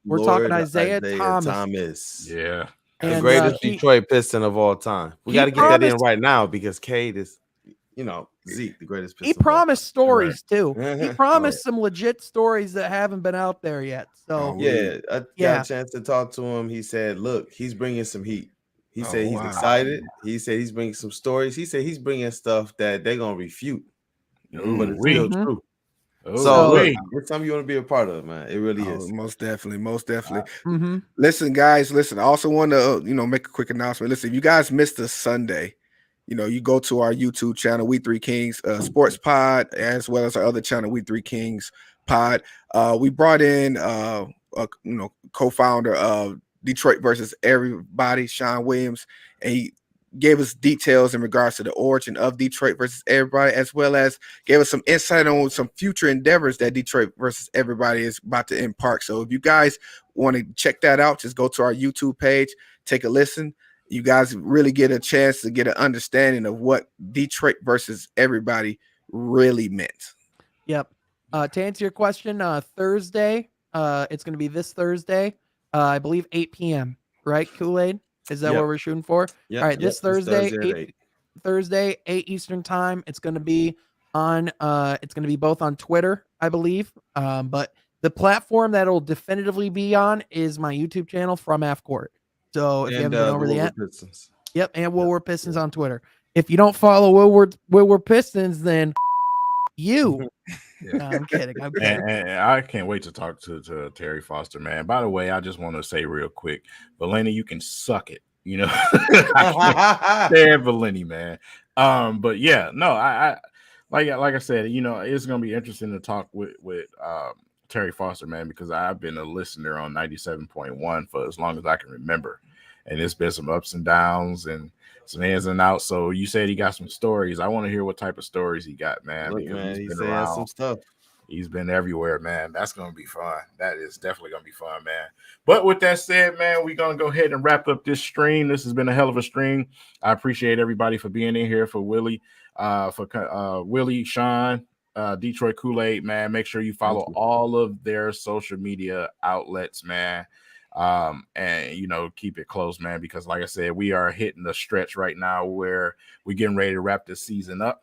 We're talking Isaiah Thomas. Yeah. The greatest Detroit Piston of all time. We got to get that in right now, because Cade is, Zeke, the greatest Piston. He promised stories too. He promised some legit stories that haven't been out there yet. So I got a chance to talk to him. He said, look, he's bringing some heat. He said he's excited. He said he's bringing some stories. He said he's bringing stuff that they're going to refute. But it's still true. So look, it's something you want to be a part of, man. It really is. Most definitely. Listen, guys, I also want to, make a quick announcement. Listen, if you guys missed the Sunday, you go to our YouTube channel, We Three Kings Sports Pod, as well as our other channel, We Three Kings Pod. We brought in, co-founder of Detroit versus Everybody, Sean Williams, and he gave us details in regards to the origin of Detroit versus Everybody, as well as gave us some insight on some future endeavors that Detroit versus Everybody is about to embark. So if you guys want to check that out, just go to our YouTube page, take a listen. You guys really get a chance to get an understanding of what Detroit versus Everybody really meant. Yep. To answer your question, Thursday, it's going to be this Thursday, I believe 8 p.m., right, Kool-Aid? Is that what we're shooting for? Yep. All right, this Thursday, Thursday, 8 Eastern time. It's going to be on. It's going to be both on Twitter, I believe. But the platform that it'll definitively be on is my YouTube channel, From Half Court. So if you haven't been over there yet, and Woodward Pistons on Twitter. If you don't follow Woodward Pistons, then you. No, I'm kidding. And I can't wait to talk to Terry Foster, man. By the way, I just want to say real quick, Valeni, you can suck it. I can't stand Valeni, man. But yeah, no, I like I said, it's gonna be interesting to talk with Terry Foster, man, because I've been a listener on 97.1 for as long as I can remember, and it's been some ups and downs and some ins and outs. So you said he got some stories. I want to hear what type of stories he got, man. Look, because he's been around some stuff. He's been everywhere, man. That's gonna be fun. That is definitely gonna be fun, man. But with that said, man, we're gonna go ahead and wrap up this stream. This has been a hell of a stream. I appreciate everybody for being in here. For Willie, Willie, Sean, Detroit Kool-Aid, man. Make sure you follow all of their social media outlets, man. And keep it close, man, because like I said, we are hitting the stretch right now where we're getting ready to wrap this season up.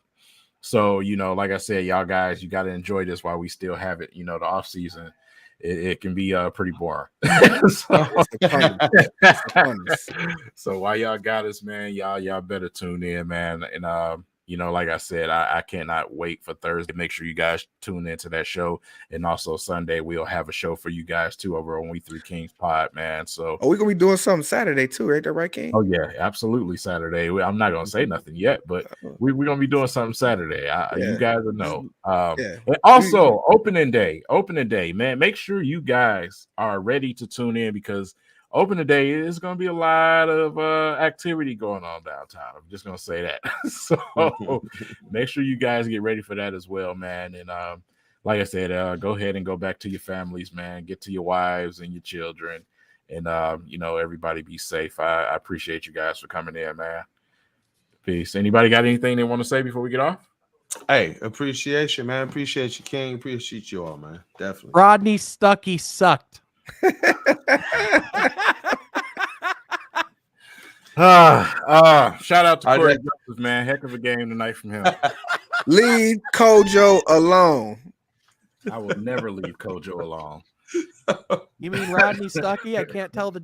So, like I said, y'all guys, you got to enjoy this while we still have it. The off season, it can be pretty boring. So while y'all got us, man, y'all better tune in, man. And like I said, I cannot wait for Thursday. Make sure you guys tune into that show. And also Sunday, we'll have a show for you guys too over on We Three Kings Pod, man. So we're gonna be doing something Saturday too, right? That right, King? Oh yeah, absolutely Saturday. I'm not gonna say nothing yet, but we're gonna be doing something Saturday. You guys will know. And also opening day, man. Make sure you guys are ready to tune in because opening day is going to be a lot of activity going on downtown. I'm just going to say that. So make sure you guys get ready for that as well, man. And like I said, go ahead and go back to your families, man. Get to your wives and your children. And, everybody be safe. I appreciate you guys for coming in, man. Peace. Anybody got anything they want to say before we get off? Hey, appreciation, man. Appreciate you, King. Appreciate you all, man. Definitely. Rodney Stuckey sucked. Shout out to Corey Joseph, man. Heck of a game tonight from him. Leave Kojo alone. I will never leave Kojo alone. You mean Rodney Stuckey? I can't tell the difference.